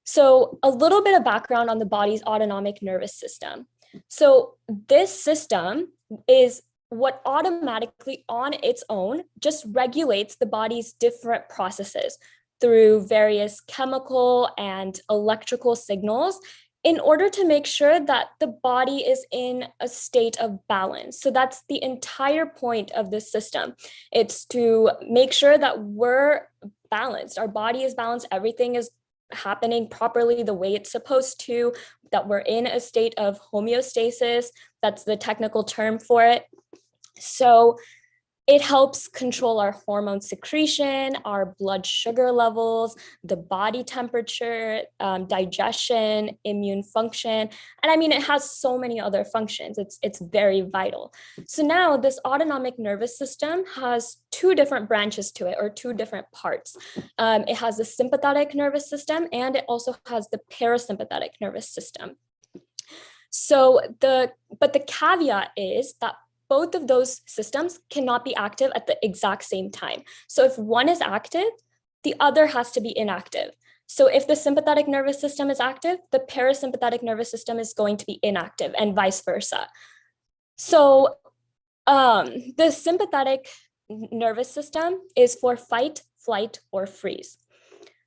So a little bit of background on the body's autonomic nervous system. So this system is what automatically on its own just regulates the body's different processes through various chemical and electrical signals in order to make sure that the body is in a state of balance. So that's the entire point of this system. It's to make sure that we're balanced, our body is balanced, everything is happening properly the way it's supposed to, that we're in a state of homeostasis. That's the technical term for it. So it helps control our hormone secretion, our blood sugar levels, the body temperature, digestion, immune function. And I mean, it has so many other functions. It's very vital. So now this autonomic nervous system has two different branches to it, or two different parts. It has the sympathetic nervous system, and it also has the parasympathetic nervous system. So but the caveat is that both of those systems cannot be active at the exact same time. So if one is active, the other has to be inactive. So if the sympathetic nervous system is active, the parasympathetic nervous system is going to be inactive, and vice versa. So the sympathetic nervous system is for fight, flight, or freeze.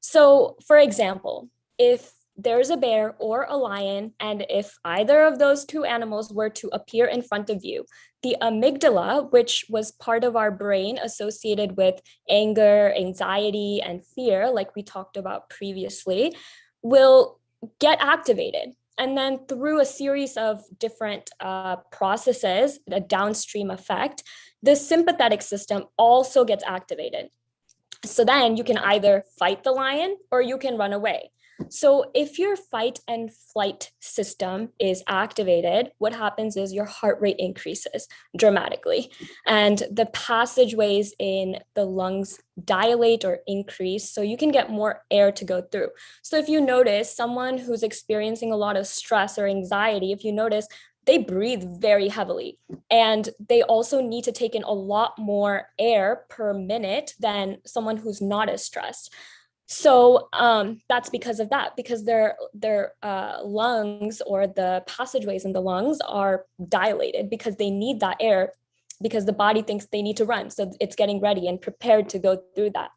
So for example, if there's a bear or a lion, and if either of those two animals were to appear in front of you, the amygdala, which was part of our brain associated with anger, anxiety, and fear, like we talked about previously, will get activated. And then through a series of different processes, a downstream effect, the sympathetic system also gets activated. So then you can either fight the lion or you can run away. So if your fight and flight system is activated, what happens is your heart rate increases dramatically, and the passageways in the lungs dilate or increase, so you can get more air to go through. So if you notice someone who's experiencing a lot of stress or anxiety, if you notice, they breathe very heavily, and they also need to take in a lot more air per minute than someone who's not as stressed. So that's because of that, because their lungs, or the passageways in the lungs, are dilated because they need that air, because the body thinks they need to run. So it's getting ready and prepared to go through that.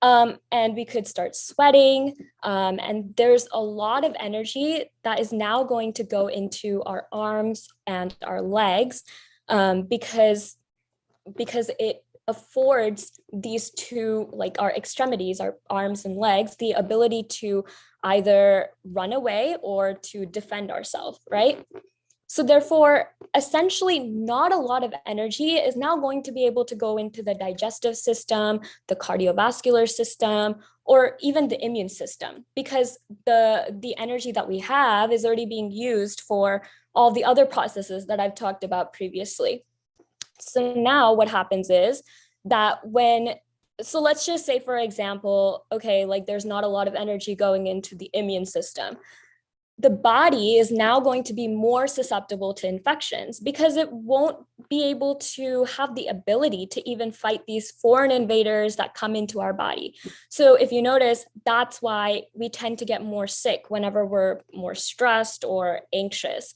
And we could start sweating. And there's a lot of energy that is now going to go into our arms and our legs, because it affords these two, like our extremities, our arms and legs, the ability to either run away or to defend ourselves, right? So therefore, essentially, not a lot of energy is now going to be able to go into the digestive system, the cardiovascular system, or even the immune system, because the energy that we have is already being used for all the other processes that I've talked about previously. So now what happens is that so let's just say, for example, okay, like there's not a lot of energy going into the immune system. The body is now going to be more susceptible to infections because it won't be able to have the ability to even fight these foreign invaders that come into our body. So if you notice, that's why we tend to get more sick whenever we're more stressed or anxious.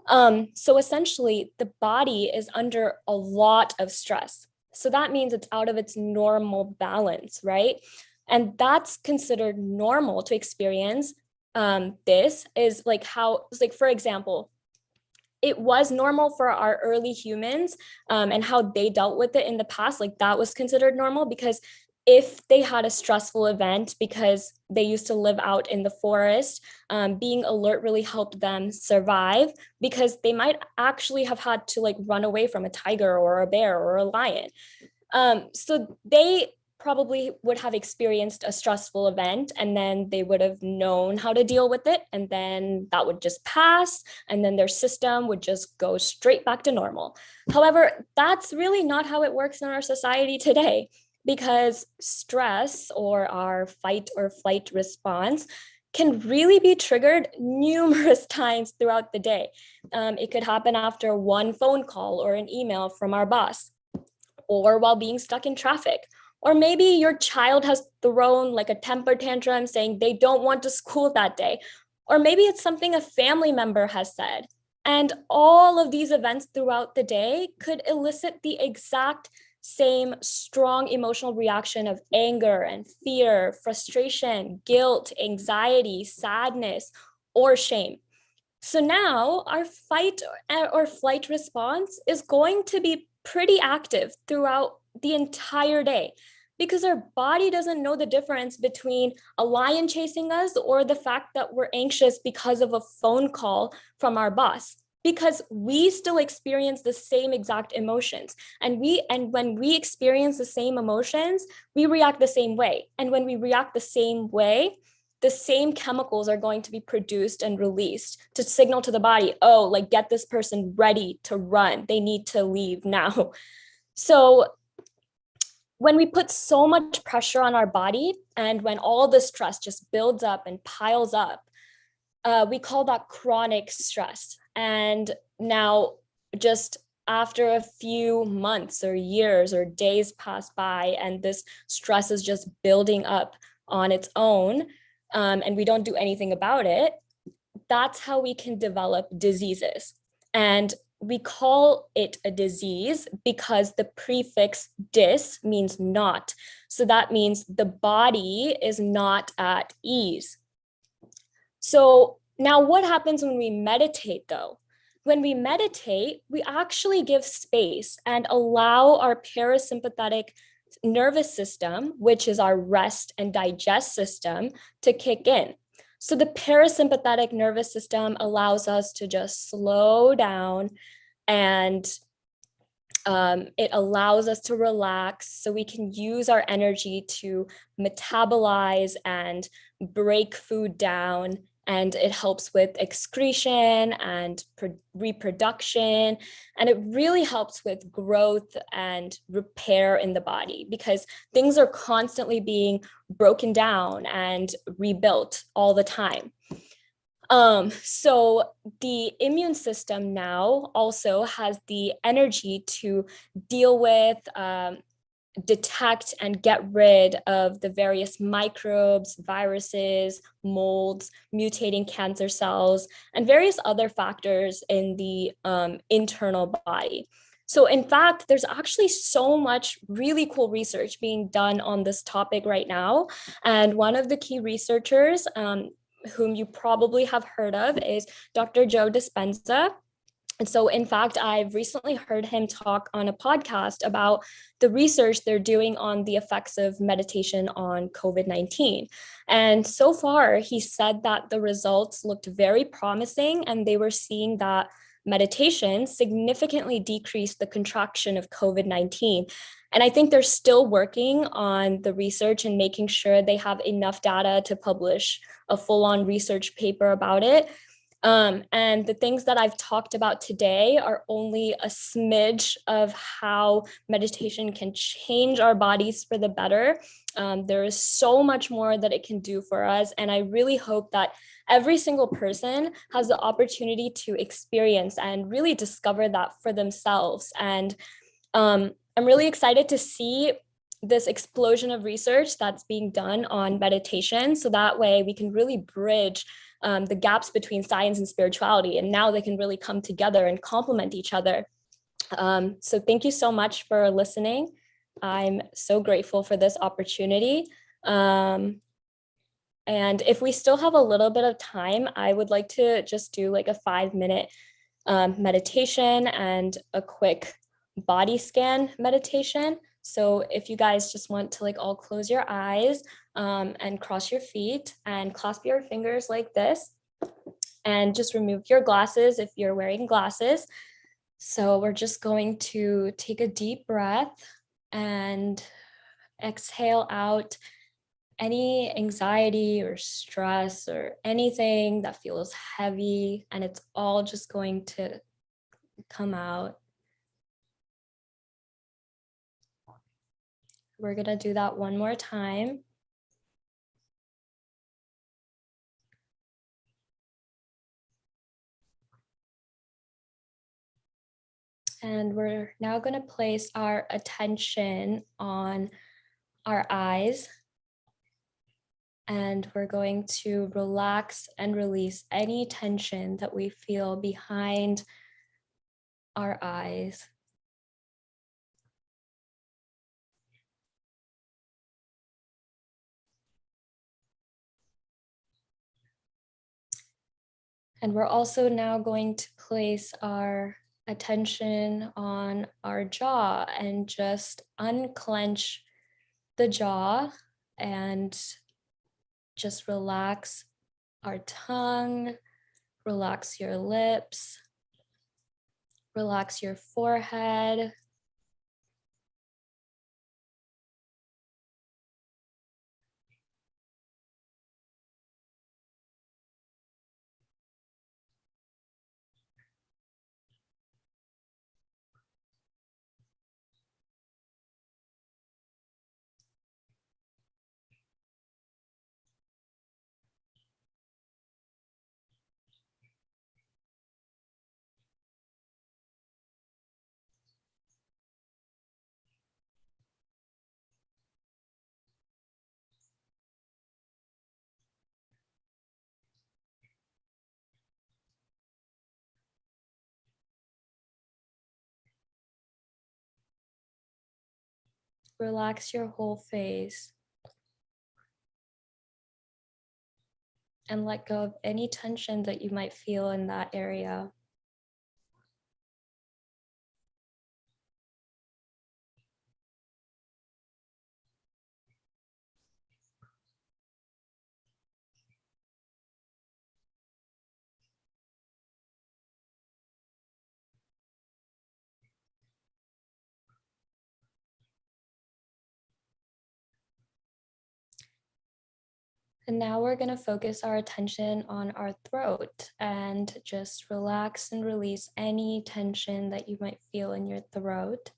So essentially, the body is under a lot of stress. So that means it's out of its normal balance, right? And that's considered normal to experience. This is like for example, it was normal for our early humans and how they dealt with it in the past. Like that was considered normal, because if they had a stressful event because they used to live out in the forest, being alert really helped them survive, because they might actually have had to like run away from a tiger or a bear or a lion. So they probably would have experienced a stressful event, and then they would have known how to deal with it, and then that would just pass, and then their system would just go straight back to normal. However, that's really not how it works in our society today, because stress, or our fight or flight response, can really be triggered numerous times throughout the day. It could happen after one phone call or an email from our boss, or while being stuck in traffic. Or maybe your child has thrown like a temper tantrum saying they don't want to school that day. Or maybe it's something a family member has said. And all of these events throughout the day could elicit the exact same strong emotional reaction of anger and fear, frustration, guilt, anxiety, sadness, or shame. So now our fight or flight response is going to be pretty active throughout the entire day, because our body doesn't know the difference between a lion chasing us or the fact that we're anxious because of a phone call from our boss, because we still experience the same exact emotions. And when we experience the same emotions, we react the same way. And when we react the same way, the same chemicals are going to be produced and released to signal to the body, oh, like get this person ready to run. They need to leave now. So when we put so much pressure on our body and when all the stress just builds up and piles up, we call that chronic stress. And now just after a few months or years or days pass by and this stress is just building up on its own, and we don't do anything about it, that's how we can develop diseases. And we call it a disease because the prefix dis means not. So that means the body is not at ease. So now what happens when we meditate though? When we meditate, we actually give space and allow our parasympathetic nervous system, which is our rest and digest system, to kick in. So the parasympathetic nervous system allows us to just slow down, and it allows us to relax so we can use our energy to metabolize and break food down. And it helps with excretion and reproduction. And it really helps with growth and repair in the body, because things are constantly being broken down and rebuilt all the time. So the immune system now also has the energy to deal with, detect and get rid of the various microbes, viruses, molds, mutating cancer cells, and various other factors in the internal body. So in fact, there's actually so much really cool research being done on this topic right now. And one of the key researchers, whom you probably have heard of, is Dr. Joe Dispenza. And so, in fact, I've recently heard him talk on a podcast about the research they're doing on the effects of meditation on COVID-19. And so far, he said that the results looked very promising, and they were seeing that meditation significantly decreased the contraction of COVID-19. And I think they're still working on the research and making sure they have enough data to publish a full-on research paper about it. And the things that I've talked about today are only a smidge of how meditation can change our bodies for the better. There is so much more that it can do for us. And I really hope that every single person has the opportunity to experience and really discover that for themselves. And I'm really excited to see this explosion of research that's being done on meditation. So that way we can really bridge the gaps between science and spirituality, and now they can really come together and complement each other. So thank you so much for listening. I'm so grateful for this opportunity. And if we still have a little bit of time, I would like to just do like a 5-minute meditation and a quick body scan meditation. So if you guys just want to like all close your eyes and cross your feet and clasp your fingers like this, and just remove your glasses if you're wearing glasses. So we're just going to take a deep breath and exhale out any anxiety or stress or anything that feels heavy, and it's all just going to come out. We're going to do that one more time. And we're now going to place our attention on our eyes. And we're going to relax and release any tension that we feel behind our eyes. And we're also now going to place our attention on our jaw and just unclench the jaw and just relax our tongue, relax your lips, relax your forehead. Relax your whole face and let go of any tension that you might feel in that area. And now we're going to focus our attention on our throat and just relax and release any tension that you might feel in your throat.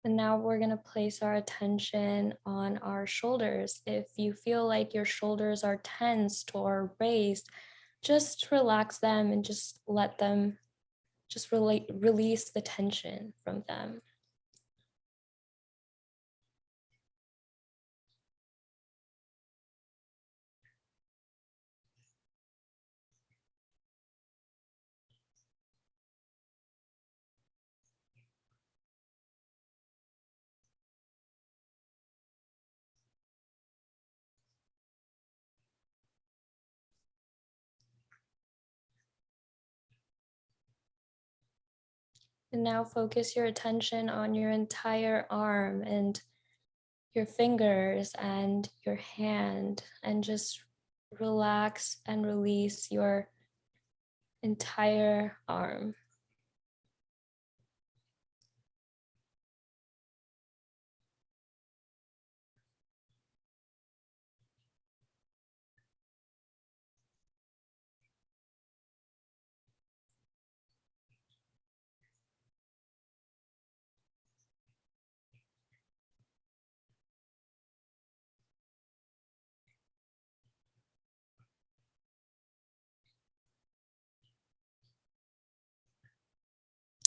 And now we're going to place our attention on our shoulders. If you feel like your shoulders are tensed or raised, just relax them and just let them, just release the tension from them. And now focus your attention on your entire arm and your fingers and your hand, and just relax and release your entire arm.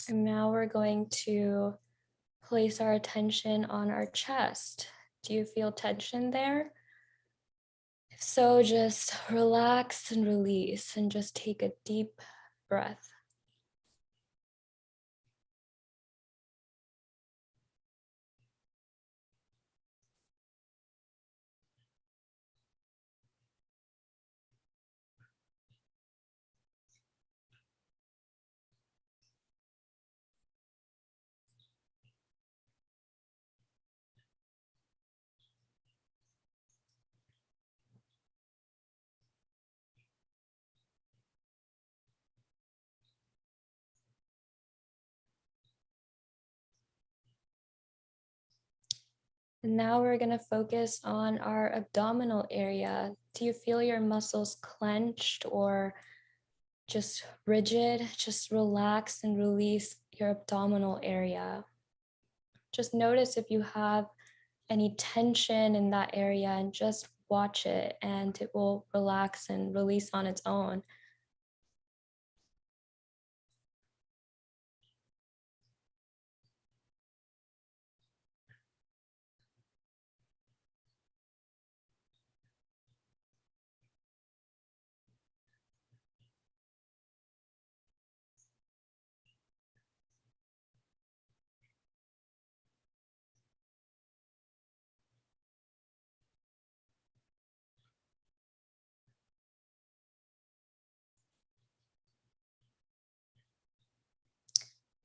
And now we're going to place our attention on our chest. Do you feel tension there? If so, just relax and release and just take a deep breath. And now we're going to focus on our abdominal area. Do you feel your muscles clenched or just rigid? Just relax and release your abdominal area. Just notice if you have any tension in that area and just watch it, and it will relax and release on its own.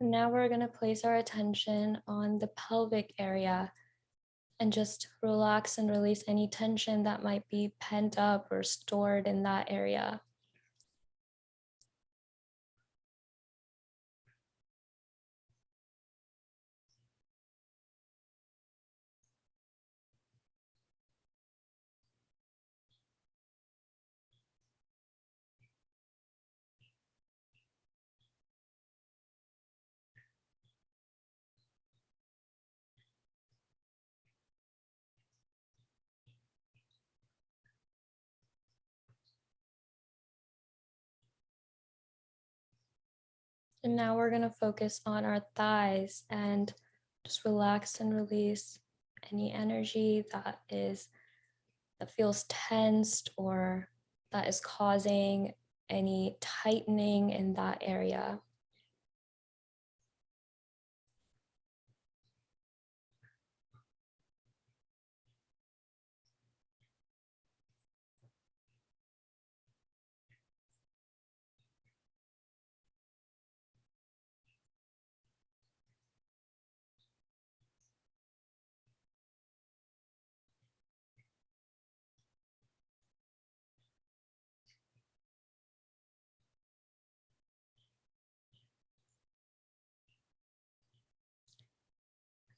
Now we're going to place our attention on the pelvic area and just relax and release any tension that might be pent up or stored in that area. And now we're going to focus on our thighs and just relax and release any energy that feels tensed or that is causing any tightening in that area.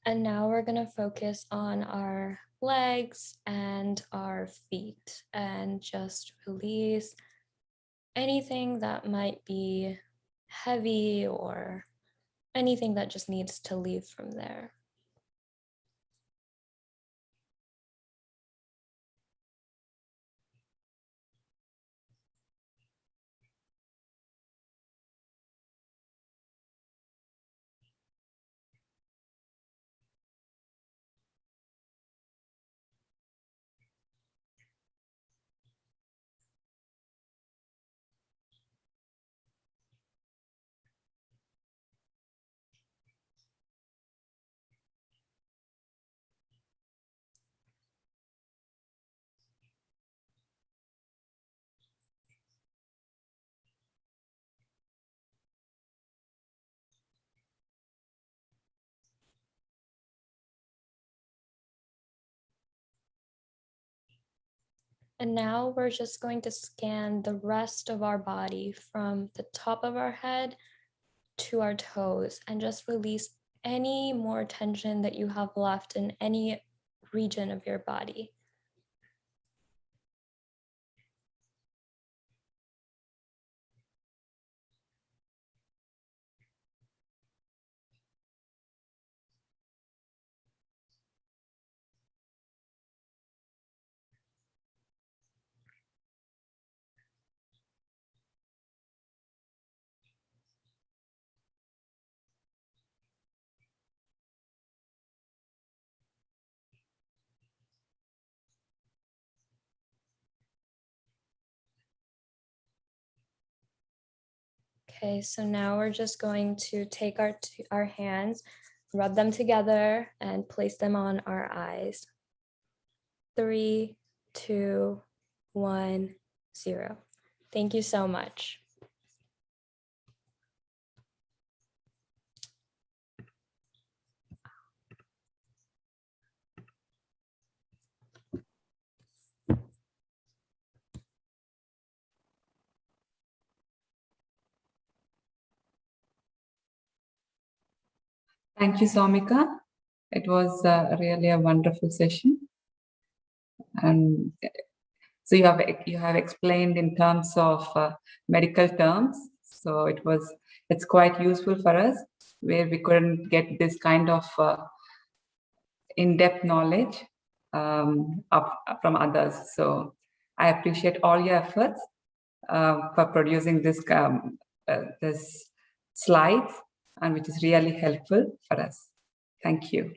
And now we're going to focus on our legs and our feet and just release anything that might be heavy or anything that just needs to leave from there. And now we're just going to scan the rest of our body from the top of our head to our toes and just release any more tension that you have left in any region of your body. Okay, so now we're just going to take our hands, rub them together, and place them on our eyes. 3, 2, 1, 0. Thank you so much. Thank you, Soumika. It was really a wonderful session. And so you have explained in terms of medical terms. So it's quite useful for us, where we couldn't get this kind of in-depth knowledge from others. So I appreciate all your efforts for producing this slides, and which is really helpful for us. Thank you.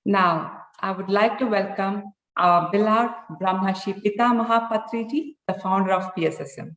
Now, I would like to welcome our beloved Brahmarshi Pitamaha Patriji, the founder of PSSM.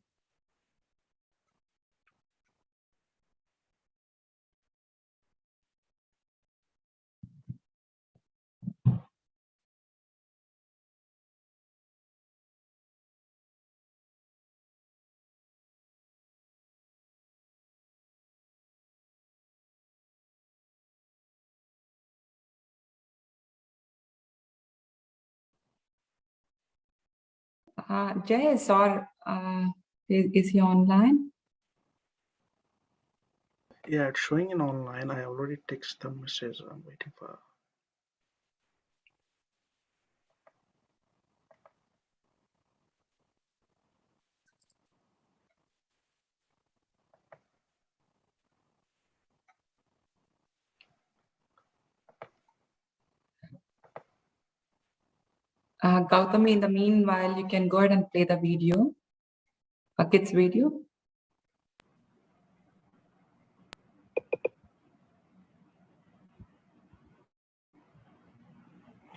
Jay, or is he online? Yeah, it's showing in online. I already texted the message. I'm waiting for. Gautami, in the meanwhile, you can go ahead and play the video, a kid's video.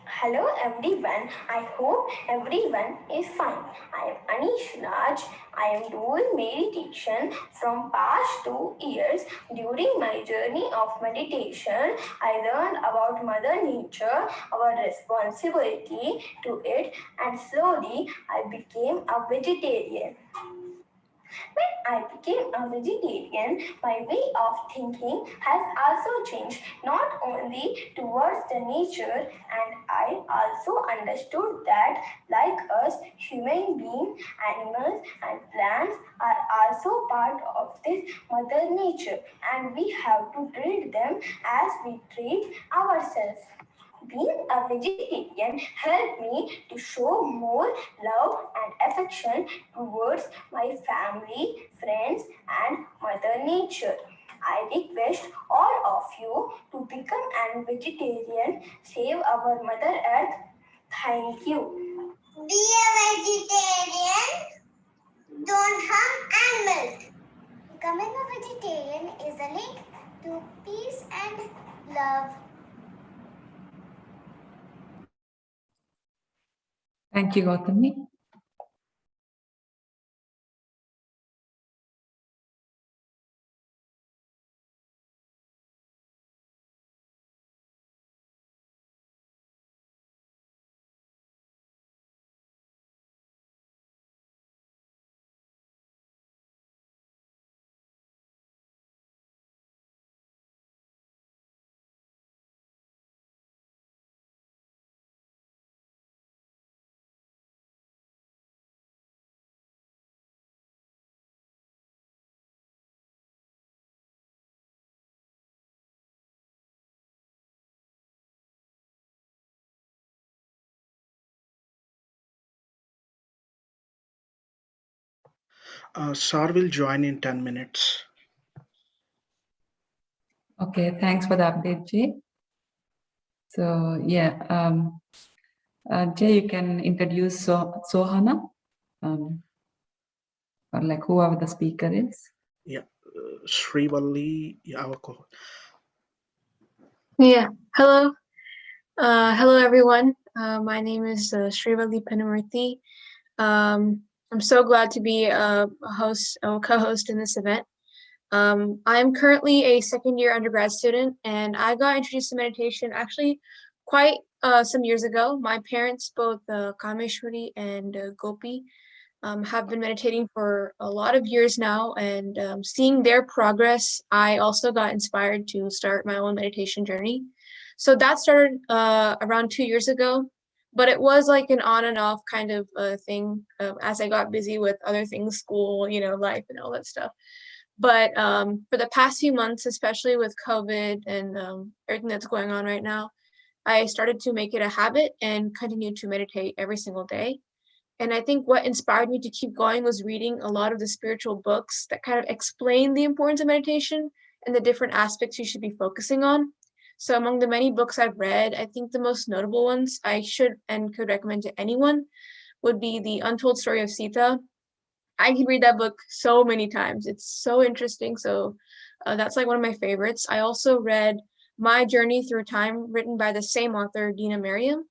Hello everyone, I hope everyone is fine. I am Anish Raj. I am doing meditation from past 2 years. During my journey of meditation, I learned about Mother Nature, our responsibility to it, and slowly I became a vegetarian. When I became a vegetarian, my way of thinking has also changed, not only towards the nature, and I also understood that, like us, human beings, animals, and plants are also part of this Mother Nature, and we have to treat them as we treat ourselves. Being a vegetarian helped me to show more love and affection towards my family, friends, and Mother Nature. I request all of you to become a vegetarian, save our Mother Earth. Thank you. Be a vegetarian. Don't harm animals. Becoming a vegetarian is a link to peace and love. Thank you, Gautami. Sar will join in 10 minutes. Okay, thanks for the update, Jay. So yeah, Jay, you can introduce Sohana, or like whoever the speaker is. Yeah, Srivalli, our co. Yeah, hello. Hello, everyone. My name is Srivalli Penamurthy. I'm so glad to be a co-host in this event. I'm currently a second-year undergrad student, and I got introduced to meditation actually quite some years ago. My parents, both Kameshwari and Gopi, have been meditating for a lot of years now, and seeing their progress, I also got inspired to start my own meditation journey. So that started around 2 years ago but it was like an on and off kind of thing as I got busy with other things, school, life and all that stuff. But for the past few months, especially with COVID and everything that's going on right now, I started to make it a habit and continue to meditate every single day. And I think what inspired me to keep going was reading a lot of the spiritual books that kind of explain the importance of meditation and the different aspects you should be focusing on. So among the many books I've read, I think the most notable ones I should and could recommend to anyone would be The Untold Story of Sita. I can read that book so many times. It's so interesting. So that's like one of my favorites. I also read My Journey Through Time, written by the same author, Dina Merriam,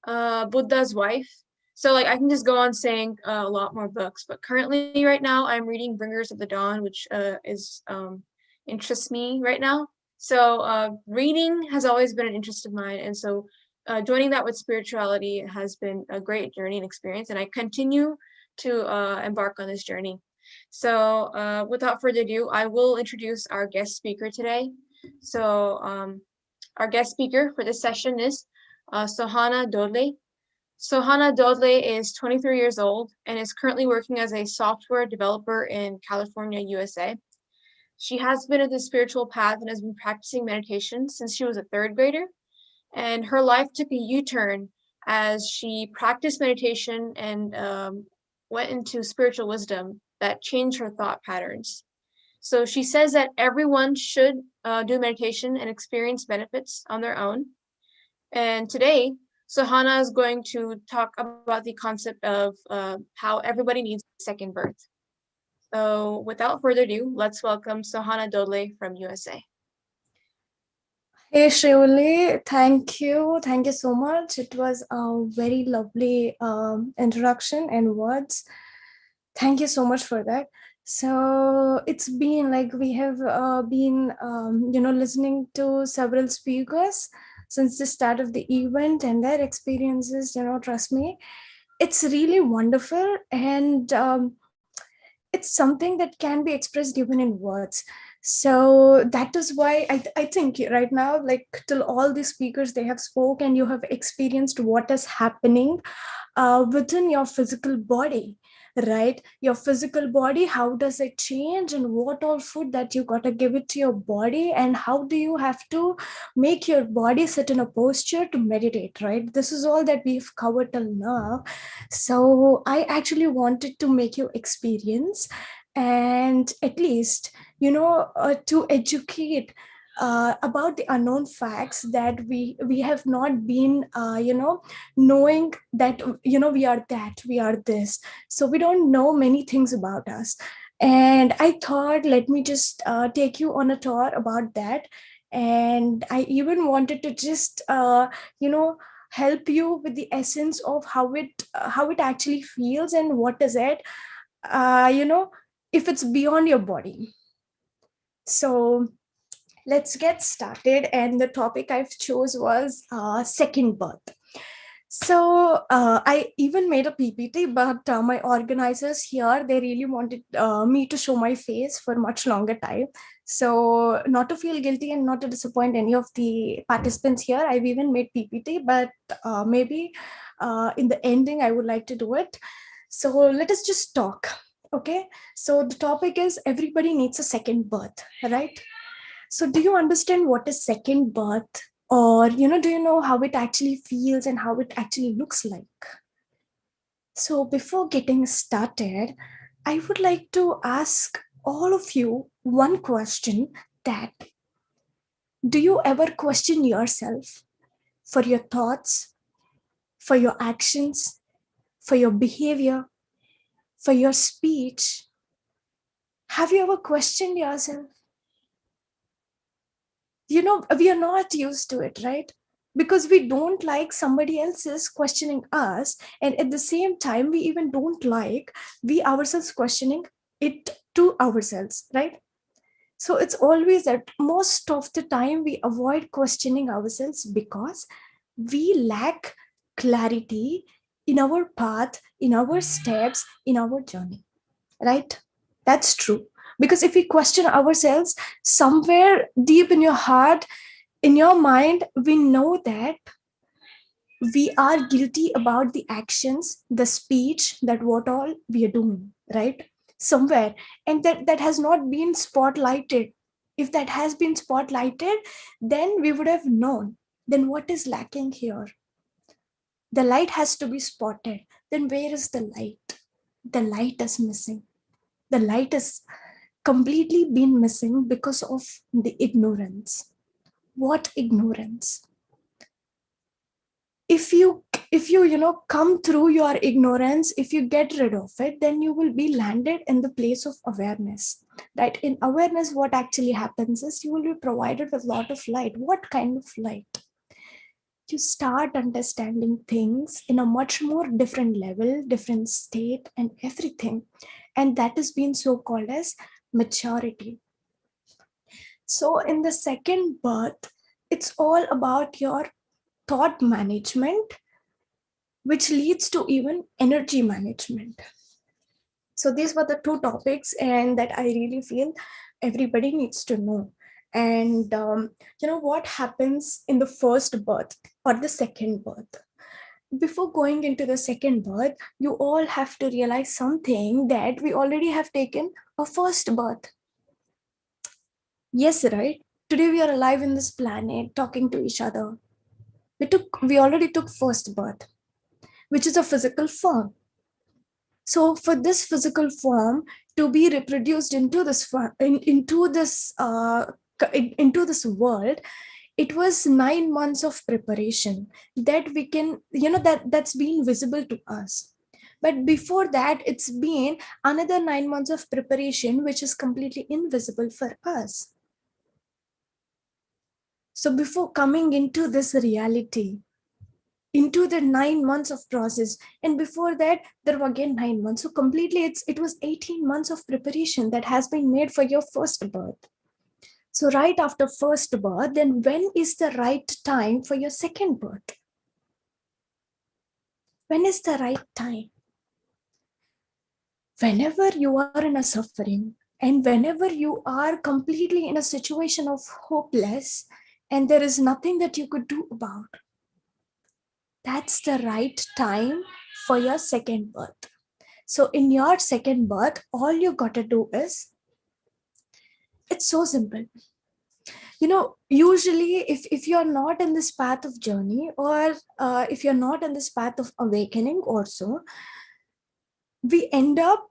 Buddha's Wife. So like I can just go on saying a lot more books, but currently right now I'm reading Bringers of the Dawn, which interests me right now. So reading has always been an interest of mine. And so joining that with spirituality has been a great journey and experience. And I continue to embark on this journey. So without further ado, I will introduce our guest speaker today. So our guest speaker for this session is Sohana Dodle. Sohana Dodle is 23 years old and is currently working as a software developer in California, USA. She has been in the spiritual path and has been practicing meditation since she was a third grader. And her life took a U-turn as she practiced meditation and went into spiritual wisdom that changed her thought patterns. So she says that everyone should do meditation and experience benefits on their own. And today, Sohana is going to talk about the concept of how everybody needs a second birth. So without further ado, let's welcome Sohana Dodle from USA. Hey Shrivali, thank you. Thank you so much. It was a very lovely introduction and words. Thank you so much for that. So it's been like we have been, listening to several speakers since the start of the event and their experiences, trust me, it's really wonderful. And it's something that can be expressed even in words. So that is why I think right now, like till all the speakers, they have spoke and you have experienced what is happening within your physical body, right? Your physical body, how does it change and what all food that you got to give it to your body and how do you have to make your body sit in a posture to meditate, right? This is all that we've covered till now. So I actually wanted to make you experience and at least, to educate about the unknown facts that we have not been knowing that we are that, we are this, so we don't know many things about us. And I thought, let me just take you on a tour about that. And I even wanted to just help you with the essence of how it actually feels and what is it if it's beyond your body. So let's get started. And the topic I've chose was second birth. So I even made a PPT, but my organizers here, they really wanted me to show my face for much longer time. So not to feel guilty and not to disappoint any of the participants here, I've even made PPT, but maybe in the ending, I would like to do it. So let us just talk. Okay. So the topic is everybody needs a second birth, right? So do you understand what is second birth? Or, do you know how it actually feels and how it actually looks like? So before getting started, I would like to ask all of you one question, that do you ever question yourself for your thoughts, for your actions, for your behavior, for your speech? Have you ever questioned yourself? We are not used to it, right? Because we don't like somebody else's questioning us. And at the same time, we even don't like we ourselves questioning it to ourselves, right? So it's always that most of the time we avoid questioning ourselves because we lack clarity in our path, in our steps, in our journey, right? That's true. Because if we question ourselves, somewhere deep in your heart, in your mind, we know that we are guilty about the actions, the speech, that what all we are doing, right? Somewhere. And that has not been spotlighted. If that has been spotlighted, then we would have known. Then what is lacking here? The light has to be spotted. Then where is the light? The light is missing. The light is completely been missing because of the ignorance. What ignorance? If you come through your ignorance, if you get rid of it, then you will be landed in the place of awareness, right? In awareness, what actually happens is you will be provided with a lot of light. What kind of light? You start understanding things in a much more different level, different state, and everything. And that is being so called as maturity. So in the second birth, it's all about your thought management, which leads to even energy management. So these were the two topics, and that I really feel everybody needs to know. And what happens in the first birth or the second birth? Before going into the second birth, you all have to realize something, that we already have taken a first birth. Yes, right? Today we are alive in this planet, talking to each other. We already took first birth, which is a physical form. So for this physical form to be reproduced into this into this world, it was 9 months of preparation that we can, that's been visible to us. But before that, it's been another 9 months of preparation, which is completely invisible for us. So before coming into this reality, into the 9 months of process, and before that there were again 9 months, so completely it was 18 months of preparation that has been made for your first birth. So right after first birth, then when is the right time for your second birth? When is the right time? Whenever you are in a suffering, and whenever you are completely in a situation of hopeless, and there is nothing that you could do about, that's the right time for your second birth. So in your second birth, all you got to do is, it's so simple. Usually if you're not in this path of journey, or if you're not in this path of awakening also, we end up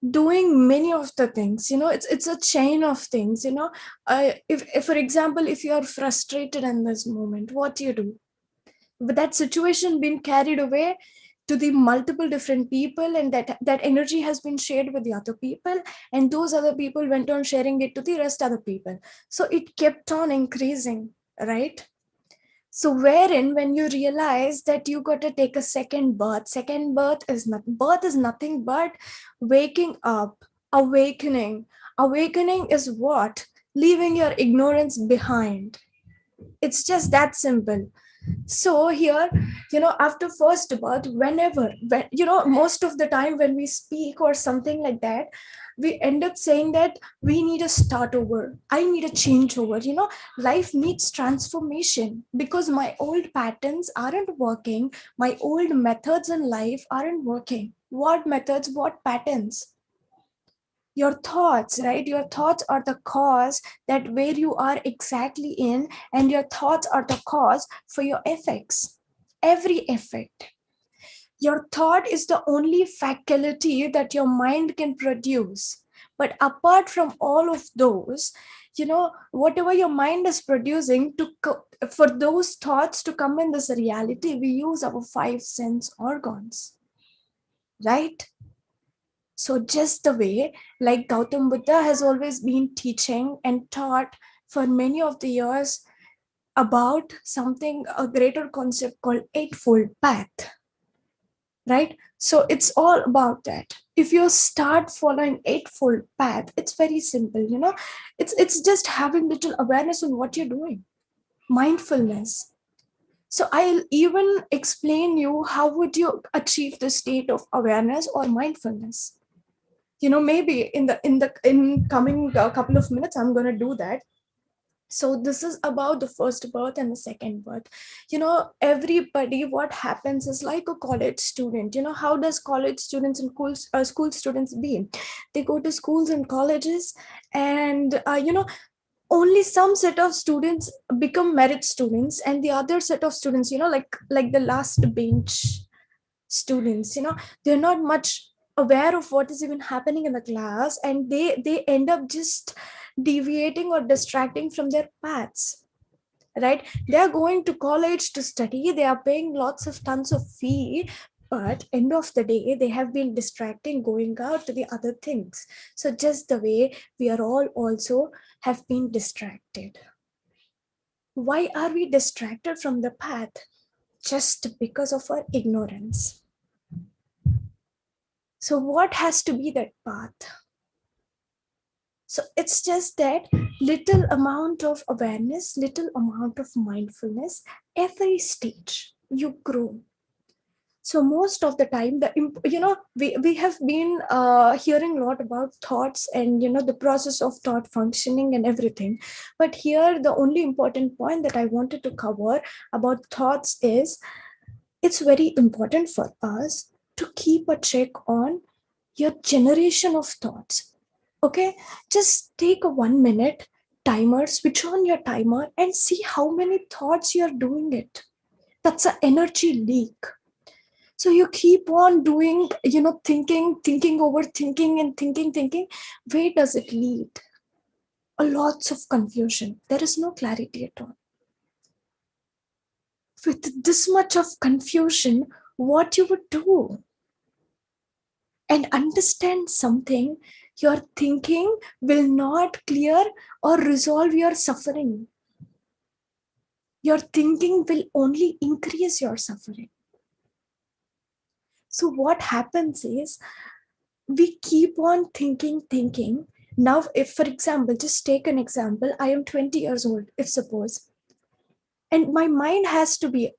doing many of the things. It's a chain of things. If for example, if you are frustrated in this moment, what do you do? But that situation being carried away to the multiple different people, and that energy has been shared with the other people, and those other people went on sharing it to the rest other people. So it kept on increasing, right? So wherein, when you realize that you got to take a second birth is nothing but waking up, awakening. Awakening is what? Leaving your ignorance behind. It's just that simple. So here, after first birth, most of the time when we speak or something like that, we end up saying that we need a start over. I need a change over. Life needs transformation because my old patterns aren't working. My old methods in life aren't working. What methods? What patterns? Your thoughts, right? Your thoughts are the cause that where you are exactly in, and your thoughts are the cause for your effects. Every effect. Your thought is the only faculty that your mind can produce. But apart from all of those, whatever your mind is producing for those thoughts to come in this reality, we use our 5 sense organs, right? So just the way, like Gautam Buddha has always been teaching and taught for many of the years about something, a greater concept called Eightfold Path, right? So it's all about that. If you start following Eightfold Path, it's very simple, it's just having little awareness on what you're doing, mindfulness. So I'll even explain you how would you achieve the state of awareness or mindfulness. Maybe in coming couple of minutes, I'm going to do that. So this is about the first birth and the second birth. You know, everybody, what happens is like a college student. You know, how does college students and school students be? They go to schools and colleges, and only some set of students become merit students, and the other set of students, like the last bench students, they're not much aware of what is even happening in the class, and they end up just deviating or distracting from their paths, right? They're going to college to study, they are paying lots of tons of fee, but end of the day they have been distracting, going out to the other things. So just the way we are all also have been distracted. Why are we distracted from the path? Just because of our ignorance. So what has to be that path? So it's just that little amount of awareness, little amount of mindfulness, every stage you grow. So most of the time, we have been hearing a lot about thoughts and, the process of thought functioning and everything. But here, the only important point that I wanted to cover about thoughts is it's very important for us to keep a check on your generation of thoughts. Okay, just take a 1 minute timer, switch on your timer and see how many thoughts you're doing it. That's an energy leak. So you keep on doing, thinking, overthinking and thinking. Where does it lead? A lots of confusion. There is no clarity at all. With this much of confusion, what you would do? And understand something, your thinking will not clear or resolve your suffering. Your thinking will only increase your suffering. So what happens is, we keep on thinking. Now, if, for example, just take an example, I am 20 years old, if suppose, and my brain has to be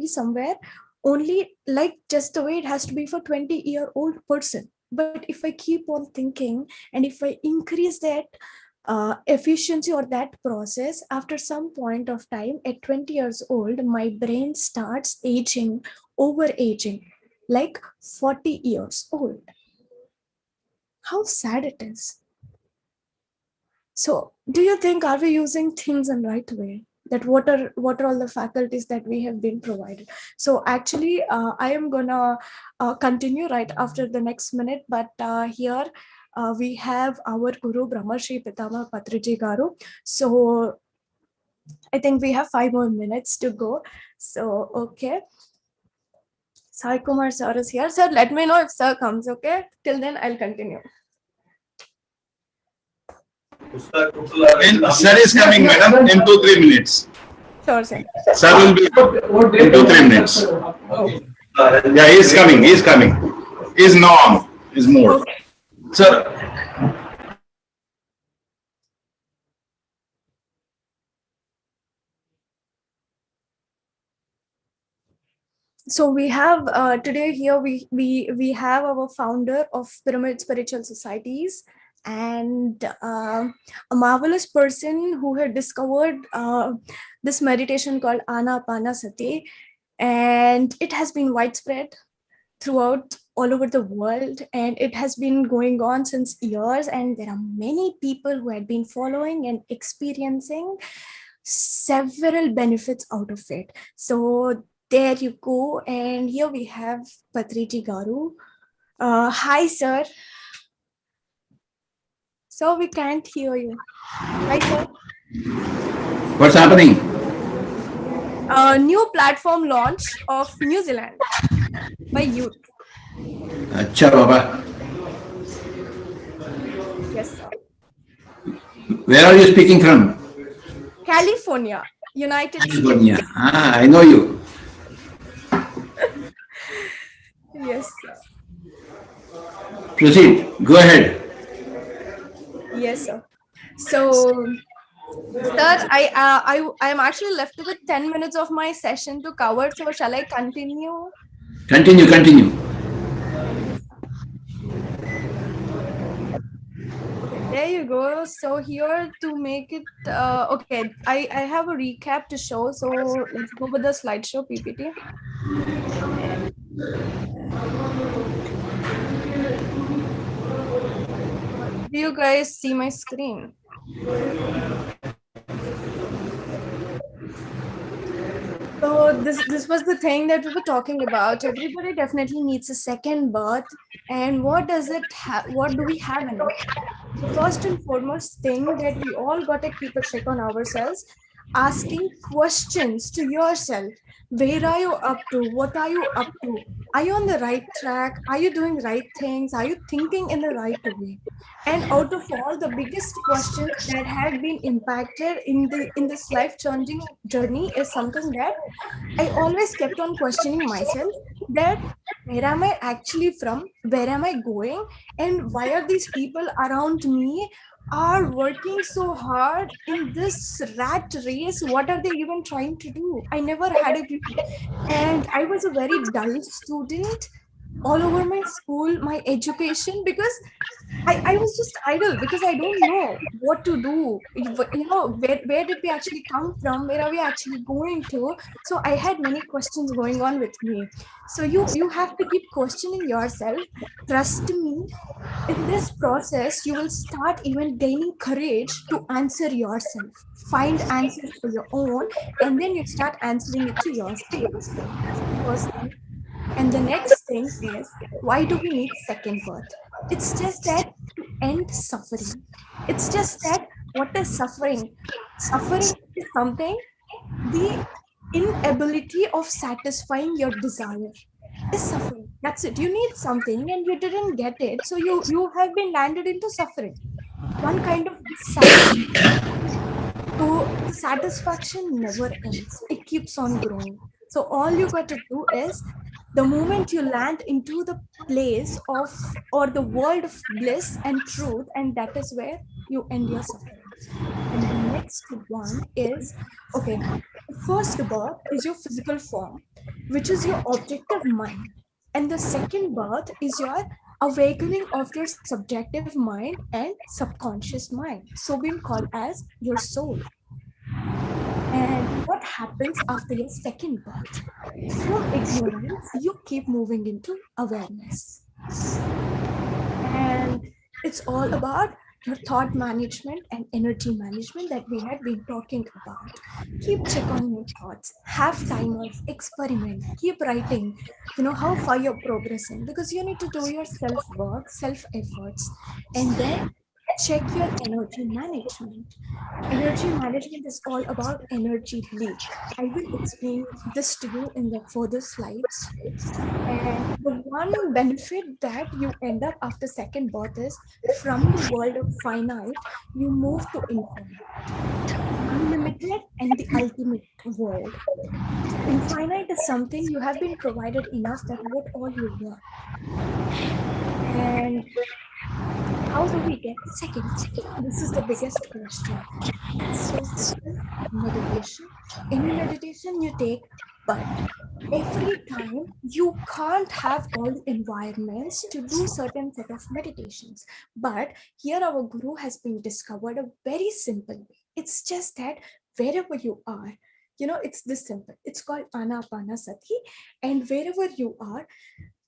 somewhere only like just the way it has to be for 20-year-old person. But if I keep on thinking and if I increase that efficiency or that process, after some point of time at 20 years old, my brain starts overaging, like 40 years old. How sad it is. So do you think, are we using things in right way? That what are all the faculties that we have been provided? So actually, I am gonna continue right after the next minute, but here we have our Guru Brahmarshi Pitamaha Patriji Garu. So I think we have 5 more minutes to go. So okay. Sai Kumar sir is here. Sir, let me know if sir comes, okay? Till then, I'll continue. Sir is coming, madam, in 2-3 minutes. Sure, sir. Sir will be in 2-3 minutes. Yeah, he is coming. He's non. He's more. Okay. Sir. So we have today here we have our founder of Pyramid Spiritual Societies, and a marvelous person who had discovered this meditation called Anapanasati, and it has been widespread throughout all over the world, and it has been going on since years, and there are many people who had been following and experiencing several benefits out of it. So there you go. And here we have Patriji Garu. Hi, sir. So we can't hear you. Hi, sir. What's happening? New platform launch of New Zealand by youth. Acha Baba. Yes, sir. Where are you speaking from? California, United California. States. Ah, I know you. Yes, sir. Proceed. Go ahead. Yes, sir. So, sir, I am actually left with 10 minutes of my session to cover. So, shall I continue? Continue. Okay, There you go. So here to make it, okay, I have a recap to show. So let's go with the slideshow PPT. Do you guys see my screen? So this was the thing that we were talking about. Everybody definitely needs a second birth. And what does it have? What do we have in it? The first and foremost thing that we all got to keep a check on ourselves, asking questions to yourself. Where are you up to? What are you up to? Are you on the right track? Are you doing right things? Are you thinking in the right way? And out of all the biggest questions that had been impacted in this life-changing journey is something that I always kept on questioning myself, that where am I actually from? Where am I going? And why are these people around me are working so hard in this rat race? What are they even trying to do? I never had a clue. And I was a very dull student all over my school, my education, because I was just idle because I don't know what to do. Where did we actually come from? Where are we actually going to? So I had many questions going on with me. So you have to keep questioning yourself. Trust me, in this process, you will start even gaining courage to answer yourself. Find answers for your own, and then you start answering it to yourself. That's the first thing. And the next thing is, why do we need second birth? It's just that to end suffering. It's just that what is suffering? Suffering is something, the inability of satisfying your desire is suffering. That's it. You need something and you didn't get it. So you have been landed into suffering. One kind of dissatisfaction. So the satisfaction never ends. It keeps on growing. So all you got to do is, the moment you land into the place of, or the world of bliss and truth, and that is where you end your suffering. And the next one is, okay, the first birth is your physical form, which is your objective mind. And the second birth is your awakening of your subjective mind and subconscious mind, so being called as your soul. And what happens after your second birth? From ignorance, you keep moving into awareness. And it's all about your thought management and energy management that we had been talking about. Keep check on your thoughts, have timers, experiment, keep writing, how far you're progressing, because you need to do your self-work, self-efforts, and then check your energy management. Energy management is all about energy leak. I will explain this to you in the further slides. And the one benefit that you end up after second birth is, from the world of finite, you move to infinite, unlimited, and the ultimate world. So infinite is something you have been provided enough that what all you want. And how do we get second birth? This is the biggest question. It's so simple. Meditation. Any meditation you take, but every time you can't have all the environments to do certain set of meditations. But here our guru has been discovered a very simple way. It's just that wherever you are, it's this simple. It's called Anapanasati. And wherever you are,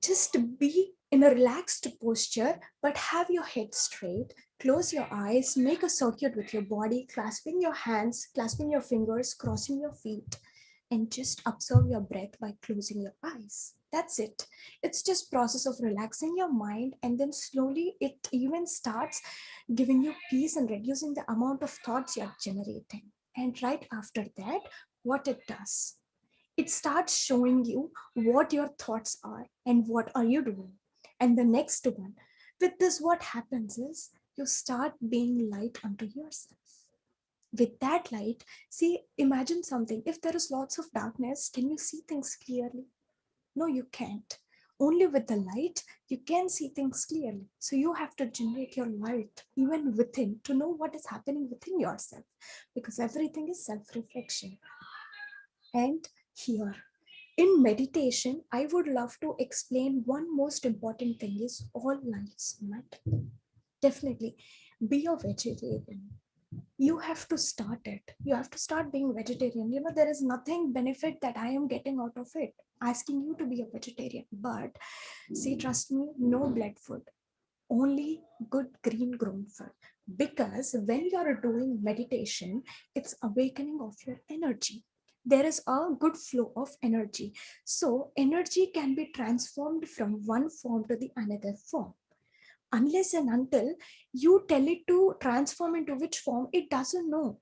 just be in a relaxed posture, but have your head straight. Close your eyes, make a circuit with your body, clasping your hands, clasping your fingers, crossing your feet, and just observe your breath by closing your eyes. That's it. It's just process of relaxing your mind, and then slowly it even starts giving you peace and reducing the amount of thoughts you're generating. And right after that, what it does, it starts showing you what your thoughts are and what are you doing. And the next one, with this, what happens is you start being light unto yourself. With that light, see, imagine something. If there is lots of darkness, can you see things clearly? No, you can't. Only with the light, you can see things clearly. So you have to generate your light even within to know what is happening within yourself, because everything is self-reflection. And here, in meditation, I would love to explain one most important thing is all lives matter. Definitely. be a vegetarian. You have to start it. You have to start being vegetarian. You know, there is nothing benefit that I am getting out of it, asking you to be a vegetarian. But see, trust me, no blood food, only good green grown food. Because when you are doing meditation, it's awakening of your energy. There is a good flow of energy. So energy can be transformed from one form to the another form. Unless and until you tell it to transform into which form, it doesn't know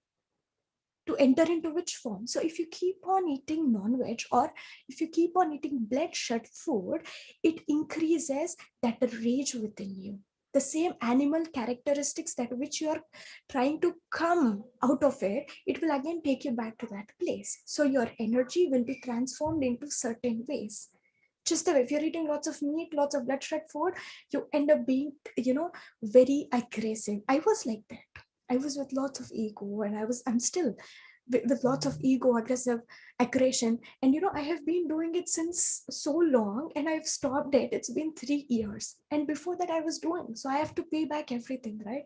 to enter into which form. So if you keep on eating non-veg, or if you keep on eating blood-shed food, it increases that rage within you. The same animal characteristics that which you are trying to come out of it, it will again take you back to that place. So your energy will be transformed into certain ways. Just the way, if you're eating lots of meat, lots of blood-shed food, you end up being, very aggressive. I was like that. I was with lots of ego, and I'm still with lots of ego, aggressive aggression. And I have been doing it since so long, and I've stopped it. It's been 3 years. And before that I was doing, so I have to pay back everything, right?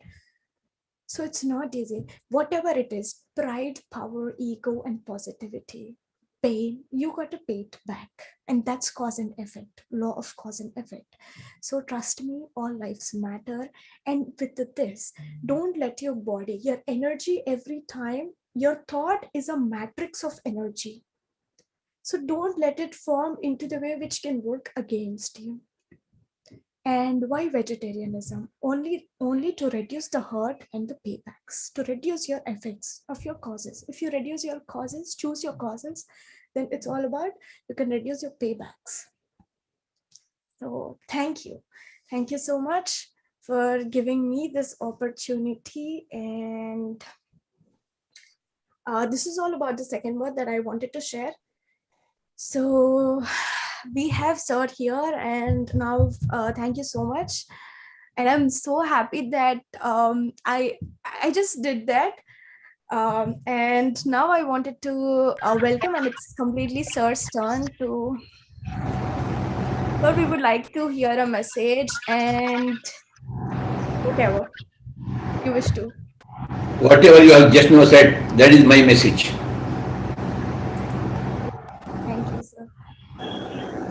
So it's not easy. Whatever it is, pride, power, ego, and positivity, pain, you got to pay it back. And that's cause and effect, law of cause and effect. So trust me, all lives matter. And with this, don't let your body, your energy, every time, your thought is a matrix of energy. So don't let it form into the way which can work against you. And why vegetarianism? Only to reduce the hurt and the paybacks, to reduce your effects of your causes. If you reduce your causes, choose your causes, then it's all about, you can reduce your paybacks. So thank you. Thank you so much for giving me this opportunity. And this is all about the second word that I wanted to share. So we have Sir here, and now thank you so much. And I'm so happy that I just did that. And now I wanted to welcome, and it's completely Sir's turn to, well, we would like to hear a message and whatever you wish to. Whatever you have just now said, that is my message. Thank you, sir.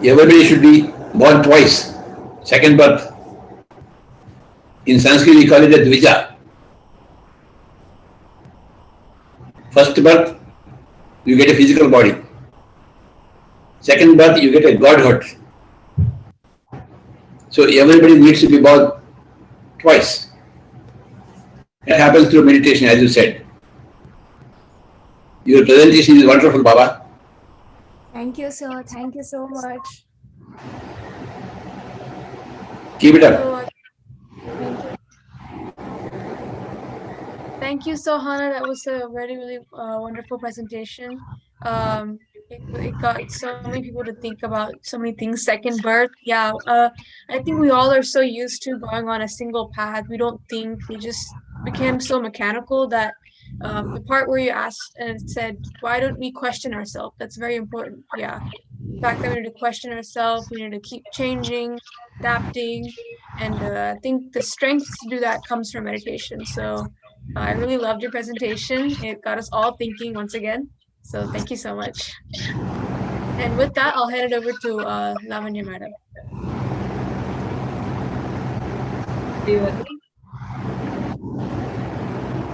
Everybody should be born twice. Second birth. In Sanskrit, we call it a Dvija. First birth, you get a physical body. Second birth, you get a godhood. So everybody needs to be born twice. That happens through meditation, as you said. Your presentation is wonderful, Baba. Thank you, sir. Thank you so much. Keep it up. Thank you. Thank you, Sohana. That was a really wonderful presentation. It got so many people to think about so many things. Second birth, yeah. I think we all are so used to going on a single path. We don't think. We just became so mechanical that the part where you asked and said, "Why don't we question ourselves?" That's very important. Yeah, the fact that we need to question ourselves, we need to keep changing, adapting, and I think the strength to do that comes from meditation. So. I really loved your presentation. It got us all thinking once again. So thank you so much. And with that, I'll hand it over to Lavanya Madam.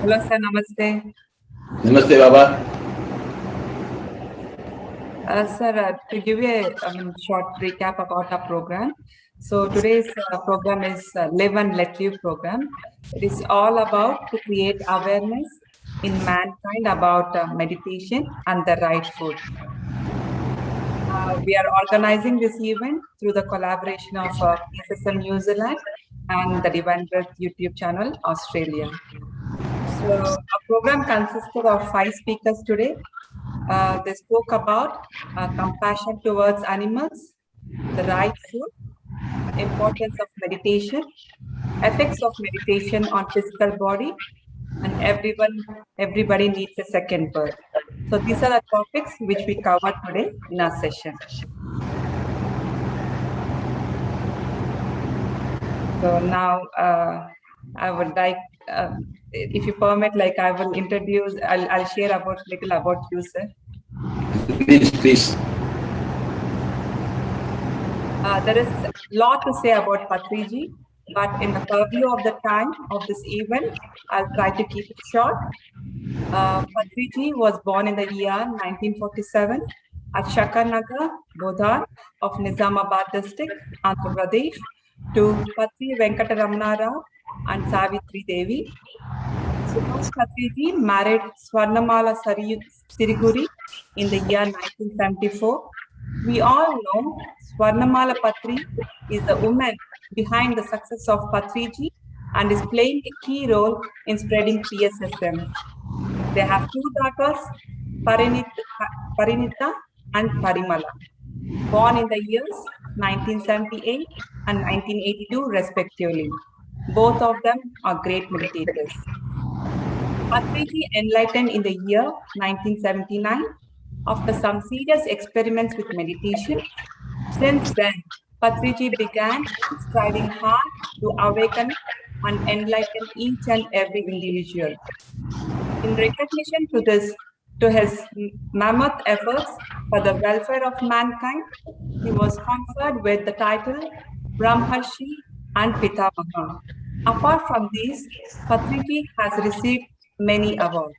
Hello, sir. Namaste. Namaste, Baba. Sir, to give you a short recap about our program. So today's program is Live and Let Live program. It is all about to create awareness in mankind about meditation and the right food. We are organizing this event through the collaboration of PSSM New Zealand and the TheDivineBreath YouTube channel, Australia. So our program consisted of 5 speakers today. They spoke about compassion towards animals, the right food, importance of meditation, effects of meditation on physical body, and everybody needs a second birth. So these are the topics which we covered today in our session. So now I would like, if you permit, like I will introduce, I'll share about little about you, sir. Please, please. There is a lot to say about Patriji, but in the purview of the time of this event, I'll try to keep it short. Patriji was born in the year 1947 at Shakanagar, Bodhar of Nizamabad district, Andhra Pradesh, to Patri Venkataramana Rao and Savitri Devi. Subhash Patriji married Swarnamala Siriguri in the year 1974. We all know Swarnamala Patri is the woman behind the success of Patriji and is playing a key role in spreading PSSM. They have two daughters, Parinita and Parimala, born in the years 1978 and 1982 respectively. Both of them are great meditators. Patriji enlightened in the year 1979 after some serious experiments with meditation. Since then, Patriji began striving hard to awaken and enlighten each and every individual. In recognition to his mammoth efforts for the welfare of mankind, he was conferred with the title Brahmarshi and Pitamaha. Apart from these, Patriji has received many awards.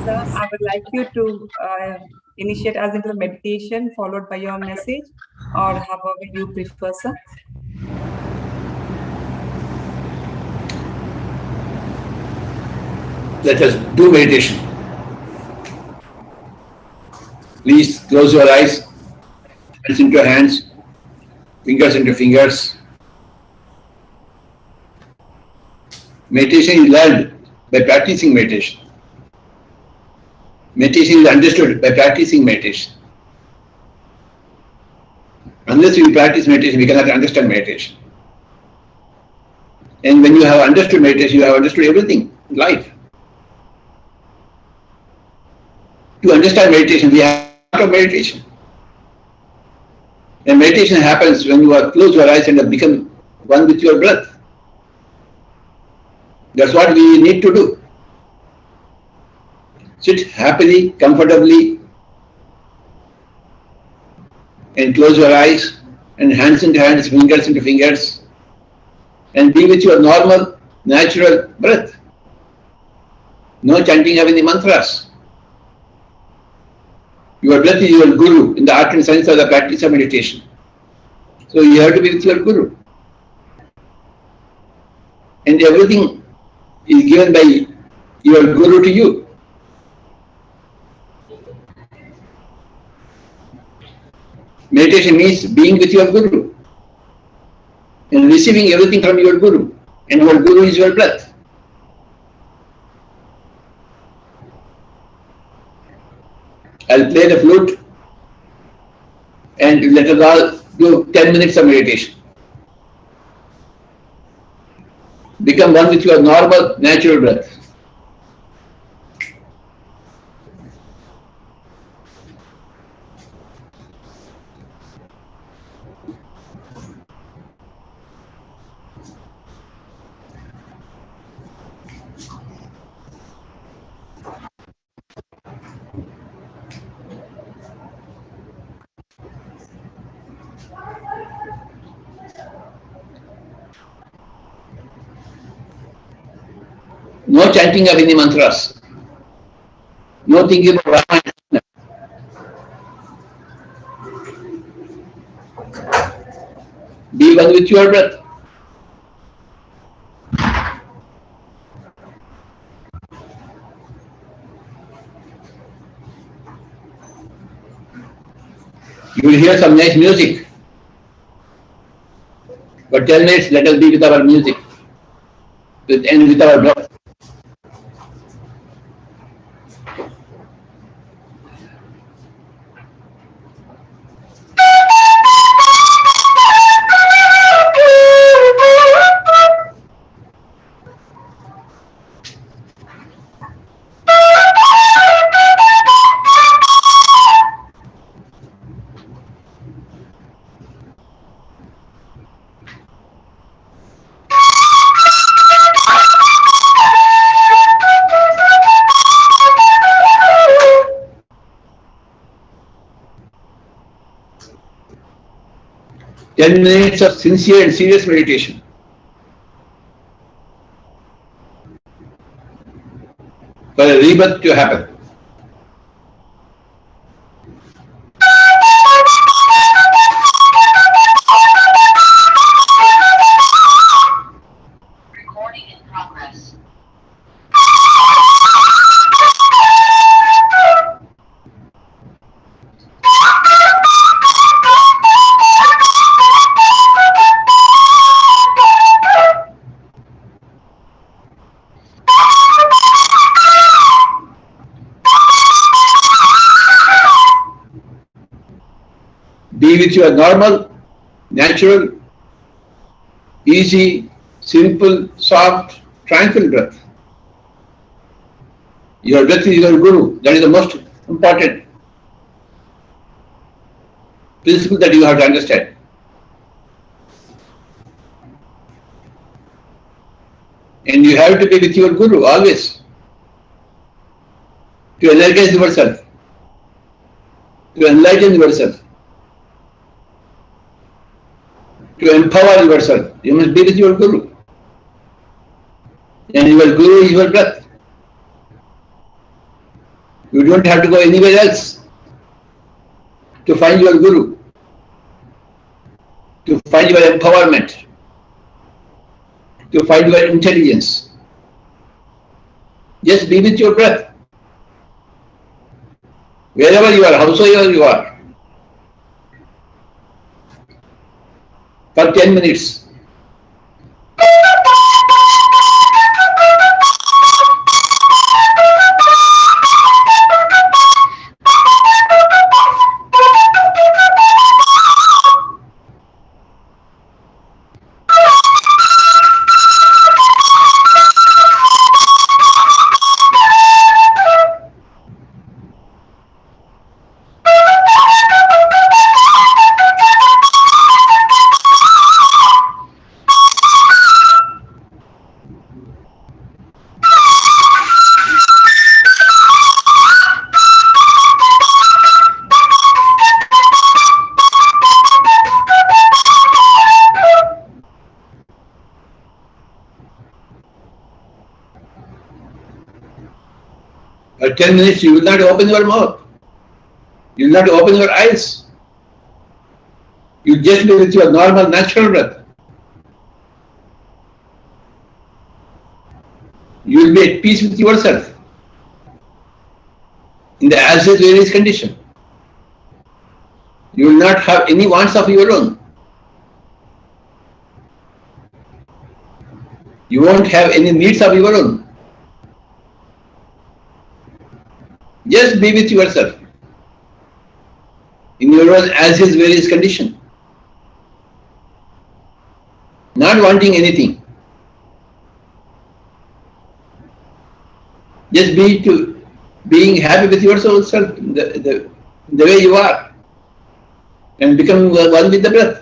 Sir, I would like you to initiate us into the meditation followed by your message, or however you prefer, sir. Let us do meditation. Please close your eyes, hands into your hands, fingers into fingers. Meditation is learned by practicing meditation. Meditation is understood by practicing meditation. Unless we practice meditation, we cannot understand meditation. And when you have understood meditation, you have understood everything in life. To understand meditation, we have to meditation. And meditation happens when you close your eyes and have become one with your breath. That's what we need to do. Sit happily, comfortably, and close your eyes, and hands into hands, fingers into fingers, and be with your normal, natural breath. No chanting of any mantras. Your breath is your guru in the art and science of the practice of meditation. So you have to be with your guru. And everything is given by your guru to you. Meditation means being with your guru and receiving everything from your guru. And your guru is your breath. I'll play the flute and let us all do 10 minutes of meditation. Become one with your normal, natural breath. No chanting of any mantras. No thinking about Rama. Be one with your breath. You will hear some nice music. For 10 minutes, let us be with our music and with our breath. 10 minutes of sincere and serious meditation. For a rebirth to happen. Recording in progress. Be with your normal, natural, easy, simple, soft, tranquil breath. Your breath is your guru. That is the most important principle that you have to understand. And you have to be with your guru always. To energize yourself. To enlighten yourself. To empower yourself. You must be with your guru. And your guru is your breath. You don't have to go anywhere else to find your guru, to find your empowerment, to find your intelligence. Just be with your breath. Wherever you are, howsoever you are, for 10 minutes. For 10 minutes you will not open your mouth. You will not open your eyes. You just be with your normal, natural breath. You will be at peace with yourself in the as is where is condition. You will not have any wants of your own. You won't have any needs of your own. Just be with yourself in your own as is where is condition. Not wanting anything. Just being happy with yourself, the way you are, and becoming one with the breath.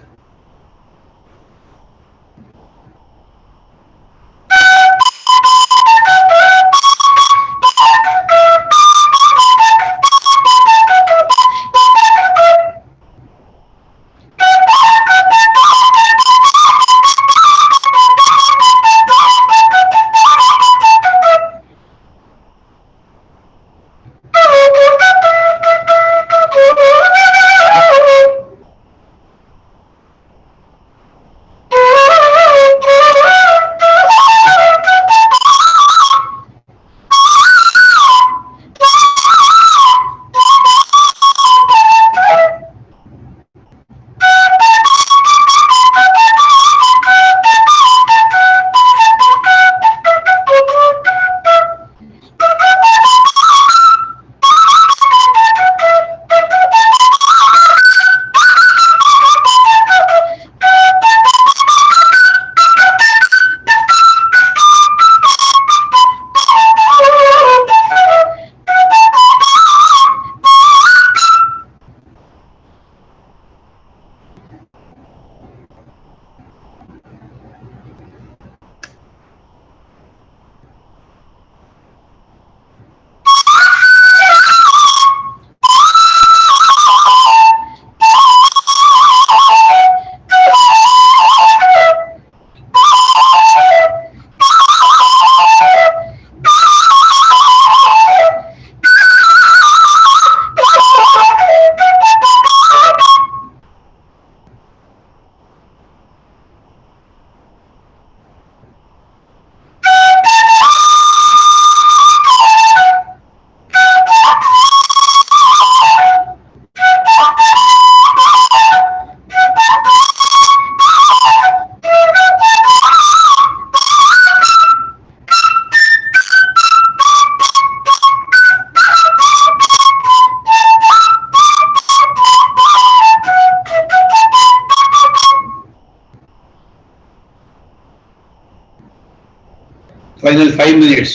Final 5 minutes.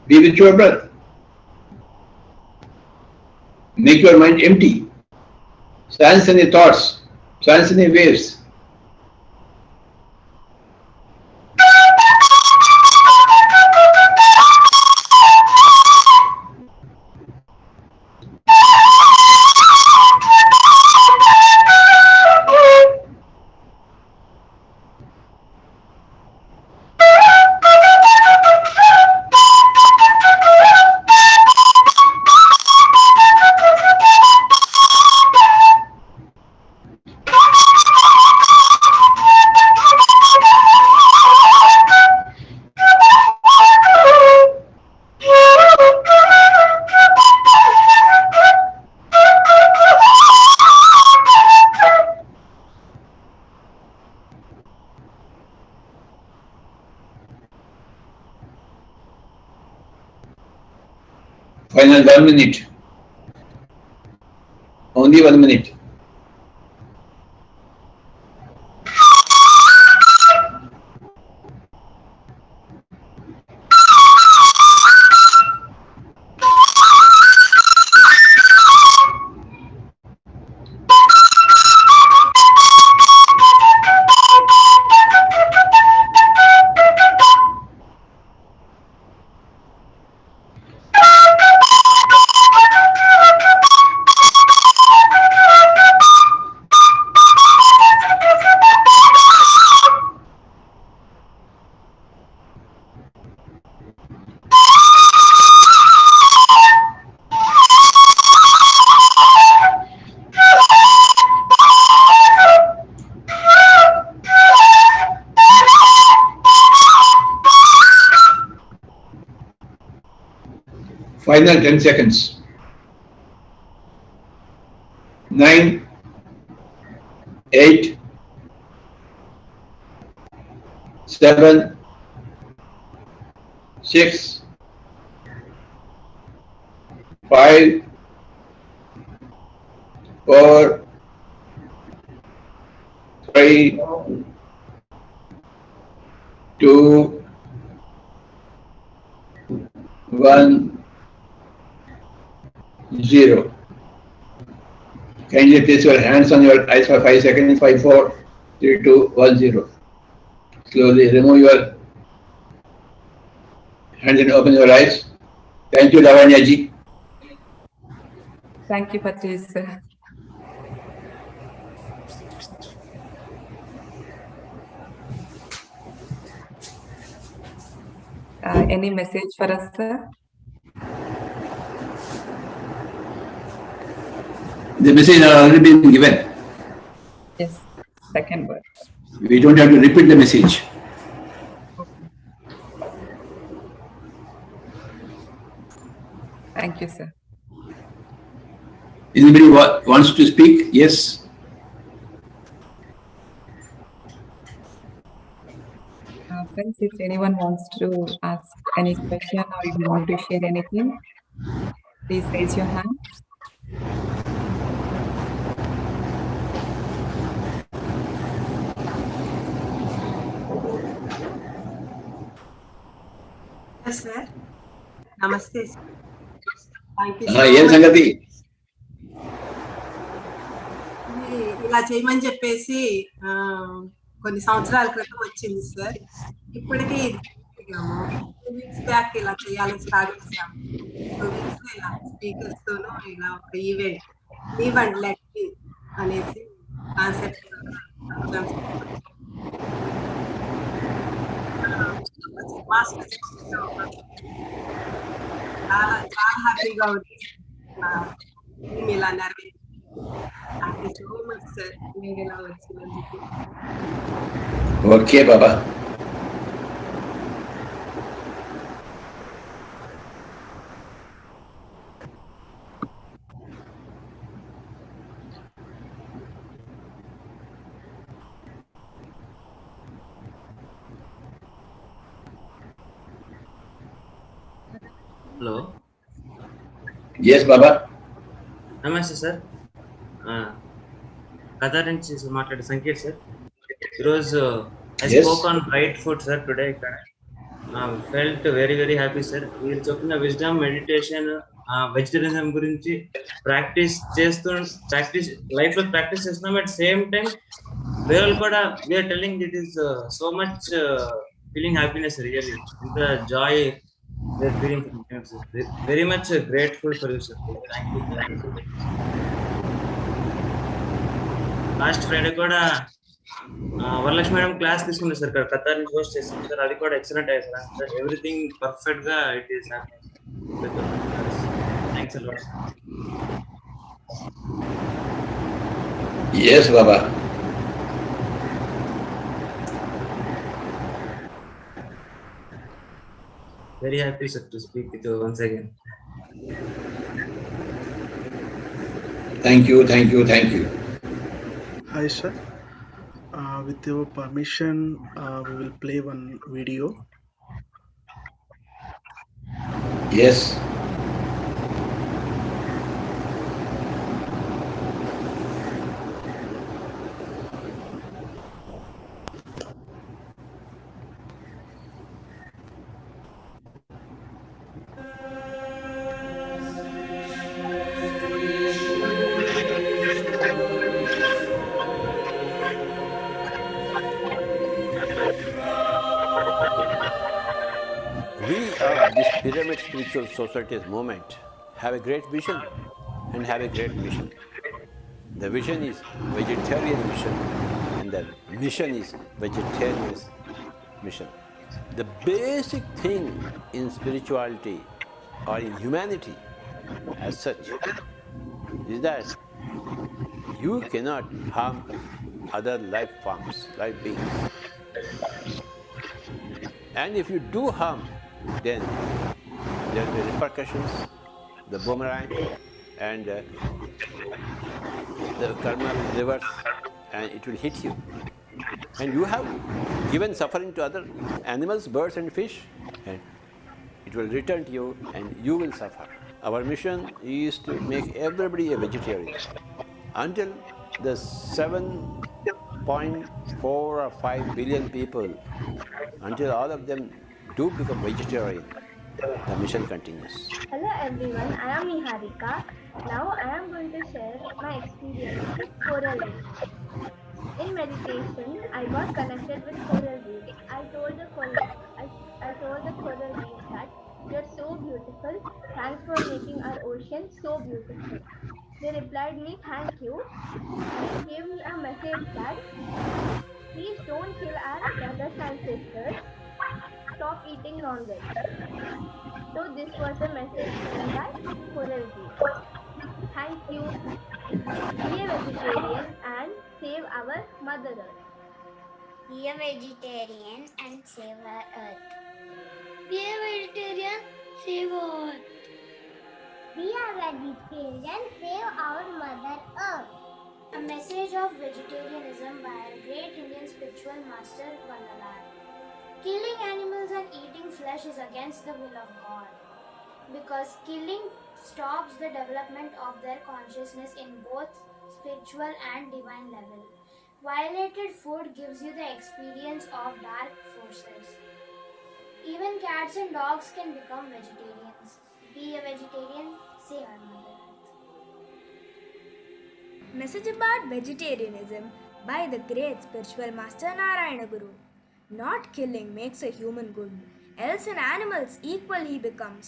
Be with your breath. Make your mind empty. Silence any thoughts. Silence any waves. Final 1 minute. Only 1 minute. Final 10 seconds. 9, 8, 7, 6, 5, 4, 3, 2, 1, 0. Kindly place your hands on your eyes for 5 seconds. 5, 4, 3, 2, 1, 0. Slowly remove your hands and open your eyes. Thank you, Lavanya ji. Thank you, Patriji sir. Any message for us, sir? The message has already been given. Yes, second word. We don't have to repeat the message. Thank you, sir. Anybody wants to speak? Yes. Friends, if anyone wants to ask any question or you want to share anything, please raise your hands. Yes, sir. Namaste. Thank you Yes, Sangati. ఇలా చేయమని చెప్పేసి కొన్ని సంవత్సరాల క్రితం వచ్చింది sir. ఇప్పటికీ ఇది 2 weeks back ఇలా చేయాలని స్టార్ట్ చేశాము. 2 వీక్స్ లో ఇలా స్పీకర్స్ తోనూ ఇలా ఒక event leave and let me అనేసి కాన్సెప్ట్ మాస్టర్స్ చాలా చాలా హ్యాపీగా ఉంది. ఇలా నెరవేరు. Thank you so much, sir. మీరు ఇలా వచ్చినందుకు. Okay, Baba. Hello. Yes, Baba. Namaste, sir. Qatar నుంచి మాట్లాడే సంకేత్ సార్. ఈరోజు I spoke on bright food, sir, today. felt very happy, sir. మీరు చెప్పిన విజ్డమ్ మెడిటేషన్ వెజిటేరియనిజం గురించి ప్రాక్టీస్ లైఫ్ లో ప్రాక్టీస్ చేస్తున్నాం. అట్ సేమ్ టైం వేరే కూడా we are telling it is so much feeling happiness really. ఇంత joy we are feeling very much grateful for you sir. Thank you. Last Friday కూడా Varalakshmi madam class తీసుకున్నారు sir, Qatar నుంచి host చేసింది sir. అది కూడా excellent అయ్యారు సార్. ఎవ్రీథింగ్ పర్ఫెక్ట్ గా it is happening. Thanks a lot. Yes, Baba. Very happy sir to speak with you once again. Thank you. Hi, sir. With your permission, we will play one video. Yes. We of this Pyramid Spiritual Society's movement have a great vision and have a great mission. The vision is vegetarian mission and the mission is vegetarian mission. The basic thing in spirituality or in humanity as such is that you cannot harm other life forms, life beings. And if you do harm, then there will be repercussions, the boomerang, and the karma will reverse and it will hit you. And you have given suffering to other animals, birds and fish, and it will return to you and you will suffer. Our mission is to make everybody a vegetarian until the 7.4 or 5 billion people, until all of them do become vegetarian, the mission continues. Hello everyone, I am Niharika. Now I am going to share my experience with coral reef. In meditation, I got connected with coral reef. I told the coral reef that you are so beautiful. Thanks for making our ocean so beautiful. They replied me, thank you. They gave me a message that please don't kill our brothers and sisters. Stop eating non-veg. So this was the message given by coral reef. Thank you. Be a vegetarian and save our Mother Earth. Be a vegetarian and save our earth. Be a vegetarian, save our earth. Be a vegetarian, save our Mother Earth. A message of vegetarianism by our great Indian spiritual master Vandalar. Killing animals and eating flesh is against the will of God, because killing stops the development of their consciousness in both spiritual and divine level. Violated food gives you the experience of dark forces. Even cats and dogs can become vegetarians. Be a vegetarian, save our Mother Earth. Message about vegetarianism by the great spiritual master Narayana Guru. Not killing makes a human good, else an animal's equal he becomes.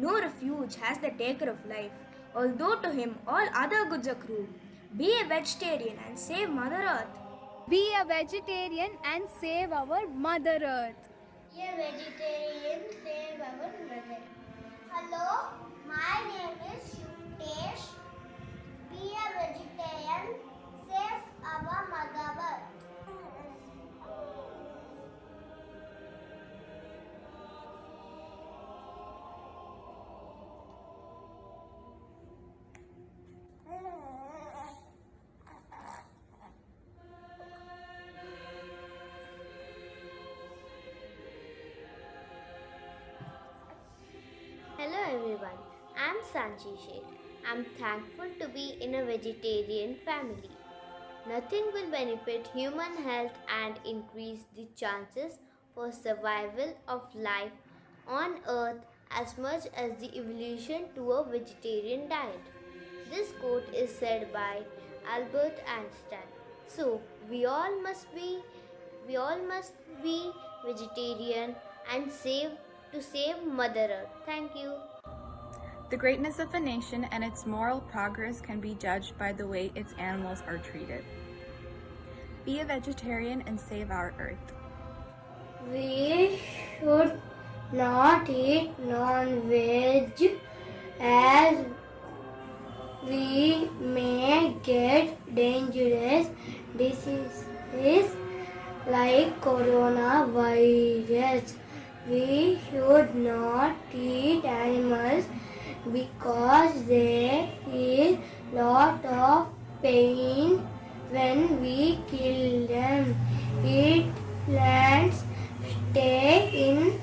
No refuge has the taker of life, although to him all other goods accrue. Be a vegetarian and save Mother Earth. Be a vegetarian and save our Mother Earth. Be a vegetarian, save our mother. Hello, my name is Shuktesh. Be a vegetarian, save our Mother Earth. Hello everyone, I am Sanchi Sheikh. I am thankful to be in a vegetarian family. Nothing will benefit human health and increase the chances for survival of life on Earth as much as the evolution to a vegetarian diet. This quote is said by Albert Einstein. So we all must be vegetarian and save Mother Earth. Thank you. The greatness of a nation and its moral progress can be judged by the way its animals are treated. Be a vegetarian and save our earth. We should not eat non-veg as we may get dangerous diseases like coronavirus. We should not eat animals because there is lot of pain when we kill them. Eat plants, stay in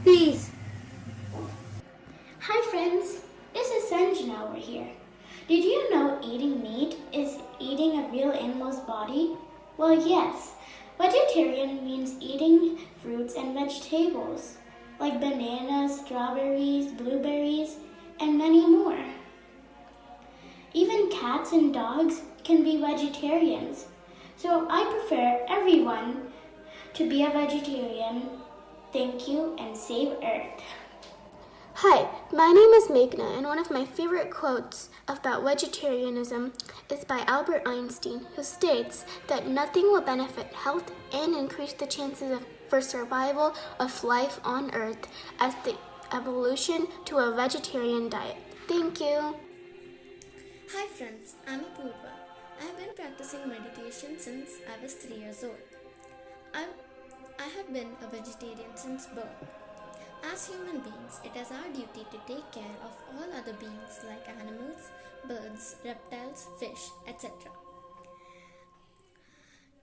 peace. Hi friends, this is Sanjana over here. Did you know eating meat is eating a real animal's body? Well, yes. Vegetarian means eating fruits and vegetables, like bananas, strawberries, blueberries, and many more. Even cats and dogs can be vegetarians, so I prefer everyone to be a vegetarian. Thank you and save Earth. Hi, my name is Meghna, and one of my favorite quotes about vegetarianism is by Albert Einstein, who states that nothing will benefit health and increase the chances for survival of life on Earth as the evolution to a vegetarian diet. Thank you. Hi friends, I'm Apurva. I have been practicing meditation since I was 3 years old. I have been a vegetarian since birth. As human beings, it is our duty to take care of all other beings like animals, birds, reptiles, fish, etc.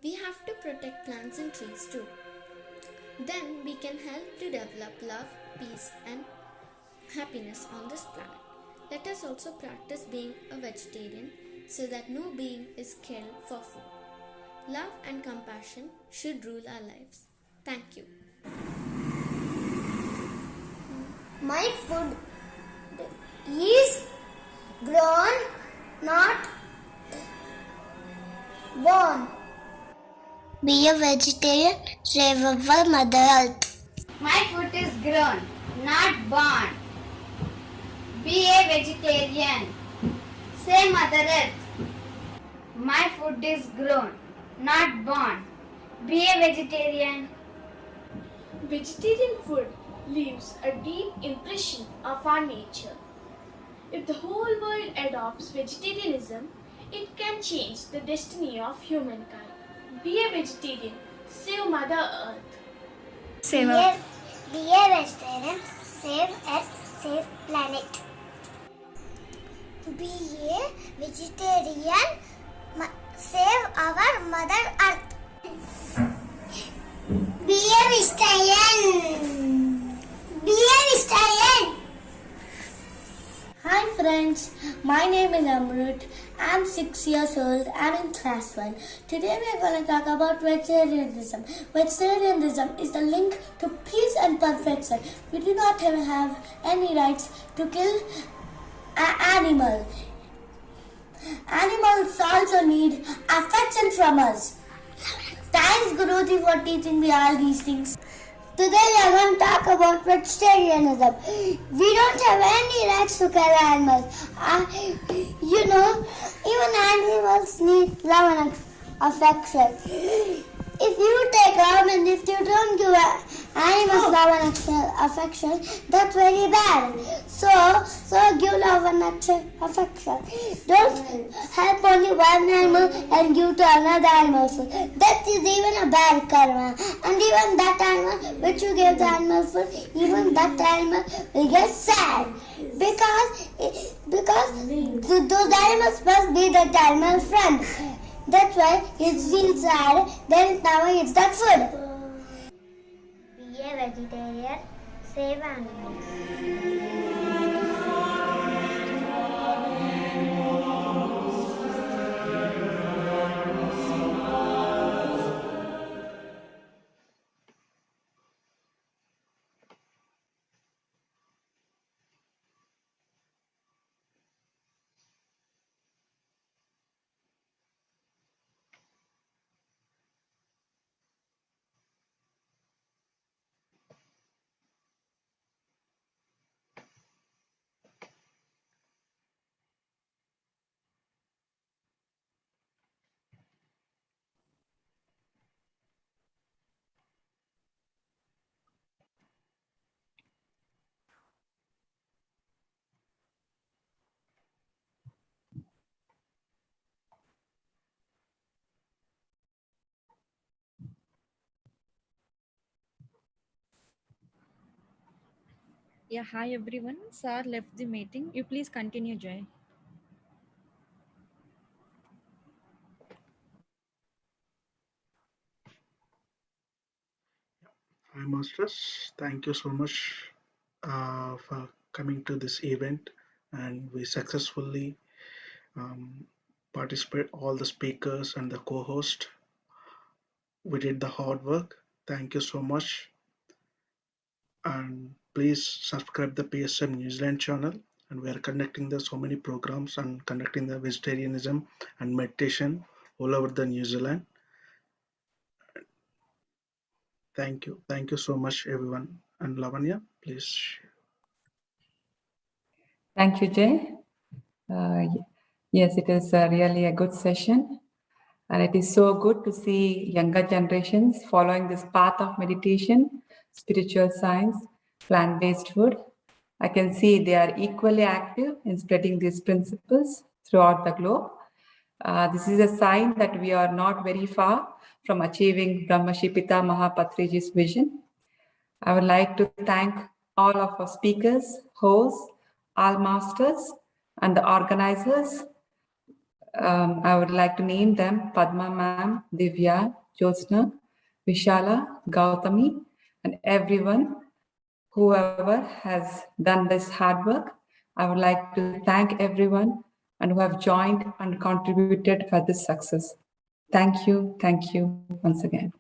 We have to protect plants and trees too. Then we can help to develop love, peace and happiness on this planet. Let us also practice being a vegetarian so that no being is killed for food. Love and compassion should rule our lives. Thank you. My food is grown, not born. Be a vegetarian, save our Mother Earth. My food is grown, not born. Be a vegetarian. Say Mother Earth. My food is grown, not born. Be a vegetarian. Vegetarian food leaves a deep impression of our nature. If the whole world adopts vegetarianism, it can change the destiny of humankind. Be a vegetarian, save Mother Earth. Be a vegetarian, save Earth, save planet. Be a vegetarian, save our Mother Earth. Be a vegetarian. Be a vegetarian. Hi friends, my name is Amrut. I'm 6 years old. I'm in class 1. Today we are going to talk about vegetarianism. Vegetarianism is the link to peace and perfection. We do not have any rights to kill an animal. Animals also need affection from us. Thanks Guruji for teaching me all these things. Today we are going to talk about vegetarianism. We don't have any rights to kill animals. Even animals need love and affection. If you take love and if you don't give animals love and affection, that's very bad. So give love and affection. Don't help only one animal and give to another animal. That is even a bad karma. And even that animal which you gave the animal food, even that animal will get sad. Because those animals must be that animal friend. That's why it feels sad, then now it's that food. Be a vegetarian, save animals. Yeah, hi everyone. Sir left the meeting. You please continue, Joy. Hi, Masters. Thank you so much for coming to this event, and we successfully participate all the speakers and the co-host. We did the hard work. Thank you so much, and please subscribe the PSSM New Zealand channel. And we are conducting the so many programs and conducting the vegetarianism and meditation all over the New Zealand. Thank you. Thank you so much, everyone. And Lavanya, please. Thank you, Jay. Yes, it is really a good session. And it is so good to see younger generations following this path of meditation, spiritual science, plant-based food. I can see they are equally active in spreading these principles throughout the globe. This is a sign that we are not very far from achieving Brahmarshi Pitamaha Patriji's vision. I would like to thank all of our speakers, hosts, all masters, and the organizers. I would like to name them Padma Ma'am, Divya, Jyotsna, Vishala, Gautami, and everyone, whoever has done this hard work. I would like to thank everyone and who have joined and contributed for this success. Thank you once again.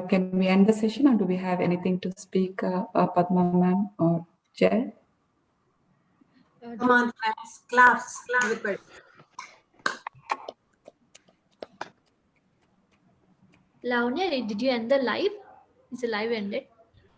Can we end the session, or do we have anything to speak, Padma Ma'am or Jay? Come on, friends, claps, everybody. Lavanya, did you end the live? Is the live ended?